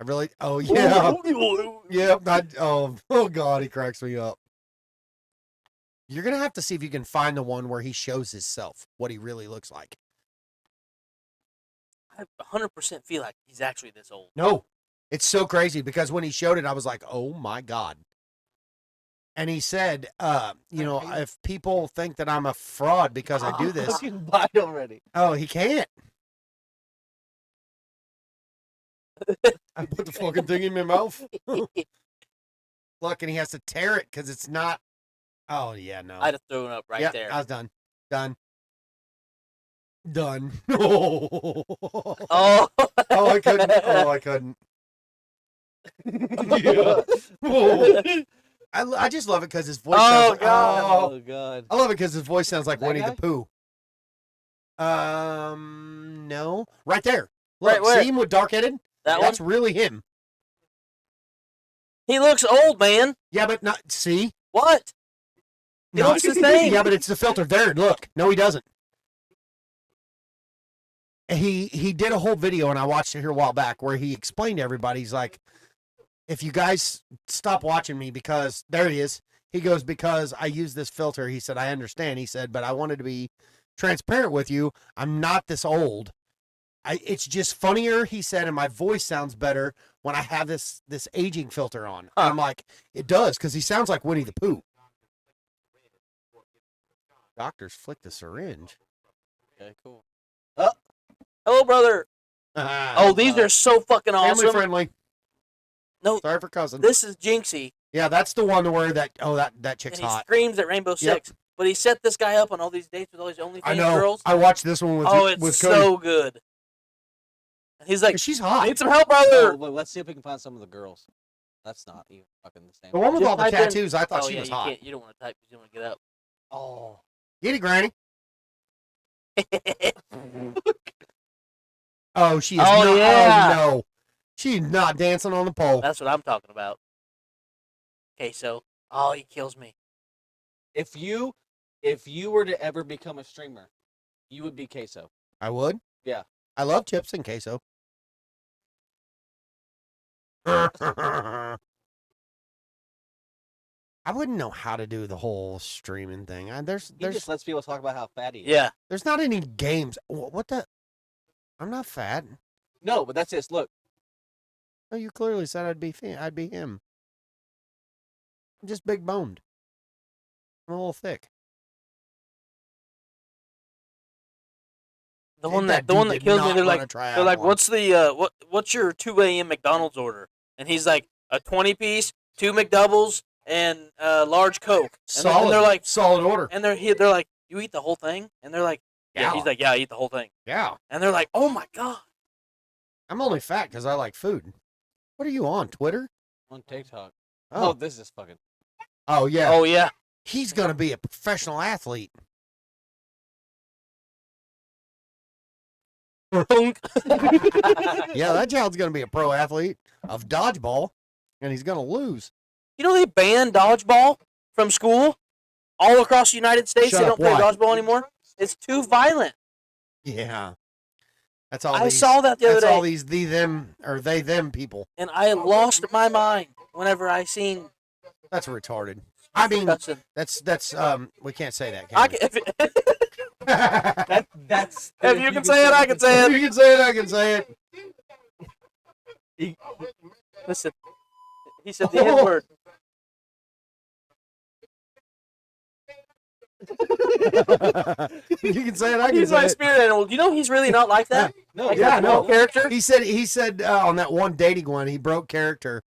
A: I really. Oh yeah. Yep. Oh God, he cracks me up. You're gonna have to see if you can find the one where he shows himself what he really looks like.
C: I 100% feel like he's actually this old.
A: No, it's so crazy because when he showed it, I was like, oh my God. And he said, if people think that I'm a fraud because I do this,
D: Fucking bite already.
A: oh, he can't. I put the fucking thing in my mouth. Look, and he has to tear it because it's not. Oh yeah, no.
C: I'd have thrown up right
A: Yep,
C: there.
A: I was done. Done. Oh,
C: Oh.
A: I couldn't. Oh, I couldn't. Yeah. Oh. I just love it because his voice.
C: Oh,
A: sounds
C: God.
A: Oh,
D: God.
A: I love it because his voice sounds like
D: That
A: Winnie
D: guy?
A: the Pooh. No, right there. Look,
C: Right where?
A: see him with dark-headed?
C: That
A: That's
C: one?
A: really him.
C: He looks old, man.
A: Yeah, but not. See,
C: What? He
A: Not-
C: looks the same.
A: Yeah, but it's the filter. There, look. No, he doesn't. He did a whole video, and I watched it here a while back, where he explained to everybody. He's like, if you guys stop watching me, because there he is. He goes, because I use this filter. He said, I understand. He said, but I wanted to be transparent with you. I'm not this old. It's just funnier, he said, and my voice sounds better when I have this aging filter on. And I'm like, it does, because he sounds like Winnie the Pooh. Doctors flick the syringe.
D: Okay, cool.
C: Hello, brother. Oh, these are so fucking
A: family
C: awesome.
A: friendly.
C: No,
A: Sorry for cousin.
C: this is Jinxie,
A: Yeah, that's the one where that chick's
C: and he
A: hot.
C: screams at Rainbow Six. But he set this guy up on all these dates with all these
A: I
C: OnlyFans
A: know.
C: girls.
A: I watched this one with
C: Oh, it's
A: with Cody.
C: so good. And he's like,
A: She's
C: I
A: hot.
C: need some help,
D: Oh,
C: brother.
D: look, let's see if we can find some of the girls. That's not even fucking the same.
A: The one with
C: Just
A: all the
C: type in-
A: tattoos, I thought
C: Oh,
A: she
C: yeah,
A: was
C: you
A: hot.
C: can't. You don't want to type because you don't want to get up.
D: Oh.
A: Get it, Granny. Oh, she is
C: Oh,
A: not.
C: yeah.
A: Oh, no. She's not dancing on the pole.
C: That's what I'm talking about. Okay, so he kills me.
D: If you were to ever become a streamer, you would be queso.
A: I would.
D: Yeah.
A: I love chips and queso. I wouldn't know how to do the whole streaming thing.
D: He
A: There's
D: just lets people talk about how fat he is.
C: Yeah.
A: there's not any games. What the? I'm not fat.
D: No, but that's it. Look,
A: Oh, you clearly said I'd be him. I'm just big boned. I'm a little thick.
C: The one
A: That
C: that
A: dude did
C: kills me.
A: not
C: They're
A: run
C: like,
A: a triathlon.
C: what's the what's your 2 a.m. McDonald's order? And he's like, a 20-piece, 2 McDoubles, and large Coke. And they're like,
A: solid order.
C: and they're like, you eat the whole thing? And they're like, yeah.
A: Yeah.
C: He's like, yeah, I eat the whole thing.
A: Yeah.
C: And they're like, oh my god.
A: I'm only fat because I like food. What are you on, Twitter?
D: on TikTok.
A: Oh.
D: Oh, this is fucking.
A: Oh, yeah.
C: Oh yeah.
A: He's going to be a professional athlete. Yeah, that child's going to be a pro athlete of dodgeball, and he's going to lose.
C: You know they banned dodgeball from school all across the United States.
A: Shut
C: They
A: up,
C: don't play
A: why?
C: dodgeball anymore. It's too violent.
A: Yeah. That's all
C: I
A: these,
C: saw that the other
A: that's all
C: day,
A: these them or they them people.
C: and I lost my mind whenever I seen.
A: That's retarded. I mean,
C: Disgusting.
A: that's we can't say that.
C: I
A: Can
C: can,
D: That's
C: if you can say it, I can say it.
A: you can say it, I can say it.
C: Listen, he said the N word.
A: You can say it, I can
C: He's
A: say
C: my
A: it.
C: spirit animal. You know he's really not like that.
D: No,
C: Like
A: yeah,
C: that
A: no.
C: character.
A: He said on that one dating one, he broke character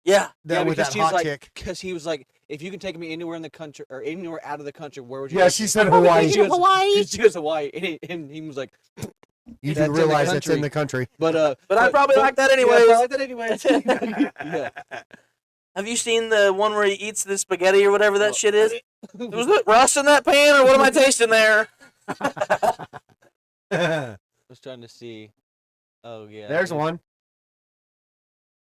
C: Yeah,
A: that with
D: because
A: that
D: she's
A: hot
D: like,
A: chick.
D: because he was like, if you can take me anywhere in the country or anywhere out of the country, where would you?
A: Yeah,
D: take
A: she
D: me?
A: said Hawaii.
D: She goes,
C: Hawaii.
D: She goes Hawaii, and he was like,
A: You
D: That's
A: do
D: in the
A: realize it's in
D: country.
A: the country.
D: but
C: I probably like that
D: yeah,
C: anyways.
D: I like that anyways. Yeah.
C: Have you seen the one where he eats the spaghetti or whatever that
D: Oh.
C: shit is? Was it rust in that pan or what am I tasting there?
D: I was trying to see. Oh yeah.
A: There's
D: yeah.
A: one.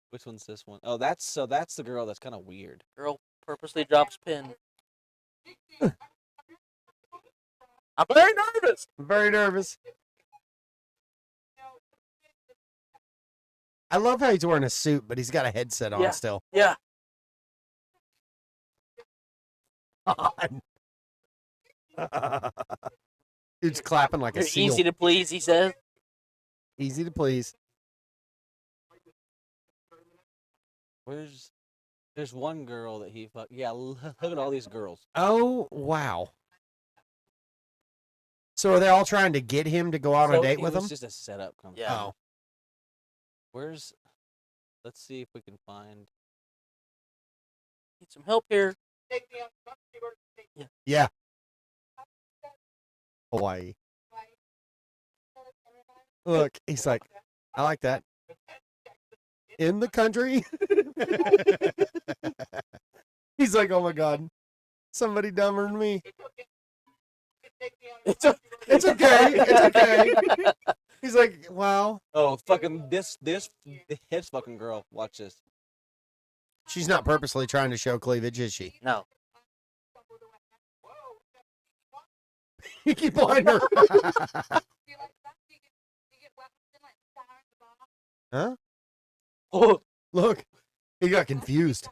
D: Which one's this one? Oh, that's the girl that's kind of weird.
C: Girl purposely drops pin. I'm very nervous.
A: I'm very nervous. I love how he's wearing a suit, but he's got a headset on
C: Yeah.
A: still.
C: Yeah.
A: Dude's clapping like a
C: You're
A: seal.
C: easy to please, he says.
A: Easy to please.
D: There's one girl that he fuck. Yeah, look at all these girls.
A: Oh, wow. So are they all trying to get him to go out on a
D: So
A: date
D: it
A: with
D: was
A: him?
D: just a setup. Come
C: Yeah.
A: Oh.
D: Where's? Let's see if we can find.
C: Need some help here.
A: Yeah. Hawaii. Look, he's like, I like that. In the country. He's like, oh my god, somebody dumber than me.
C: It's a-
A: It's okay. It's okay. He's like, wow.
D: Oh, fucking this his fucking girl. Watch this.
A: She's not purposely trying to show cleavage, is she?
C: No.
A: You keep behind her. Huh?
C: Oh,
A: Look, he got confused.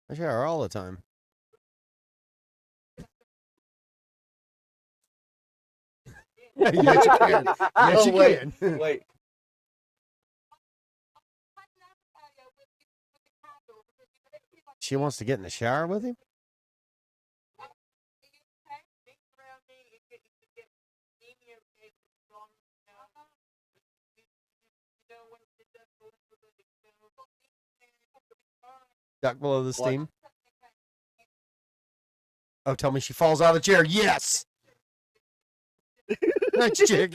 A: I shower all the time. Yes, you can. Yes, you
D: wait,
A: can.
D: wait.
A: She wants to get in the shower with him? Duck below the steam. Oh, tell me she falls out of the chair. Yes. Next chick.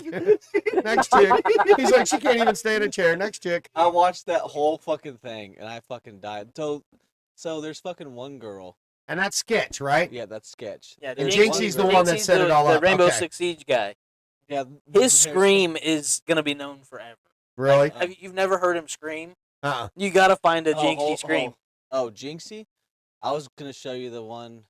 A: Next chick. He's like, she can't even stay in a chair. Next chick.
D: I watched that whole fucking thing and I fucking died. So there's fucking one girl.
A: And that's sketch, right?
D: Yeah, that's sketch.
C: yeah.
D: There's
A: Jinxie's
D: one
A: the
D: girl-
A: one that set it all
C: the
A: up.
C: Rainbow
A: Okay.
C: Six Siege guy.
D: Yeah,
C: His scream is gonna be known forever.
A: Really?
C: You've never heard him scream?
A: Uh-uh.
C: You gotta find a
D: Oh,
C: Jinxie scream.
D: Oh, Jinxie? I was gonna show you the one.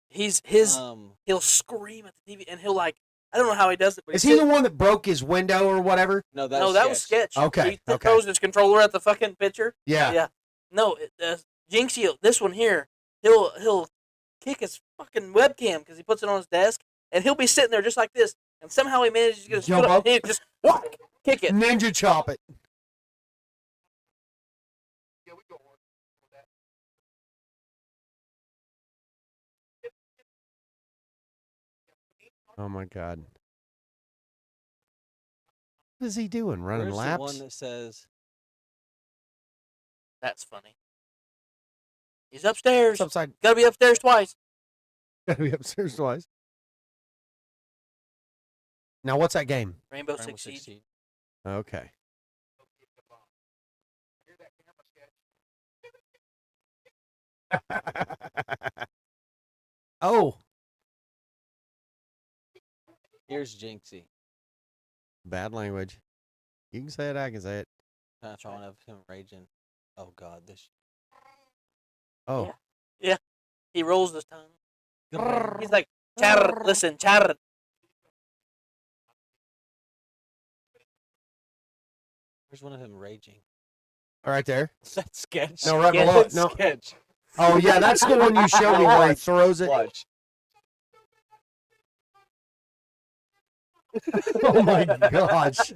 C: He's
D: Um,
C: he'll scream at the TV and he'll like I don't know how he does it, but
A: Is he the one that broke his window or whatever?
D: no, that's
C: no, that was sketch.
A: Okay,
C: He
A: okay.
C: throws his controller at the fucking pitcher.
A: Yeah.
C: Yeah. No, Jinxie. This one here, he'll kick his fucking webcam because he puts it on his desk, and he'll be sitting there just like this, and somehow he manages to get his
A: Jump
C: foot up
A: up.
C: and he just whack, kick it.
A: Ninja chop it. Oh my god. What is he doing? Running
D: where's the
A: laps?
D: one that says
C: That's funny. He's upstairs.
A: It's upside.
C: Gotta be upstairs twice.
A: Gotta be upstairs twice. Now, what's that game?
C: Rainbow
D: Rainbow
C: Six
D: Six
C: Siege.
D: Siege?
A: Okay. Oh,
D: Here's Jinxie.
A: bad language. You can say it. I can say it.
D: Trying to find one of him raging. Oh god, this.
A: Oh,
C: He rolls his tongue. He's like, char, listen, char.
D: Where's one of him raging?
A: right there.
D: That's sketch.
A: No, right
C: Yeah,
A: below.
D: That's
A: No.
D: sketch.
A: Oh yeah, that's the one you showed me where he throws it.
D: Watch.
A: Oh my gosh.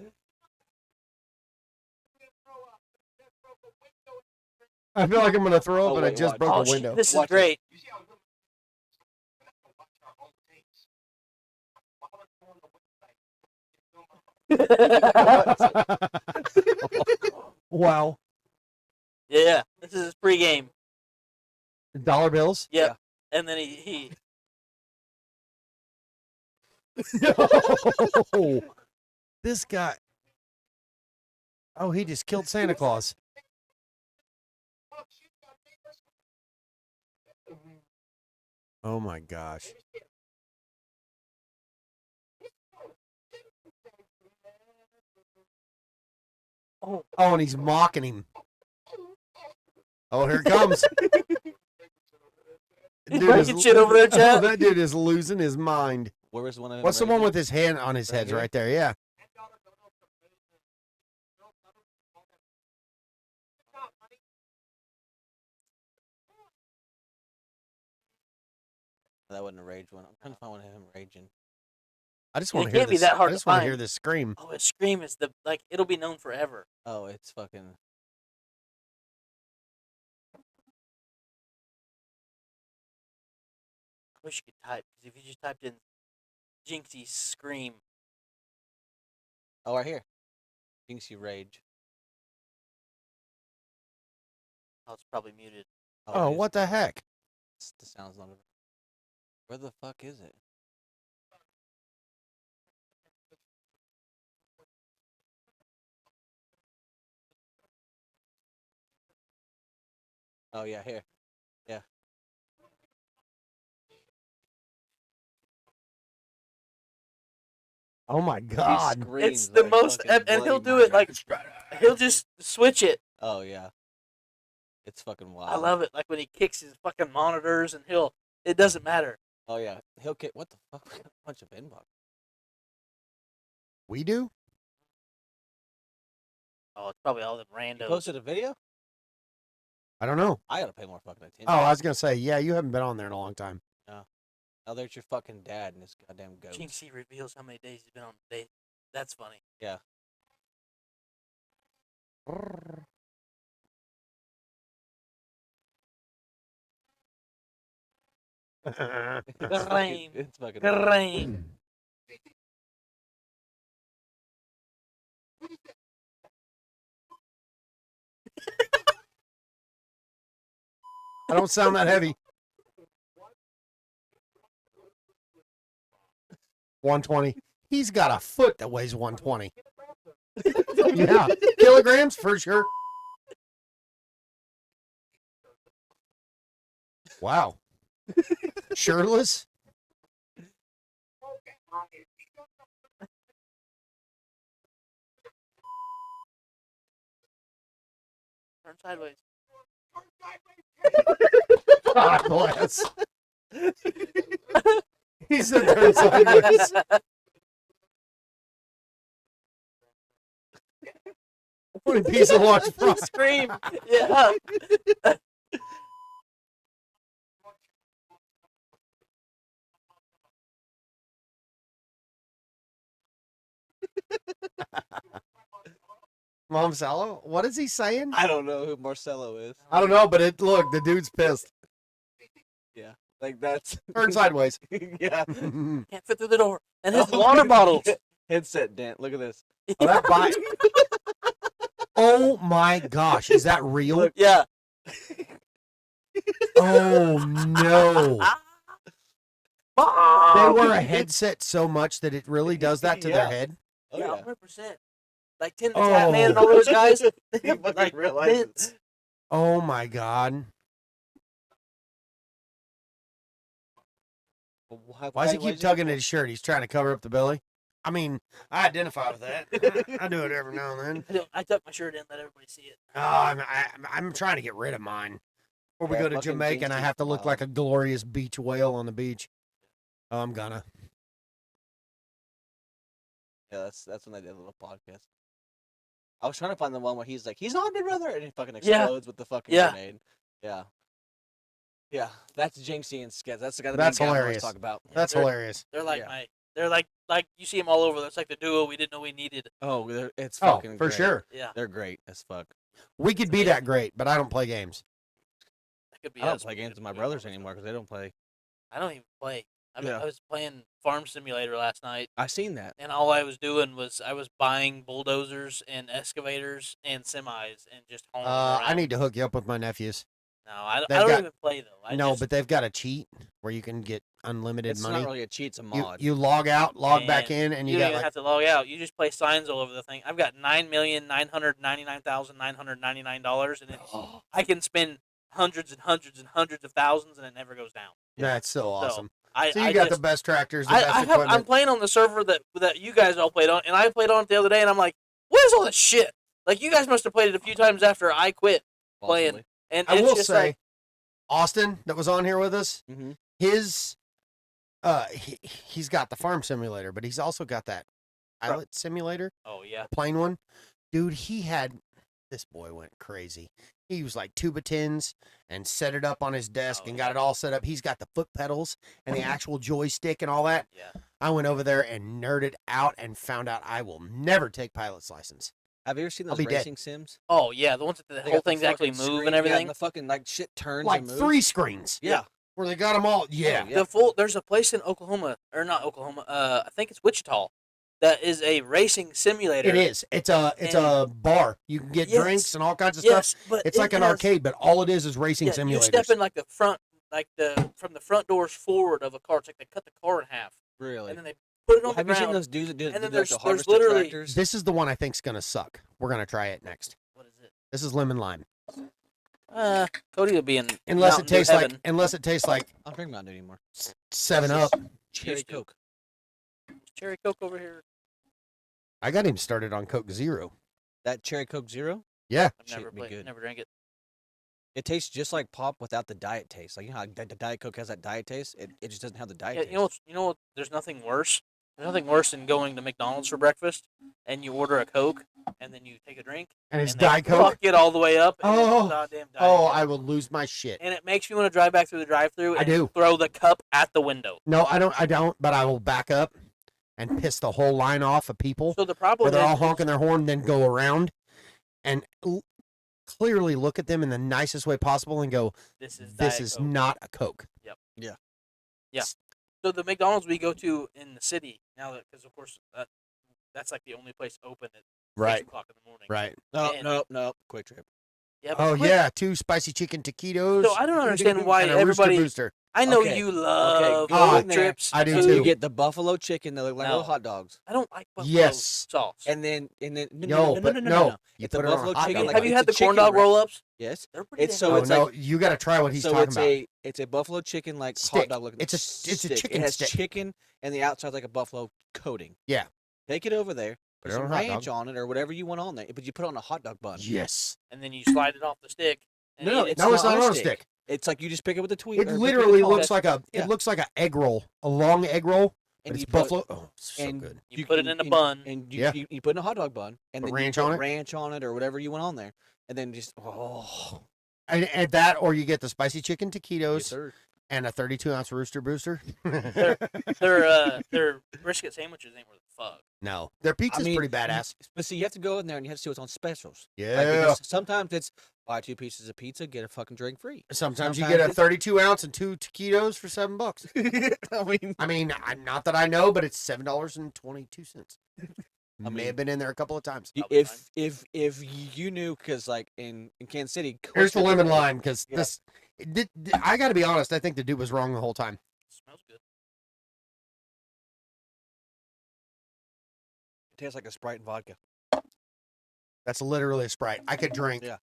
A: I feel like I'm gonna throw up,
D: Oh,
A: and I
D: wait,
A: just
D: watch.
A: broke
C: Oh,
A: a window.
C: this is
D: Watch it.
C: great.
A: Wow.
C: Yeah, this is his pregame.
A: Dollar bills.
C: Yep. And then he
A: No. This guy. Oh, he just killed Santa Claus. Oh my gosh. Oh, and he's mocking him. Oh, here it comes.
C: He's breaking shit over there,
A: Oh,
C: chat.
A: that dude is losing his mind.
D: Where was one of them?
A: What's the one
D: raging?
A: with his hand on his
D: Right
A: head
D: here?
A: right there? Yeah.
D: That wasn't a rage one. I'm trying to find one of him raging.
A: I just
C: It
A: want to hear
C: can't be
A: this.
C: that hard
A: I
C: to
A: just want to hear
C: find.
A: this scream.
C: Oh, his scream is the like it'll be known forever.
D: Oh, it's fucking.
C: I wish you could type because if you just typed in Jinxie scream,
D: Oh, right here. Jinxie rage.
C: oh, it's probably muted.
A: Oh,
D: it is.
A: what the heck?
D: The sound's not. Where the fuck is it? Oh yeah, here.
A: Oh my
D: He
A: God.
D: screams.
C: It's the
D: like
C: most,
D: fucking
C: and he'll
D: bloody
C: do it like
D: murder.
C: he'll just switch it.
D: Oh yeah, it's fucking wild.
C: I love it. Like when he kicks his fucking monitors, and it doesn't matter.
D: Oh yeah, he'll kick. What the fuck? We got a bunch of inbox.
A: We do?
C: Oh, it's probably all them
D: You
C: randos.
D: posted a video?
A: I don't know.
D: I gotta pay more fucking attention.
A: Oh, I was going to say, yeah, you haven't been on there in a long time.
D: Oh, there's your fucking dad and his goddamn goat.
C: Jinxie reveals how many days he's been on the date. That's funny.
D: Yeah.
C: Grime.
D: It's fucking.
C: Grime.
A: I don't sound that heavy. 120. He's got a foot that weighs 120. Yeah, kilograms for sure. Wow. Shirtless?
C: Turn sideways.
A: God bless. He said turn sideways. What a piece of large frost.
C: Scream. Yeah.
A: Momsello? What is he saying?
D: I don't know who Marcelo is.
A: I don't know, but look, the dude's pissed.
D: Like that's.
A: Turn sideways.
D: Yeah.
C: Can't fit through the door. And his water bottles.
D: Headset dent. Look at this.
A: Oh, that bite. Oh my gosh, is that real?
D: Look.
C: Yeah.
A: Oh no. They wear a headset so much that it really does that to their
D: Yeah.
A: head.
D: Oh,
C: Yeah,
D: yeah.
C: 100%. Like Tim the
A: Oh.
C: Tat Man and all those guys. They
D: He
C: have,
D: fucking
C: like
D: realizes.
C: vents.
A: Oh my god. Why does he keep tugging at his shirt? He's trying to cover up the belly. I mean, I identify with that. I do it every now and then.
C: I tuck my shirt in, let everybody see it.
A: I'm trying to get rid of mine. Or we
D: Yeah,
A: go to
D: fucking
A: Jamaica and I
D: Jinxie's
A: have to look
D: wild.
A: like a glorious beach whale on the beach. Oh, I'm gonna.
D: Yeah, that's when I did a little podcast. I was trying to find the one where he's like, "He's on me, brother," and he fucking
C: Yeah.
D: explodes with the fucking
C: Yeah.
D: grenade. Yeah. Yeah, that's Jinxie and Sketch. That's the guy that
A: That's
D: me and Gavin always
A: hilarious.
D: talk about.
A: That's
C: they're-
A: hilarious.
C: They're like
D: Yeah.
C: they're like you see them all over. That's like the duo we didn't know we needed.
D: Oh, it's
A: Oh,
D: fucking
A: for
D: great.
A: sure.
C: Yeah,
D: They're great as fuck.
A: We could be that great, but I don't play games.
C: that could be
D: I don't
C: us.
D: play
C: We
D: games
C: could
D: with my
C: be
D: brothers
C: almost-
D: anymore because they don't play.
C: I don't even play.
D: Yeah.
C: I was playing Farm Simulator last night,
D: I seen that.
C: and all I was doing was I was buying bulldozers and excavators and semis and just hauling them around.
A: I need to hook you up with my nephews.
C: No, I
A: They've
C: don't
A: got-
C: even play though.
A: No, but they've got a cheat where you can get unlimited
D: It's
A: money.
D: not really a cheat; it's a
A: You,
D: mod.
A: you log out, log back
C: And
A: in, and
C: you
A: you
C: don't
A: got
C: even
A: like
C: have to log out. You just play signs all over the thing. I've got $9,999,999, and I can spend hundreds and hundreds and hundreds of thousands, and it never goes down.
A: that's so awesome.
C: I,
A: So you
C: I
A: got
C: just,
A: the best tractors, the
C: I
A: best
C: have.
A: equipment.
C: I'm playing on the server that you guys all played on, and I played on it the other day, and I'm like, what is all this shit? Like you guys must have played it a few times after I quit playing.
D: Possibly.
C: And
A: I
C: it's
A: will
C: just
A: say,
C: like,
A: Austin, that was on here with us,
D: Mhm.
A: his, he's got the farm simulator, but he's also got that pilot simulator,
C: oh yeah,
A: plane one. Dude, this boy went crazy. He was like tuba tins and set it up on his desk
C: Oh,
A: and got it all set up. He's got the foot pedals and the actual joystick and all that.
C: yeah.
A: I went over there and nerded out and found out I will never take pilot's license.
D: Have you ever seen
A: I'll
D: those
A: be dead.
D: racing sims?
C: Oh yeah, the ones that the
D: They
C: whole
D: got the
C: things actually
D: fucking
C: move
D: screen-
C: and everything.
D: Yeah, the fucking like shit turns
A: Like
D: and moves.
A: 3 screens.
D: Yeah.
A: Where they got them all. Yeah.
D: Yeah.
C: The full there's a place in Oklahoma or not Oklahoma. I think it's Wichita. That is a racing simulator.
A: It is. It's a bar. You can get
C: Yes.
A: drinks and all kinds of stuff.
C: Yes, but
A: It's like an
C: has-
A: arcade, but all it is racing
C: Yeah,
A: simulators.
C: you step in like the front, from the front doors forward of a car. It's like they cut the car in half,
D: Really?
C: and then they put it on
D: Have
C: the
D: you seen
C: ground.
D: those dudes that do,
C: and then
D: like
C: there's-
D: the
C: there's
D: harvester
C: literally-
D: tractors?
A: This is the one I think's gonna suck. We're gonna try it next.
C: What is it?
A: This is lemon lime.
C: Cody will be in
A: unless
C: Mountain
A: it
C: Dew
A: tastes
C: heaven.
A: like
D: I don't drink Mountain Dew anymore.
A: 7-Up.
D: Cherry
C: Used to.
D: Coke.
C: Cherry Coke over here.
A: I got him started on Coke Zero.
D: That Cherry Coke Zero,
A: Yeah,
C: I've never
D: shit be
C: played,
D: good.
C: never drank it.
D: It tastes just like pop without the diet taste. Like you know how the Diet Coke has that diet taste. It just doesn't have the diet
C: Yeah,
D: taste.
C: you know what? There's nothing worse. There's nothing worse than going to McDonald's for breakfast and you order a Coke and then you take a drink
A: and it's
C: and they
A: Diet Coke.
C: fuck it all the way up. And
A: Oh.
C: it's goddamn Diet
A: Oh,
C: Coke.
A: I will lose my shit.
C: And it makes you want to drive back through the drive-through
A: I
C: and
A: do.
C: throw the cup at the window.
A: No, I don't. But I will back up and piss the whole line off of people
C: So the
A: where
C: problem
A: they're all
C: is
A: honking their horn, then go around and clearly look at them in the nicest way possible and go,
C: this is
A: "This
C: Diet
A: is
C: Coke.
A: not a Coke."
C: So the McDonald's we go to in the city now, because of course that's like the only place open at 6 o'clock in the morning.
A: Right.
D: Nope. Quick Trip.
C: Yeah, but
A: Oh
C: quick-
A: yeah, 2 spicy chicken taquitos.
C: So I don't understand why
A: and a Rooster
C: everybody.
A: Booster.
C: I know
D: Okay,
C: you love
D: go
A: in
C: Quick
D: there.
C: Trips.
A: I do
D: And
A: too.
D: you get the buffalo chicken. They look like little
C: No.
D: hot dogs.
C: I don't like buffalo
A: Yes.
C: sauce.
D: And then
A: No, but no. You
D: It's a
A: put it on a
D: buffalo
A: hot
D: chicken.
A: dog.
D: Like
C: have you
D: it's
C: had
D: a
C: the corn
D: chicken
C: dog
D: wrap.
C: roll-ups?
D: Yes.
C: They're pretty
D: It's
C: damn
D: so
A: Oh
C: good.
D: it's
A: no,
D: like
A: you got to try what he's
D: so
A: talking
D: it's
A: about.
D: it's a buffalo chicken like
A: Stick.
D: hot dog looking.
A: It's a
D: stick.
A: chicken
D: It has
A: stick.
D: chicken and the outside's like a buffalo coating.
A: Yeah.
D: Take it over there.
A: Put
D: Put
A: it on
D: some
A: a hot
D: ranch
A: dog.
D: on it or whatever you want on there, but you put it on a hot dog bun.
A: Yes.
C: and then you slide it off the stick. And
D: No,
C: eat it.
D: it's
A: No, it's
D: not
A: not
D: on
A: on
D: a
A: a stick.
D: It's like you just pick it with a tweet.
A: It literally looks like a
D: Yeah.
A: it looks like an egg roll, a long egg roll, but
D: and
A: it's
D: you put-
A: buffalo. Oh, it's so
D: and
A: good.
C: You put it in a bun.
D: and
A: Yeah.
D: you put it in a hot dog bun, and
A: Put
D: then
A: ranch
D: you put
A: on it?
D: ranch on it or whatever you want on there, and then just
A: And that, or you get the spicy chicken taquitos
D: yes, sir.
A: and a 32-ounce Rooster Booster.
C: Their brisket sandwiches ain't worth the fuck.
A: No, their pizza's
D: mean,
A: pretty badass.
D: But see, you have to go in there and you have to see what's on specials.
A: Yeah.
D: Like, because sometimes it's buy 2 pieces of pizza, get a fucking drink free.
A: Sometimes you
D: sometimes
A: get a 32-ounce and 2 taquitos for $7.
D: I mean,
A: Not that I know, but it's $7.22. May
D: mean,
A: have been in there a couple of times.
C: Probably
D: if you knew, because like in Kansas City,
A: Here's the
D: Quick Trip-
A: lemon lime, because
D: Yeah.
A: this. I got to be honest. I think the dude was wrong the whole time.
C: Smells good.
D: It tastes like a Sprite and vodka.
A: That's literally a Sprite. I could drink
D: Yeah.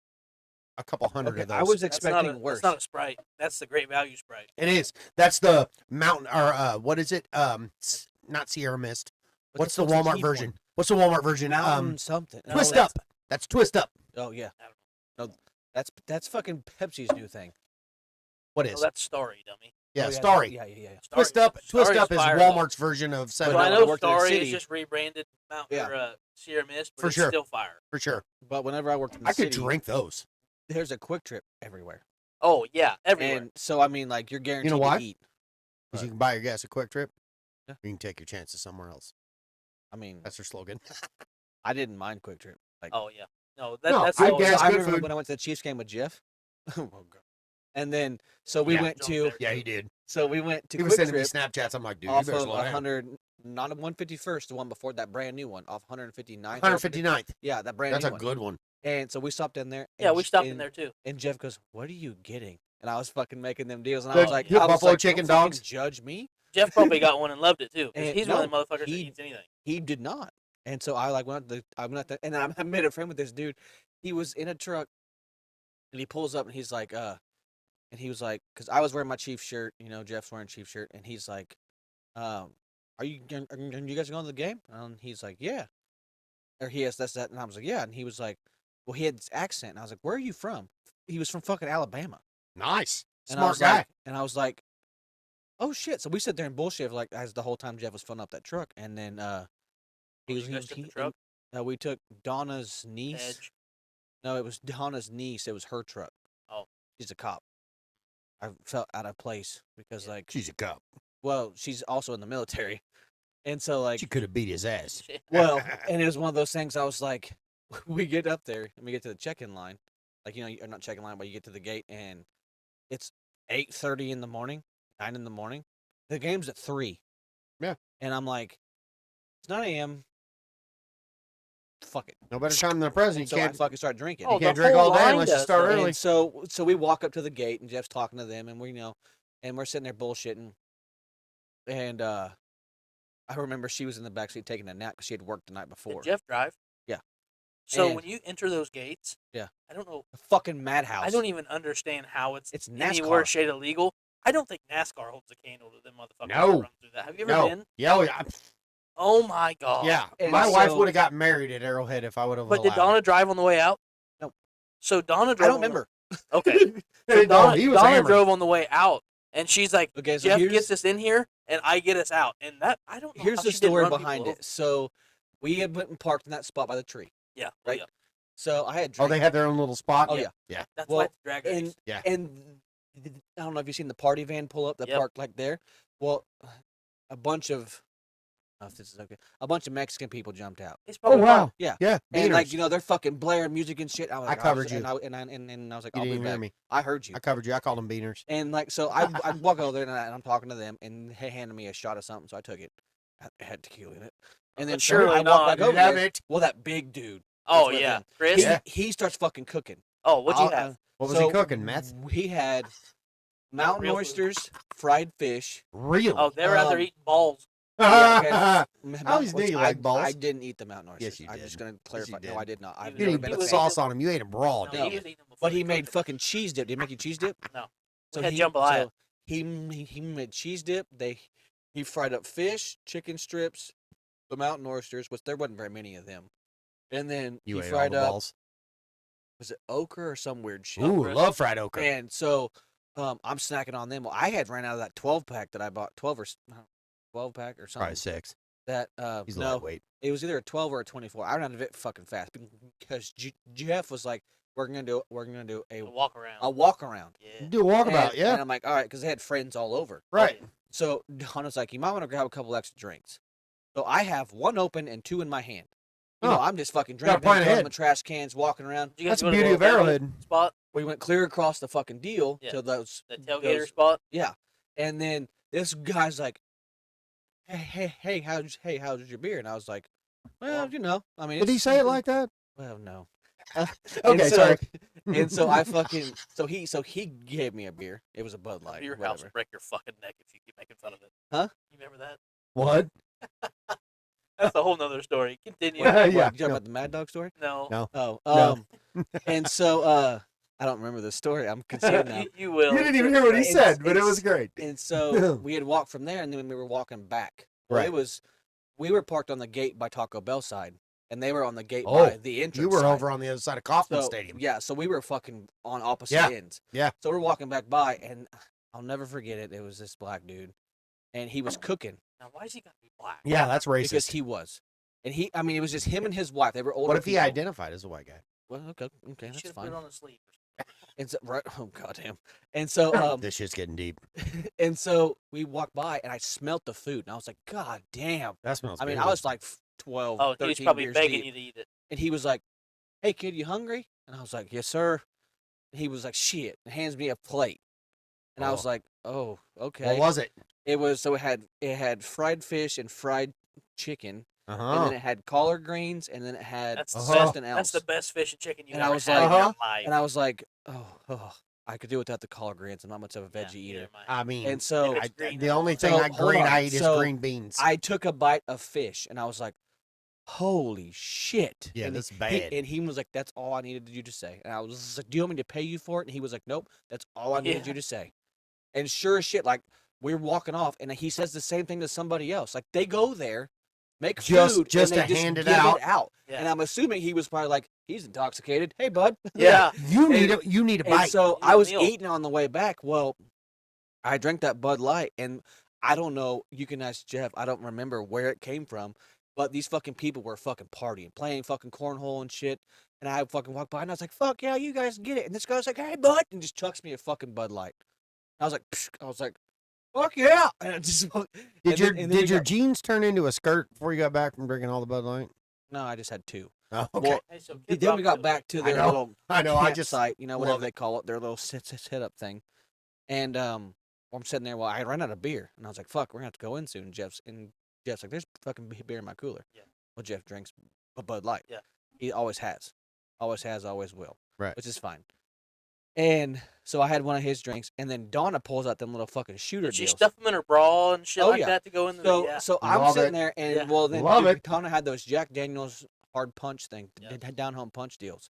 A: a couple hundred
D: Okay,
A: of those.
D: I was
C: That's
D: expecting
C: not
D: worse.
C: That's not a Sprite. That's the Great Value Sprite.
A: It is. That's the mountain, or what is it? Not Sierra Mist. What's the Walmart
D: cheap
A: version?
D: one?
A: What's the Walmart version?
D: Mountain something. No,
A: Twist
D: that's-
A: Up. That's Twist Up.
D: Oh yeah.
C: I don't
D: No, that's fucking Pepsi's new thing.
A: What
C: know.
A: is?
C: Oh, that's Starry, dummy.
A: Yeah,
D: Oh,
A: Starry.
D: Yeah.
A: Twist
C: Starry-
A: Up. Twist
C: Starry's
A: Up is
C: fire, though.
A: Walmart's version of
C: So
A: 7
C: I
D: when I
C: know
D: worked in the
C: Starry is
D: city-
C: just rebranded Mountain
D: Yeah.
C: or Sierra Mist, but
A: For
C: it's
A: sure.
C: still fire.
A: for sure.
D: But whenever I worked in the
A: I
D: city,
A: could drink those.
D: there's a Quick Trip everywhere.
C: Oh yeah, everywhere.
D: And so I mean, like you're guaranteed
A: why?
D: to eat.
A: Because you can buy your gas at Quick Trip.
D: Yeah.
A: You can take your chances somewhere else.
D: I mean,
A: That's their slogan.
D: I didn't mind Quick Trip. Like,
C: Oh yeah, no,
A: No,
C: that's
A: I
C: always-
A: guess
D: I
A: good
D: remember
A: food.
D: when I went to the Chiefs game with Jeff. Oh god. And then so we
A: Yeah.
D: went
C: Don't
D: to
C: there.
A: Yeah, he did.
D: so we went to
A: He was
D: Quick
A: sending me
D: Trip
A: Snapchats. I'm like, dude, you
D: off
A: better
D: of
A: slow down.
D: 100, not 151st, the one before that brand new one, off 159th.
A: 159th.
D: Yeah, that brand
A: That's
D: new
A: a
D: one.
A: good one.
D: And so we stopped in there.
C: Yeah,
D: and
C: we
D: J-
C: stopped in
D: and-
C: there too.
D: And Jeff goes, "What are you getting?" And I was fucking making them deals, and
A: The-
D: I was like,
A: the
D: I was
A: buffalo
D: like,
A: chicken
D: "Don't fucking
A: dogs?
D: Judge me."
C: Jeff probably got one and loved it too. 'Cause
D: And
C: he's one of
D: no,
C: the motherfuckers that
D: he-
C: eats anything.
D: He did not. And so I like went to I went out there, and I made a friend with this dude. He was in a truck, and he pulls up, and he's like, and he was like, because I was wearing my Chief shirt, you know, Jeff's wearing Chief shirt, and he's like, are you guys going to the game? And he's like, yeah. Or he has that, and I was like, yeah. And he was like, well, he had this accent, and I was like, where are you from? He was from fucking Alabama.
A: Nice.
D: And I
A: Smart
D: was
A: guy.
D: Like, and I was like, oh shit. So we sat there and bullshit like as the whole time Jeff was filling up that truck, and then he
C: Oh,
D: was
C: you guys took the
D: and,
C: truck?
D: we took Donna's niece.
C: Edge.
D: No, it was Donna's niece. It was her truck.
C: Oh.
D: She's a cop. I felt out of place because,
C: Yeah.
D: like,
A: She's a cop.
D: well, she's also in the military, and so like,
A: She could have beat his ass.
D: well, and it was one of those things. I was like, we get up there and we get to the check-in line, like you're not check-in line, but you get to the gate, and it's 8:30 in the morning, 9 in the morning. The game's at 3.
A: Yeah.
D: And I'm like, it's 9 a.m. Fuck it.
A: No better time than the president.
D: So
A: You
D: I
A: can't,
D: fucking start drinking.
C: Oh,
A: you can't
C: the
A: drink
C: whole
A: all day
C: line
A: unless you
C: does,
A: start
C: though.
A: early.
D: And so we walk up to the gate, and Jeff's talking to them, and we're sitting there bullshitting. And I remember she was in the backseat taking a nap because she had worked the night before.
C: Did Jeff drive?
D: Yeah.
C: So
D: And-
C: when you enter those gates,
D: Yeah.
C: I don't know.
D: A fucking madhouse.
C: I don't even understand how it's
D: It's
C: any
D: NASCAR.
C: worse shade illegal. I don't think NASCAR holds a candle to them motherfuckers that
A: No.
C: run through that. Have you ever
A: No.
C: been?
A: Yeah, oh, yeah.
C: Oh my god.
A: Yeah.
D: And
A: My wife
D: so-
A: would have got married at Arrowhead if I would have
C: But
A: allowed
C: did Donna drive on the way out?
D: No.
C: So Donna
D: I
C: drove.
D: don't
C: on the-
D: remember.
C: Okay.
A: it.
C: So
A: No,
C: Donna,
A: he was
C: Donna
A: hammered.
C: drove on the way out, and she's like,
D: Okay, so
C: Jeff
D: here's
C: gets us in here, and I get us out. And that I don't know.
D: here's
C: how
D: the
C: she didn't
D: story
C: run people
D: behind
C: over.
D: it. So we had went and parked in that spot by the tree.
C: Yeah.
D: Right?
C: Yeah.
D: So I had
A: Oh,
D: drank.
A: they had their own little spot?
D: Oh, yeah.
A: Yeah.
C: That's
D: Well,
C: why it's drag race.
D: and
A: Yeah.
D: and I don't know if you've seen the party van pull up that
C: Yep.
D: parked like there. Well, a bunch of if this is okay. A bunch of Mexican people jumped out.
C: It's
A: Oh,
C: probably
A: wow.
D: Yeah.
A: Yeah.
D: And like,
A: beaners.
D: you know, they're fucking blaring music and shit.
A: I covered you.
D: And I was like,
A: You
D: I'll be
A: didn't even hear
D: back.
A: me.
D: I heard you.
A: I covered you. I called them beaners.
D: And like, so I walk over there and I'm talking to them, and they handed me a shot of something, so I took it. It had tequila in it. And then so
C: Surely
D: I walk
C: not.
D: back over
A: Love
D: there.
A: it.
D: Well, that big dude.
C: Oh
D: was with
C: yeah,
D: him.
C: Chris.
D: He,
A: Yeah.
D: he starts fucking cooking.
C: Oh, what'd you
D: I'll-
C: have?
A: What was
D: so
A: he cooking, meth?
D: He had mountain
C: Real food.
D: oysters, fried fish.
A: Really?
C: Oh, they're out there
D: Um,
C: eating balls.
D: yeah,
A: I always knew you
D: I,
A: liked balls.
D: I didn't eat the mountain oysters.
A: Yes, you
D: I'm
A: did.
D: just gonna
A: Yes,
D: clarify.
A: you
D: No,
A: did.
D: I did not. I've
A: You
D: never
A: didn't
D: been
A: put
D: a
A: the
C: was
D: fan.
A: sauce on them. You ate them raw,
C: No,
A: didn't
C: he
A: you?
C: was eating them before
D: But
C: they
D: he made
C: cooked it.
D: fucking cheese dip. Did he make you cheese dip?
C: No.
D: So
C: We had
D: he,
C: jambalaya.
D: so he made cheese dip. He fried up fish, chicken strips, the mountain oysters, which there wasn't very many of them. And then
A: You
D: he
A: ate all
D: fried
A: the
D: up.
A: balls.
D: Was it okra or some weird shit?
A: Ooh,
C: Chris.
A: love fried okra.
D: And so I'm snacking on them. Well, I had ran out of that 12 pack that I bought, 12 pack or something.
A: Probably 6.
D: That
A: He's
D: no,
A: lightweight.
D: it was either a 12 or a 24. I ran out of it fucking fast because Jeff was like, "We're gonna do
C: A
D: a
C: walk around.
D: walk around."
C: Yeah.
A: Do a walkabout,
D: And-
A: yeah.
D: And I'm like, all right, because they had friends all over.
A: Right.
D: So Donna's like, you might want to grab a couple extra drinks. So I have one open and two in my hand. You know,
A: Oh.
D: I'm just fucking
A: Got a
D: drinking,
A: plan
D: throwing them
A: ahead.
D: in trash cans, walking around.
C: Did you guys
A: That's the
C: go to
A: beauty of
C: tailgate
A: Arrowhead.
C: spot,
D: We went clear across the fucking deal
C: Yeah.
D: to those.
C: the tailgater
D: those-
C: spot.
D: Yeah. And then this guy's like, hey, how's your beer? And I was like, well, you know, I mean,
A: Did he
D: it's
A: say it
D: something-
A: like that?
D: Well, no.
A: Okay,
D: so,
A: sorry.
D: And so I fucking so he gave me a beer. It was a Bud Light.
C: Your
D: whatever.
C: house will break your fucking neck if you keep making fun of it.
D: Huh?
C: You remember that?
A: What?
C: That's a whole nother story. Continue.
A: Yeah,
D: What,
A: yeah.
D: you talking about the Mad Dog story?
C: No.
A: No.
D: Oh,
A: No.
D: and so I don't remember the story. I'm concerned now.
C: You will.
A: You didn't even hear what he
D: It's-
A: said, but it
D: it's-
A: was great.
D: And so we had walked from there, and then we were walking back. Well,
A: Right.
D: We were parked on the gate by Taco Bell side, and they were on the gate
A: Oh,
D: by the entrance.
A: You were
D: side.
A: over on the other side of Kaufman
D: So,
A: Stadium.
D: Yeah, so we were fucking on opposite
A: Yeah,
D: ends.
A: yeah.
D: So we're walking back by, and I'll never forget it. It was this black dude, and he was cooking
C: Now, why is he got to be black?
A: Yeah, that's
D: because
A: racist.
D: he was. And I mean, it was just him and his wife. They were older.
A: What if he
D: people.
A: identified as a white guy?
D: Well, okay,
C: You
D: that's
C: should have
D: fine.
C: put it on a sleeve.
D: And so, right, oh goddamn. And so,
A: This shit's getting deep.
D: and so we walked by, and I smelt the food, and I was like, God damn.
A: That smells
D: I mean,
A: good.
D: I was like 12,
C: Oh,
D: 13
C: he's probably
D: beers
C: begging
D: deep.
C: you to eat it.
D: And he was like, hey, kid, you hungry? And I was like, yes, sir. And he was like, shit, and hands me a plate. And I was
A: Oh.
D: like, oh, okay.
A: What was it?
D: It was, so it had fried fish and fried chicken, and
A: Uh-huh.
D: then it had collard greens, and then it had
C: That's the
D: something else.
C: That's the best fish and chicken you've
D: And I
C: ever
D: was
C: had
D: like-
C: in your life.
D: And I was like, oh, I could do without the collard greens. I'm not much of a
C: Yeah,
D: veggie
C: neither
D: eater.
C: am I.
A: I mean,
D: And so
C: If
A: I,
C: it's green,
A: the only thing
D: So,
A: I
D: hold
A: green
D: on.
A: I eat is
D: So,
A: green beans.
D: I took a bite of fish, and I was like, holy shit.
A: Yeah,
D: and
A: this is
D: he-
A: bad.
D: and he was like, that's all I needed you to say. And I was just like, do you want me to pay you for it? And he was like, nope, that's all I needed
C: Yeah.
D: you to say. And sure as shit, like, we're walking off, and he says the same thing to somebody else. Like, they go there, make
A: Just-
D: food,
A: just
D: and they
A: to hand it
D: give
A: out.
C: Yeah.
D: And I'm assuming he was probably like, he's intoxicated. Hey, bud.
C: Yeah.
A: you need
D: and-
A: a you need a
D: And
A: bite.
D: so
C: You
D: I was
C: meal.
D: eating on the way back. Well, I drank that Bud Light, and I don't know. You can ask Jeff. I don't remember where it came from, but these fucking people were fucking partying, playing fucking cornhole and shit. And I fucking walked by, and I was like, "Fuck yeah, you guys get it." And this guy's like, "Hey, bud," and just chucks me a fucking Bud Light. I was like, Psh. I was like, "Fuck yeah!" And I just
A: Did your jeans turn into a skirt before you got back from drinking all the Bud Light?
D: No, I just had two.
A: Oh, okay.
D: Well,
C: Hey, so
D: then
C: Kid
D: we
C: Rock
D: got
C: was
D: back
C: like-
D: to
A: I
D: their
A: know.
D: little
A: I know. I just
D: campsite, you know, whatever
A: love
D: they call it, their little sit up thing. And I'm sitting there. Well, I ran out of beer, and I was like, "Fuck, we're gonna have to go in soon." And Jeff's like, "There's fucking beer in my cooler."
C: Yeah.
D: Well, Jeff drinks a Bud Light.
C: Yeah.
D: He always has, always will.
A: Right.
D: Which is fine. And so I had one of his drinks, and then Donna pulls out them little fucking shooter
C: Did she
D: deals.
C: stuff them in her bra and shit
D: Oh,
C: like
D: yeah.
C: that to go in the
D: So
C: yeah.
D: so I'm
A: Love
D: sitting
A: it.
D: there, and
C: Yeah.
D: well then
A: Love
D: dude,
A: it.
D: Donna had those Jack Daniels hard punch thing,
C: Yep.
D: down home punch deals.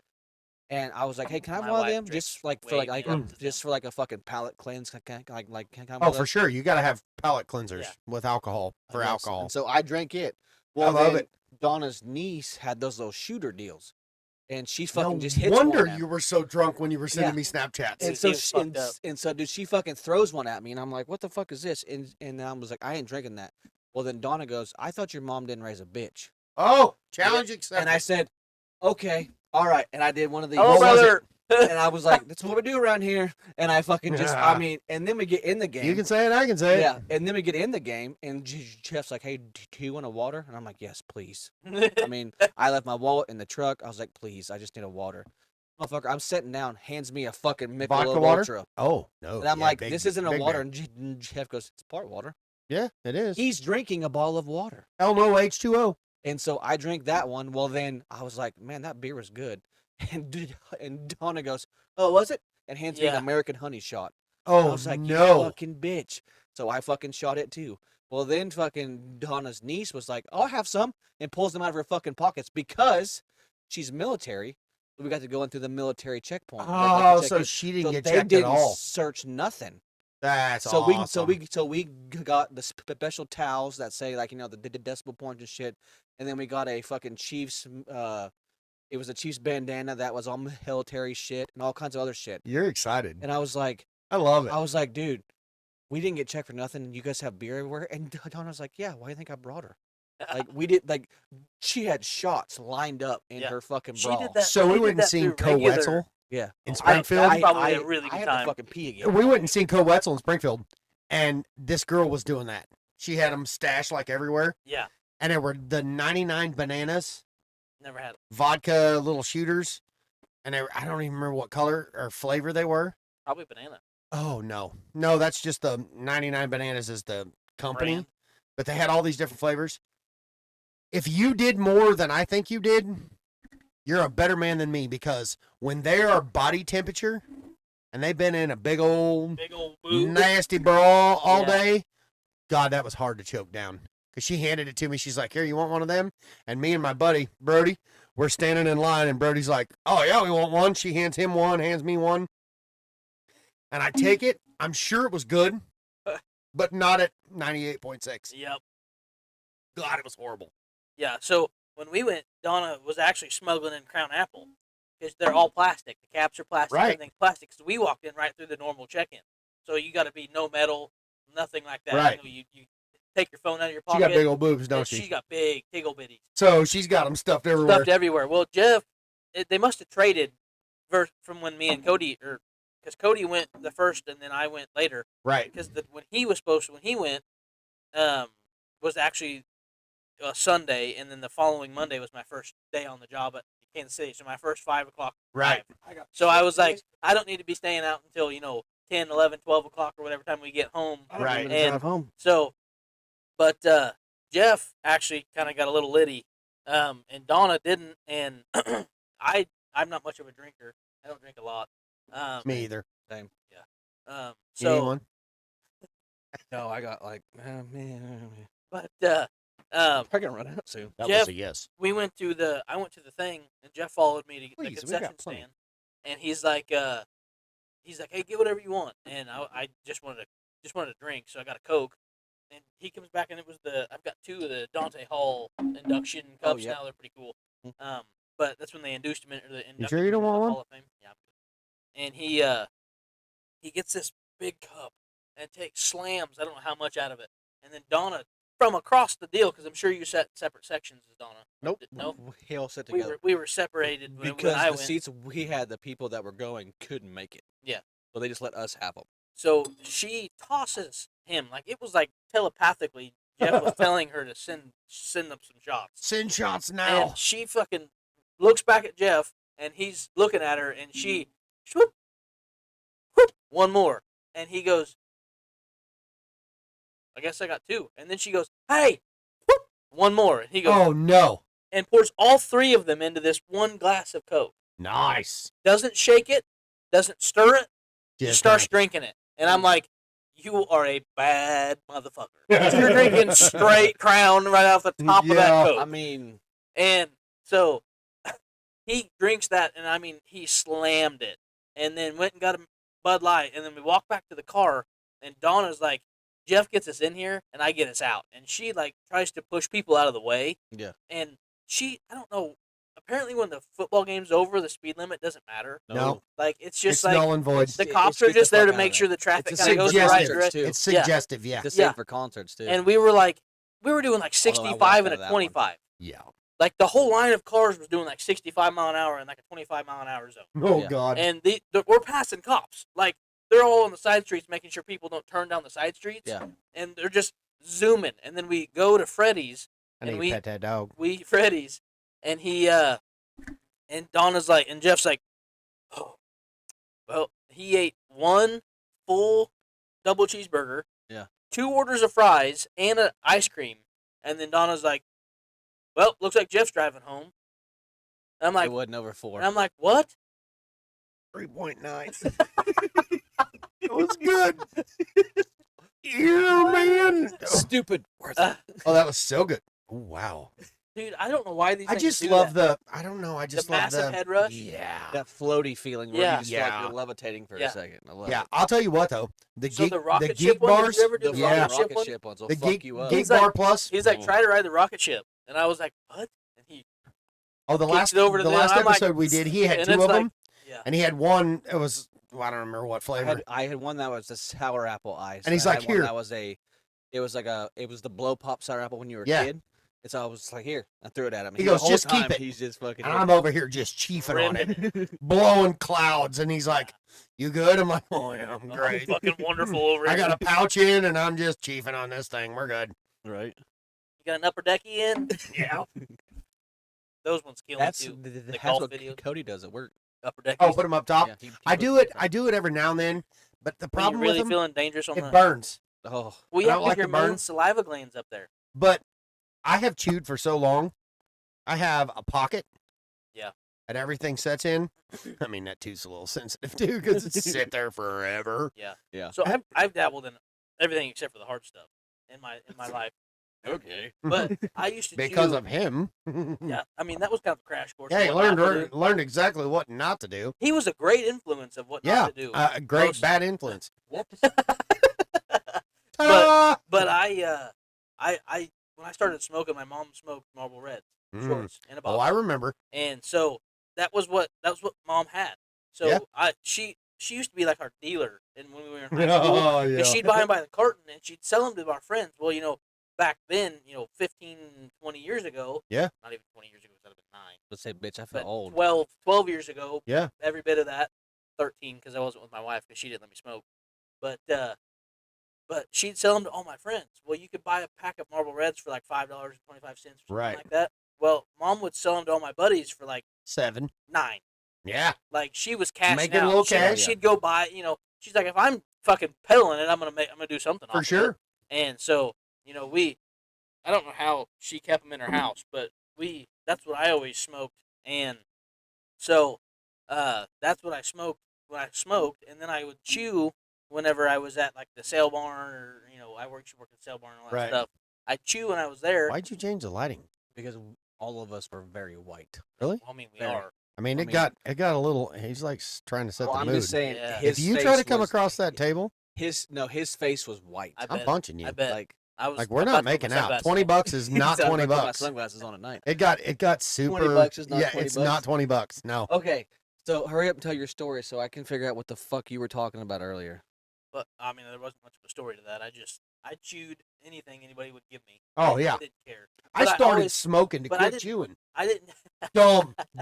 D: And I was like, hey, can I have
C: My
D: one of
C: wife
D: them
C: drinks
D: just like for
C: way
D: like
C: too much of
D: just
C: them.
D: for like a fucking palate cleanse? Can I have one
A: Oh,
D: of
A: for
D: those?
A: sure. You got to have palate cleansers
C: Yeah.
A: with alcohol for
D: Yes.
A: alcohol.
D: And so I drank it. Well,
A: love
D: then
A: it.
D: Donna's niece had those little shooter deals, and she
A: No
D: fucking just hits
A: wonder
D: one at
A: you were so drunk when you were sending
D: Yeah.
A: me Snapchats.
D: And
C: Dude,
D: so
C: he was
D: she,
C: fucked up.
D: and so dude, she fucking throws one at me, and I'm like, what the fuck is this? And I was like, I ain't drinking that. Well, then Donna goes, I thought your mom didn't raise a bitch.
A: Oh, challenge accepted.
D: And I said, okay, all right. And I did one of these.
C: Oh,
A: What was
C: brother.
D: And I was like, that's what we do around here. And I fucking just,
A: Yeah.
D: I mean, and then we get in the game.
A: You can say it, I can say it.
D: Yeah. And then we get in the game, and Jeff's like, hey, do you want a water? And I'm like, yes, please. I mean, I left my wallet in the truck. I was like, please, I just need a water. Motherfucker, I'm sitting down, hands me a fucking Michelob
A: Vodka water?
D: Ultra.
A: Oh, no.
D: And I'm
A: yeah,
D: like,
A: big-
D: this isn't a
A: big
D: water.
A: bear.
D: And Jeff goes, it's part water.
A: Yeah, it is.
D: He's drinking a bottle of water.
A: Hell no, H2O.
D: And so I drank that one. Well, then I was like, man, that beer was good. And Donna goes, oh, was it? And hands me an
C: Yeah.
D: American honey shot. I
A: Oh,
D: was like, you
A: no.
D: fucking bitch. So I fucking shot it too. Well, then fucking Donna's niece was like, I'll have some, and pulls them out of her fucking pockets because she's military. We got to go into the military checkpoint.
A: Oh, so she didn't get
D: they
A: checked
D: didn't
A: at all.
D: search nothing.
A: That's
D: So
A: awesome.
D: we got the special towels that say like the decimal point and shit, and then we got a fucking Chiefs. It was a Chiefs bandana that was all military shit and all kinds of other shit.
A: You're excited.
D: And I was like, dude, we didn't get checked for nothing. And you guys have beer everywhere. And Donna was like, yeah. Why do you think I brought her? Like we did. Like she had shots lined up in
C: Yeah.
D: her fucking
C: She
D: bra.
C: did that.
A: So
C: They
A: we
C: did
A: went and
C: that
A: seen
C: through regular-
A: Co-Wetzel
D: Yeah.
A: in
C: I-
A: Springfield.
C: that's probably a really
D: I
C: good
D: had
C: time.
D: to fucking pee again.
A: We went and seen Co-Wetzel in Springfield, and this girl was doing that. She had them stashed like everywhere,
C: Yeah.
A: and there were the 99 bananas,
C: Never had.
A: vodka little shooters, and they were, I don't even remember what color or flavor they were.
C: Probably banana.
A: Oh, no, that's just the 99 bananas is the company,
C: Brand.
A: but they had all these different flavors. If you did more than I think you did, you're a better man than me, because when they are body temperature and they've been in a big old
C: Big old boo.
A: nasty brawl all
C: Yeah.
A: day, God, that was hard to choke down. Because she handed it to me. She's like, here, you want one of them? And me and my buddy, Brody, we're standing in line, and Brody's like, oh, yeah, we want one. She hands him one, hands me one. And I take it. I'm sure it was good, but not at 98.6.
C: Yep.
A: God, it was horrible.
C: Yeah. So when we went, Donna was actually smuggling in Crown Apple because they're all plastic. The caps are plastic.
A: Right.
C: Everything's plastic. So we walked in right through the normal check-in. So you got to be no metal, nothing like that.
A: Right.
C: You take your phone out of your
A: She
C: pocket.
A: got big old boobs,
C: and
A: don't
C: she's
A: she?
C: got big tickle bitties
A: So she's got them stuffed everywhere.
C: stuffed everywhere. Well, Jeff, they must have traded from when me and Cody, or because Cody went the first and then I went later.
A: Right.
C: Because when he went, was actually a Sunday, and then the following Monday was my first day on the job at Kansas City. So my first 5 o'clock.
A: Right.
C: drive. So I was like, I don't need to be staying out until 10, 11, 12 o'clock or whatever time we get home.
A: Right.
C: And
D: drive home.
C: so, but Jeff actually kind of got a little litty, and Donna didn't. And I'm not much of a drinker. I don't drink a lot.
A: Me either.
C: So
A: You need one?
D: No, I got like, man,
C: but
D: I'm gonna run out soon.
A: That
C: Jeff-
A: was a yes.
C: I went to the thing, and Jeff followed me to the
A: Please, we
C: concession
A: got plenty.
C: stand, and he's like, hey, get whatever you want, and I just wanted to drink, so I got a Coke, and he comes back, and I've got two of the Dante Hall induction cups
D: yeah.
C: now. They're pretty cool.
D: Mm.
C: But that's when they induced him into the inducted
A: sure you don't
C: into the
A: want one?
C: Hall of Fame. Yeah, I'm good. And he gets this big cup and slams I don't know how much out of it, and then Donna from across the deal, because I'm sure you sat in separate sections as Donna.
D: Nope.
C: No,
D: We all sit
C: we
D: together.
C: were separated when
D: Because
C: I
D: the
C: went.
D: seats we had, the people that were going couldn't make it.
C: Yeah.
D: So they just let us have them.
C: So she tosses him like it was like telepathically. Jeff was telling her to send them some shots,
A: Send shots now.
C: and she fucking looks back at Jeff, and he's looking at her, and she, whoop, whoop, one more, and he goes, I guess I got two, and then she goes, hey, whoop, one more, and he goes,
A: Oh, no.
C: and pours all three of them into this one glass of Coke.
A: Nice.
C: Doesn't shake it, doesn't stir it,
A: Yeah,
C: just starts drinking it. And I'm like, you are a bad motherfucker. 'Cause you're drinking straight Crown right off the top of that
A: Yeah.
C: Coke.
D: I mean,
C: And So he drinks that, and I mean, he slammed it, and then went and got a Bud Light, and then we walked back to the car, and Donna's like, Jeff gets us in here, and I get us out, and she like tries to push people out of the way,
D: Yeah.
C: and I don't know. Apparently, when the football game's over, the speed limit doesn't matter.
A: No.
C: Like it's just
A: It's
C: like
A: null and void.
C: the
D: It-
C: cops
D: it
C: are
D: gets the
C: just there
D: fuck
C: to
D: out
C: make
D: of
C: sure
D: there.
C: the traffic
D: It's a
C: kind of goes the right
A: suggestive.
C: direction.
A: It's suggestive, yeah.
D: It's the same
C: Yeah.
D: for concerts too.
C: And we were like, we were doing like
D: Although I
C: 65
D: walked
C: and
D: out
C: a
D: of that one.
C: 25.
A: Yeah.
C: Like the whole line of cars was doing like 65 mile an hour and like a 25 mile an hour zone.
A: Oh,
D: Yeah.
A: God.
C: And we're passing cops. Like they're all on the side streets making sure people don't turn down the side streets.
D: Yeah.
C: And they're just zooming. And then we go to Freddy's.
A: I
C: and
A: need
C: we
A: to pet that dog.
C: we eat Freddy's. And and Donna's like, and Jeff's like, oh, well, he ate one full double cheeseburger.
D: Yeah.
C: 2 orders of fries and an ice cream. And then Donna's like, well, looks like Jeff's driving home. And I'm like,
D: it wasn't over 4.
C: and I'm like, what?
A: 3.9. It was good. Yeah, man.
D: Stupid.
C: Uh,
A: Oh, that was so good. Oh, wow.
C: dude, I don't know why these
A: I
C: things
A: just
C: do
A: love
C: that.
A: I don't know. I
C: The
A: just love
C: massive
A: the
C: head rush.
A: Yeah.
D: That floaty feeling where
C: Yeah.
D: you just feel like
A: Yeah.
D: you're levitating for
C: Yeah.
D: a second. I love
A: Yeah,
D: it.
A: I'll tell you what though. The
C: So
A: geek,
C: the rocket
A: geek
C: ship one, did
A: bars,
C: you ever do the
A: yeah,
C: rocket ship
D: rocket
C: one?
D: ship ones will
A: the
D: fuck
A: geek,
D: you up.
A: geek
C: He's like-
A: bar plus.
C: He's like, try to ride the rocket ship. And I was like, what? And he,
A: Oh, the
C: kicks
A: last
C: it over to
A: the
C: them,
A: last
C: I'm like-
A: episode we did, he had
C: and
A: 2
C: it's
A: of
C: like-
A: them,
C: yeah.
A: and he had one. It was I don't remember what
D: I
A: flavor.
D: had one that was the sour apple ice.
A: And he's
D: I
A: like,
D: had one
A: "Here."
D: That was it was the blow pop sour apple when you were a
A: Yeah.
D: kid. And so I was like, here. I threw it at him.
A: He
D: the
A: goes,
D: whole
A: "Just keep
D: time,
A: it."
D: He's just fucking.
A: And I'm over here just chiefing on it, blowing clouds, and he's like, "You good?" I'm like, "Oh yeah, I'm
C: Oh,
A: great.
C: fucking wonderful over here.
A: I got a pouch in, and I'm just chiefing on this thing. We're good."
D: right.
C: You got an upper decky in?
A: Yeah.
C: Those ones kill
D: That's
C: me too.
D: that's
C: golf
D: what
C: videos.
D: Cody does at work.
C: Upper decky.
A: Oh, put them up top.
D: Yeah, he
A: I
D: puts
A: do
D: them
A: it. I do it every now and then, but the
C: When you're
A: problem
C: really
A: with them,
C: feeling dangerous on
A: it
C: the.
A: burns.
D: Oh,
C: Well,
A: I
C: yeah,
A: don't
C: 'cause
A: like
C: your
A: the burn.
C: main saliva glands up there.
A: But I have chewed for so long. I have a pocket.
C: Yeah.
A: And everything sets in. I mean, that tooth's a little sensitive too because it's sit there forever.
C: Yeah.
D: Yeah.
C: So I've dabbled in everything except for the hard stuff in my life.
D: okay.
C: But I used to
A: Because
C: chew,
A: of him.
C: Yeah, I mean that was kind of a crash course.
A: Yeah,
C: in
A: he
C: what not to do.
A: learned exactly what not to do.
C: He was a great influence of what
A: Yeah,
C: not to do.
A: a great
C: Most-
A: bad influence.
C: Whoops.
A: Ta-da!
C: But I when I started smoking, my mom smoked Marlboro Reds
A: Mm.
C: shorts and a
A: Oh,
C: bottle.
A: I remember.
C: And so that was what mom had. So
A: Yeah.
C: she used to be like our dealer, and when we were in high school,
A: Oh, yeah.
C: because she'd buy them by the carton and she'd sell them to our friends. Well, back then, 15, 20 years ago.
A: Yeah.
C: Not even 20 years ago. That would have been 9.
D: Let's say, bitch, I feel
C: But
D: old.
C: 12 years ago.
A: Yeah.
C: Every bit of that. 13 because I wasn't with my wife because she didn't let me smoke. But she'd sell them to all my friends. Well, you could buy a pack of Marlboro Reds for like $5.25 or something
A: Right.
C: like that. Well, mom would sell them to all my buddies for like
A: 7.
C: $9.
A: Yeah.
C: Like she was cashing
A: Making a
C: out.
A: little
C: She'd-
A: cash.
C: She'd go buy. She's like, if I'm fucking peddling it, I'm gonna do something
A: For
C: off of
A: sure.
C: it. And so I don't know how she kept them in her house, but that's what I always smoked, and so that's what I smoked when I smoked, and then I would chew whenever I was at like the sale barn or I worked at the sale barn and all that
A: Right.
C: stuff. I'd chew when I was there.
A: Why'd you change the lighting?
D: Because all of us were very white.
A: Really?
C: Well, I mean, we
D: Very.
C: are.
A: I mean,
D: I
A: it
D: mean-
A: got a little. He's like trying to set
D: Well,
A: the
D: I'm
A: mood.
D: just saying.
C: Yeah.
D: His
A: If you try to
D: face
A: come
D: was-
A: across that table,
D: his face was white.
C: I
A: I'm
C: bet.
A: punching you.
C: I bet.
D: Like
C: I was
A: Like we're
C: about
A: not
C: to put
A: making
C: my
A: out.
C: sunglasses
A: 20
C: on.
A: bucks is not
D: Sounds
A: 20
D: like I put my
A: bucks.
D: sunglasses on at night.
A: It got super.
D: 20 bucks is not
A: yeah,
D: 20
A: it's
D: bucks?
A: not 20 bucks. No.
D: Okay, so hurry up and tell your story so I can figure out what the fuck you were talking about earlier.
C: But I mean, there wasn't much of a story to that. I chewed anything anybody would give me.
A: Oh,
C: I
A: yeah.
C: didn't care.
A: I
C: But I
A: started
C: always-
A: smoking to
C: but I
A: quit
C: didn't-
A: chewing.
C: I didn't.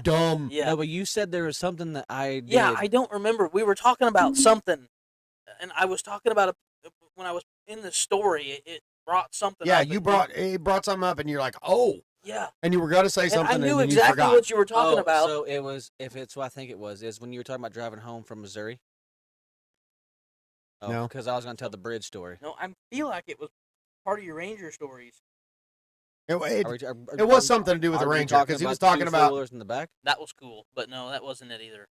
A: Dumb.
C: Yeah.
D: No, but you said there was something that I did.
C: Yeah, I don't remember. We were talking about something, and I was talking about when I was in the story. It brought something.
A: Yeah,
C: up
A: you
C: and
A: brought something up, and you're like, oh,
C: Yeah,
A: and you were gonna say
C: and
A: something,
C: I knew
A: and then you
C: exactly
A: forgot.
C: what you were talking about.
D: So it was, if it's what I think it was, is when you were talking about driving home from Missouri. Oh,
A: No.
D: because I was going to tell the bridge story.
C: No, I feel like it was part of your Ranger stories.
A: It, it,
D: Are we- are-
A: it was
D: are-
A: something to do with the
D: are we
A: Ranger because he was talking
D: two
A: about.
D: four-wheelers in the back.
C: That was cool, but no, that wasn't it either.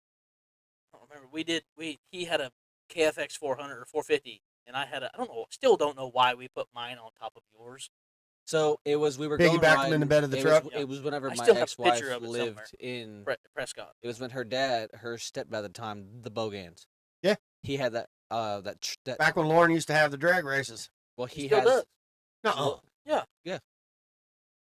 C: I don't remember. He had a KFX 400 or 450, and I had I don't know, still don't know why we put mine on top of yours.
D: So it was we were going
A: Piggybacked him in the
D: riding,
A: bed of the
D: it
A: truck.
D: Was, it was whenever
C: I
D: my
C: still have a
D: ex-wife
C: picture of it
D: lived in.
C: Prescott.
D: It was when her stepdad at the time, the Bogans.
A: Yeah.
D: He had that that.
A: Back when Lauren used to have the drag races.
D: Well,
C: He
D: he
C: still
D: has.
C: does.
A: No,
C: Yeah.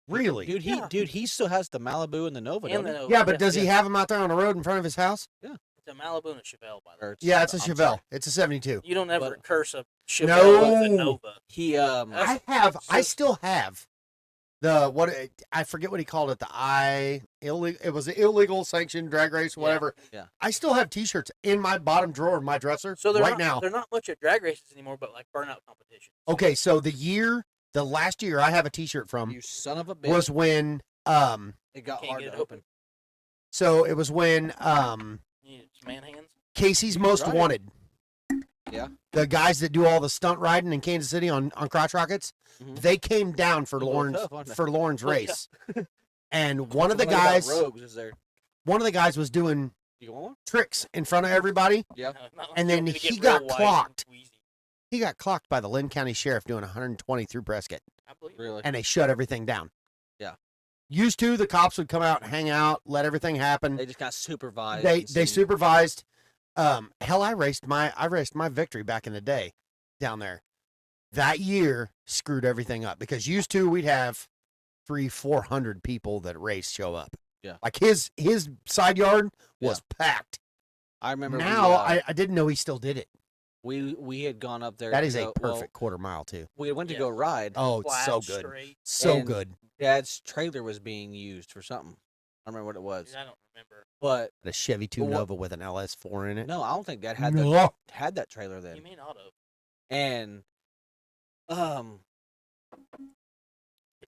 A: really?
D: Dude, he still has the Malibu and the Nova.
C: And
D: Don't he?
C: the
A: Yeah, but does he have them out there on the road in front of his house?
C: It's a Malibu and a Chevelle, by the way.
A: Yeah, it's a
D: I'm
A: Chevelle.
D: sorry.
A: It's a 72.
C: You don't ever
D: But-
C: curse a Chevelle with a
A: No.
C: Nova.
D: He
A: I still have the I forget what he called it. It was an illegal sanctioned drag race, whatever.
D: Yeah.
A: I still have T-shirts in my bottom drawer of my dresser
C: So they're
A: right
C: not,
A: now.
C: They're not much at drag races anymore, but like burnout competitions.
A: Okay, so the last year I have a T-shirt from
D: you son of a bitch.
A: was when
D: It got
C: Can't
D: hard
C: get
D: to
C: it
D: open.
A: so it was when
C: You need some man hands.
A: Casey's Most
D: Right.
A: Wanted.
D: Yeah.
A: The guys that do all the stunt riding in Kansas City on crotch rockets,
D: Mhm.
A: they came down for
D: They look
A: Lauren's
D: tough, aren't they?
A: race. And one of the
D: Something about
A: guys
D: Rogues is there.
A: was doing
D: You want one?
A: tricks in front of everybody.
D: Yeah.
A: And then he got clocked. He got clocked by the Lynn County Sheriff doing 120 through Prescott,
C: I believe.
D: Really?
A: and they shut everything down.
D: Yeah.
A: Used to, the cops would come out and hang out, let everything happen.
D: They just got supervised.
A: They
D: and see-
A: supervised. Hell, I raced my victory back in the day down there. That year screwed everything up because used to we'd have 300-400 people that race show up.
D: Yeah.
A: Like his side yard was packed.
D: I remember.
A: Now
D: we,
A: I didn't know he still did it.
D: we had gone up there.
A: That
D: to
A: is a
D: go-
A: perfect quarter mile too.
D: We went to
C: Yeah.
D: go ride.
A: Oh, it's so
C: Flat,
A: good.
C: straight.
A: So
D: And-
A: good.
D: Dad's trailer was being used for something. I don't remember what it was,
C: I don't remember.
D: but
A: The Chevy 2
D: But what-
A: Nova with an LS4 in it.
D: no, I don't think Dad had
A: No.
D: that trailer then.
C: You mean auto?
D: And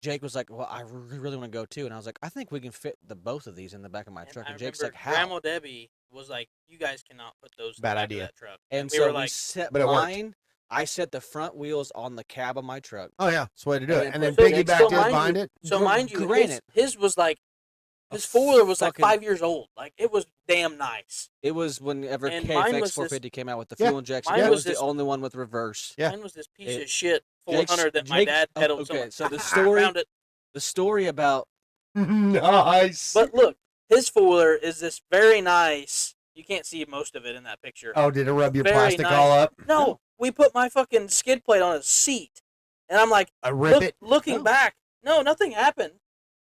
D: Jake was like, "Well, I really want to go too," and I was like, "I think we can fit the both of these in the back of my truck."
C: I
D: And Jake's
C: remember
D: like, "How?"
C: Grandma Debbie was like, "You guys cannot put those in
A: Bad
C: the back
A: idea.
C: of that truck."
D: And
C: we
D: so
C: were
D: we
C: like,
D: set
A: But it worked.
D: mine. I set the front wheels on the cab of my truck.
A: Oh yeah, that's the way to do
D: And
A: it.
D: then
A: And then
D: put-
A: piggybacked
C: so
A: it
C: mind
A: behind
C: you-
A: it.
C: so
D: Gr-
C: mind you,
D: granted,
C: his was like,
D: a
C: his four-wheeler was like
D: fucking-
C: 5 years old. Like it was damn nice.
D: It was whenever
C: And mine
D: KFX
C: was
D: 450 came out with the
A: Yeah.
D: fuel injection.
C: Mine
D: That
C: was
D: was the
C: this-
D: only one with reverse.
A: Yeah.
C: Mine was this piece
D: It-
C: of shit
D: Jake's-
C: 400 that my
D: Jake-
C: dad
D: oh,
C: pedaled.
D: okay, so the
C: I
D: story-
C: found it.
D: The story about
A: Nice.
C: But look, his four-wheeler is this very nice. You can't see most of it in that picture.
A: Oh, did it rub your
C: Very
A: plastic
C: nice.
A: all up?
C: No, we put my fucking skid plate on a seat, and I'm like,
A: I rip it.
C: looking
D: No.
C: back, no, nothing happened.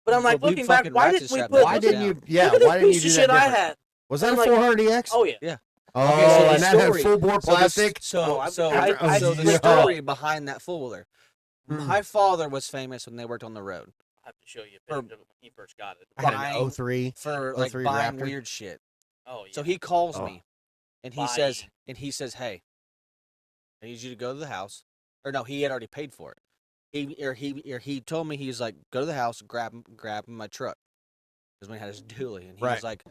C: But I'm like,
D: But we
C: looking back,
D: fucking
C: why
D: ratchet
C: didn't we
D: strapped
C: put?
D: that
A: Why
D: bitch
A: didn't
D: down.
A: you? Yeah,
C: Look at
A: why
C: this
A: didn't you
C: piece
A: do
C: of
A: that
C: shit I
A: different?
C: had.
A: Was that
C: I'm
A: a
C: like-
A: 400EX?
C: Oh yeah.
D: Yeah.
A: Oh,
D: Okay, so the
A: and that had
D: story-
A: full bore
D: So the-
A: plastic.
D: So,
C: Oh,
D: so,
C: I-
A: I-
D: so the
A: yeah.
D: story behind that four wheeler.
A: Mm.
D: My father was famous when they worked on the road
C: I have to show you a
D: Or-
C: picture of when he first got it.
A: I had
D: buying-
A: an 03.
D: for like
A: 03
D: buying
A: Raptor.
D: weird shit.
C: Oh yeah.
D: So he calls
A: Oh.
D: me, and he says,
C: Buying.
D: "Hey, I need you to go to the house." Or no, he had already paid for it. He told me, he's like, "Go to the house, grab my truck," because when he had his dually, and he
A: Right.
D: was like,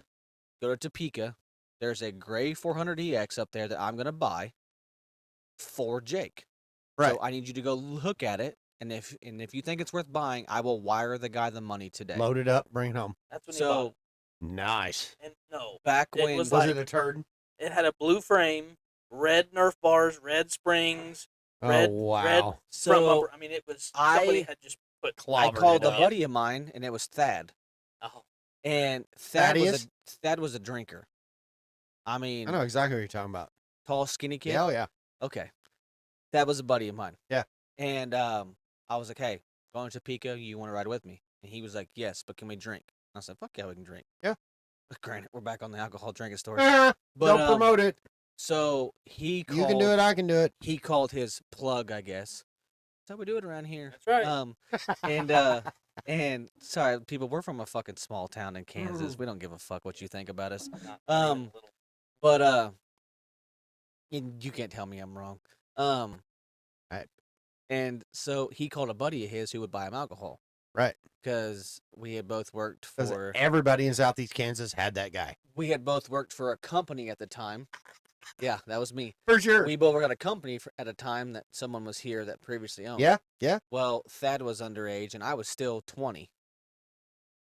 D: "Go to Topeka. There's a gray 400EX up there that I'm gonna buy for Jake.
A: Right.
D: So I need you to go look at it, and if you think it's worth buying, I will wire the guy the money today."
A: Load it up, bring it home.
C: That's when he
D: So
C: bought
A: Nice.
C: it. And no,
D: back
C: It
D: when
C: was
A: Was
C: like-
A: it a turd?
C: it had a blue frame, red Nerf bars, red springs, red-
A: Oh wow.
C: red- front
D: so
C: bumper. I mean, it was somebody
D: I-
C: had just put.
D: I
A: Clobbered
D: called
A: it
D: a
A: up.
D: buddy of mine, and it was Thad.
C: Oh,
D: And
A: Thaddeus?
D: Thad was a drinker. I mean,
A: I know exactly what you're talking about.
D: tall, skinny kid.
A: Yeah, oh yeah.
D: Okay, that was a buddy of mine.
A: Yeah.
D: And I was like, "Hey, going to Topeka, you want to ride with me?" And he was like, "Yes, but can we drink?" I said, "Fuck yeah, we can drink."
A: Yeah.
D: Granted, we're back on the alcohol drinking story.
A: Ah,
D: But
A: don't promote it.
D: So he called.
A: You can do it. I can do it.
D: He called his plug, I guess. That's how we do it around here.
C: that's right.
D: And sorry, people, we're from a fucking small town in Kansas. We don't give a fuck what you think about us.
C: Not even
D: um,
C: a little.
D: But you can't tell me I'm wrong.
A: Right.
D: And so he called a buddy of his who would buy him alcohol.
A: Right.
D: Because we had both worked
A: 'Cause
D: for
A: everybody in Southeast Kansas had that guy.
D: a company at the time. Yeah, that was me.
A: For sure.
D: We both worked at a company at a time that someone was here that previously owned.
A: Yeah, yeah.
D: Well, Thad was underage and I was still 20.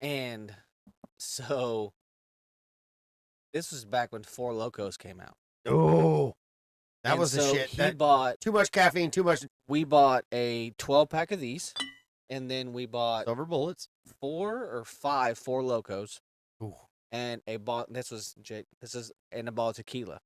D: And so this was back when Four Locos came out.
A: Oh, that
D: And
A: was the
D: so
A: shit.
D: He
A: That,
D: bought
A: too much caffeine, too much.
D: we bought a 12 pack of these and then we bought
A: Silver bullets.
D: 4 or 5 Four Locos,
A: Ooh.
D: and a bottle. This was Jake. This is and a bottle of tequila.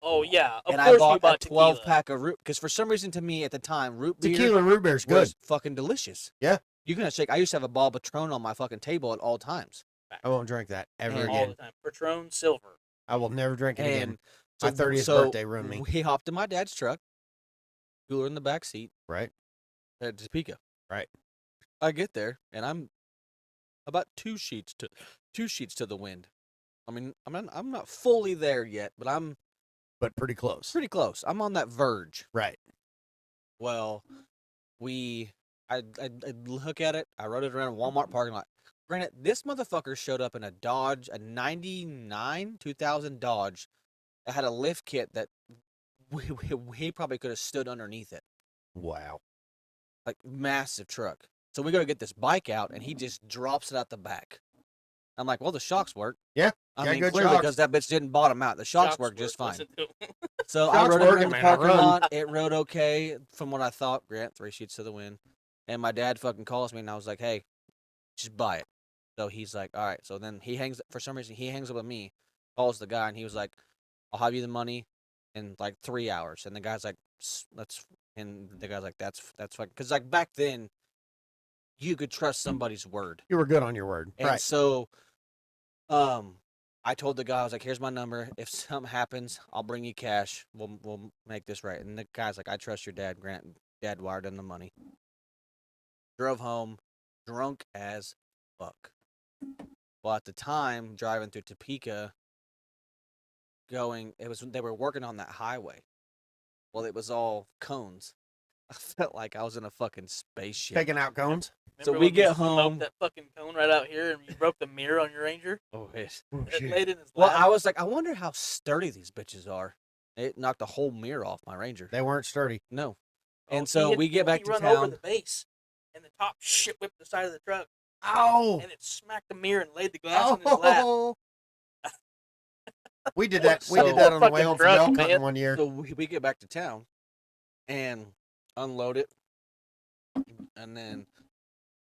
C: Oh yeah, of
D: And I
C: course
D: bought
C: you bought
D: a 12
C: tequila.
D: pack of root because for some reason to me at the time root beer
A: Tequila root beer's good.
D: was fucking delicious.
A: Yeah.
D: You can shake. I used to have a ball of Patron on my fucking table at all times.
A: I won't drink that ever
D: And
C: all
A: again.
C: the time. Patron Silver.
A: I will never drink it again.
D: And
A: My 30th birthday ruined me.
D: We hopped in my dad's truck, cooler in the back seat,
A: Right?
D: at Topeka.
A: Right.
D: I get there and I'm about 2 sheets to the wind. I mean, I'm not fully there yet, but I'm
A: But pretty close.
D: pretty close. I'm on that verge.
A: Right.
D: Well, I look at it. I rode it around a Walmart parking lot. Granted, this motherfucker showed up in a Dodge, a 99 2000 Dodge that had a lift kit that he probably could have stood underneath it.
A: Wow.
D: Like, massive truck. So we go to get this bike out, and he just drops it out the back. I'm like, well, the shocks work.
A: Yeah,
D: I
A: got
D: mean,
A: good
D: clearly,
A: shocks.
D: because that bitch didn't bottom out. The shocks work just fine.
C: Listen to 'em.
D: So I
A: Shocks
D: rode it
A: working,
D: around the
A: man, I
D: parking
A: run.
D: lot. It rode okay from what I thought. Grant, 3 sheets to the wind. And my dad fucking calls me, and I was like, hey, just buy it. So he's like, all right. So then for some reason, he hangs up with me, calls the guy, and he was like, I'll have you the money in like 3 hours. And the guy's like, and the guy's like, that's fucking, because like back then, you could trust somebody's word.
A: You were good on your word.
D: And
A: Right.
D: so, I told the guy, I was like, here's my number. If something happens, I'll bring you cash. We'll make this right. And the guy's like, I trust your dad, Grant. Dad wired him the money. Drove home, drunk as fuck. Well, at the time, driving through Topeka, they were working on that highway. Well, it was all cones. I felt like I was in a fucking spaceship.
A: Taking out cones.
D: So
C: Remember
D: we
C: when
D: get
C: smoked
D: home-
C: that fucking cone right out here, and you broke the mirror on your Ranger.
D: Oh, yes.
A: Oh,
C: It
A: shit.
C: laid in his
D: Well,
C: lap.
D: I was like, I wonder how sturdy these bitches are. It knocked the whole mirror off my Ranger.
A: They weren't sturdy.
D: No.
C: Oh,
D: And so we get back
C: he
D: to
C: run over
D: town.
C: the base, and the top shit whipped the side of the truck,
A: Oh.
C: and it smacked the mirror and laid the glass in his lap.
A: Oh. We did that. We
D: So-
A: did that on the way
C: Fucking
A: home from
C: truck,
A: elk hunting
C: man.
A: one year.
D: So we get back to town and unload it. And then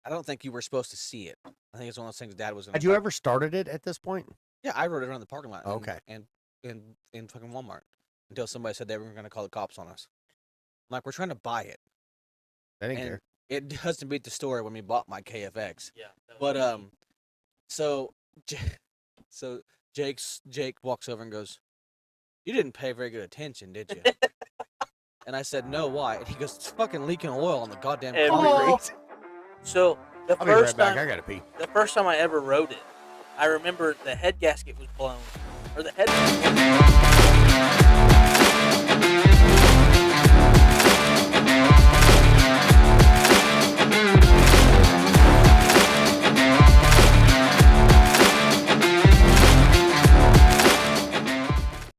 D: I don't think you were supposed to see it. I think it's one of those things Dad was.
A: Had you ever started it at this point?
D: Yeah, I rode it around the parking lot.
A: Okay.
D: And in fucking Walmart until somebody said they were going to call the cops on us. I'm like, we're trying to buy it.
A: I didn't
D: And
A: care.
D: it doesn't beat the story when we bought my KFX.
C: Yeah. that was
D: But
C: easy.
D: so Jake walks over and goes, "You didn't pay very good attention, did you?" And I said, "No, why?" And he goes, "It's fucking leaking oil on the goddamn
C: Every
D: concrete."
C: So the
A: I'll be right
C: first
A: back.
C: time,
A: I gotta pee.
C: the first time I ever rode it, I remember the head gasket was blown, or the head.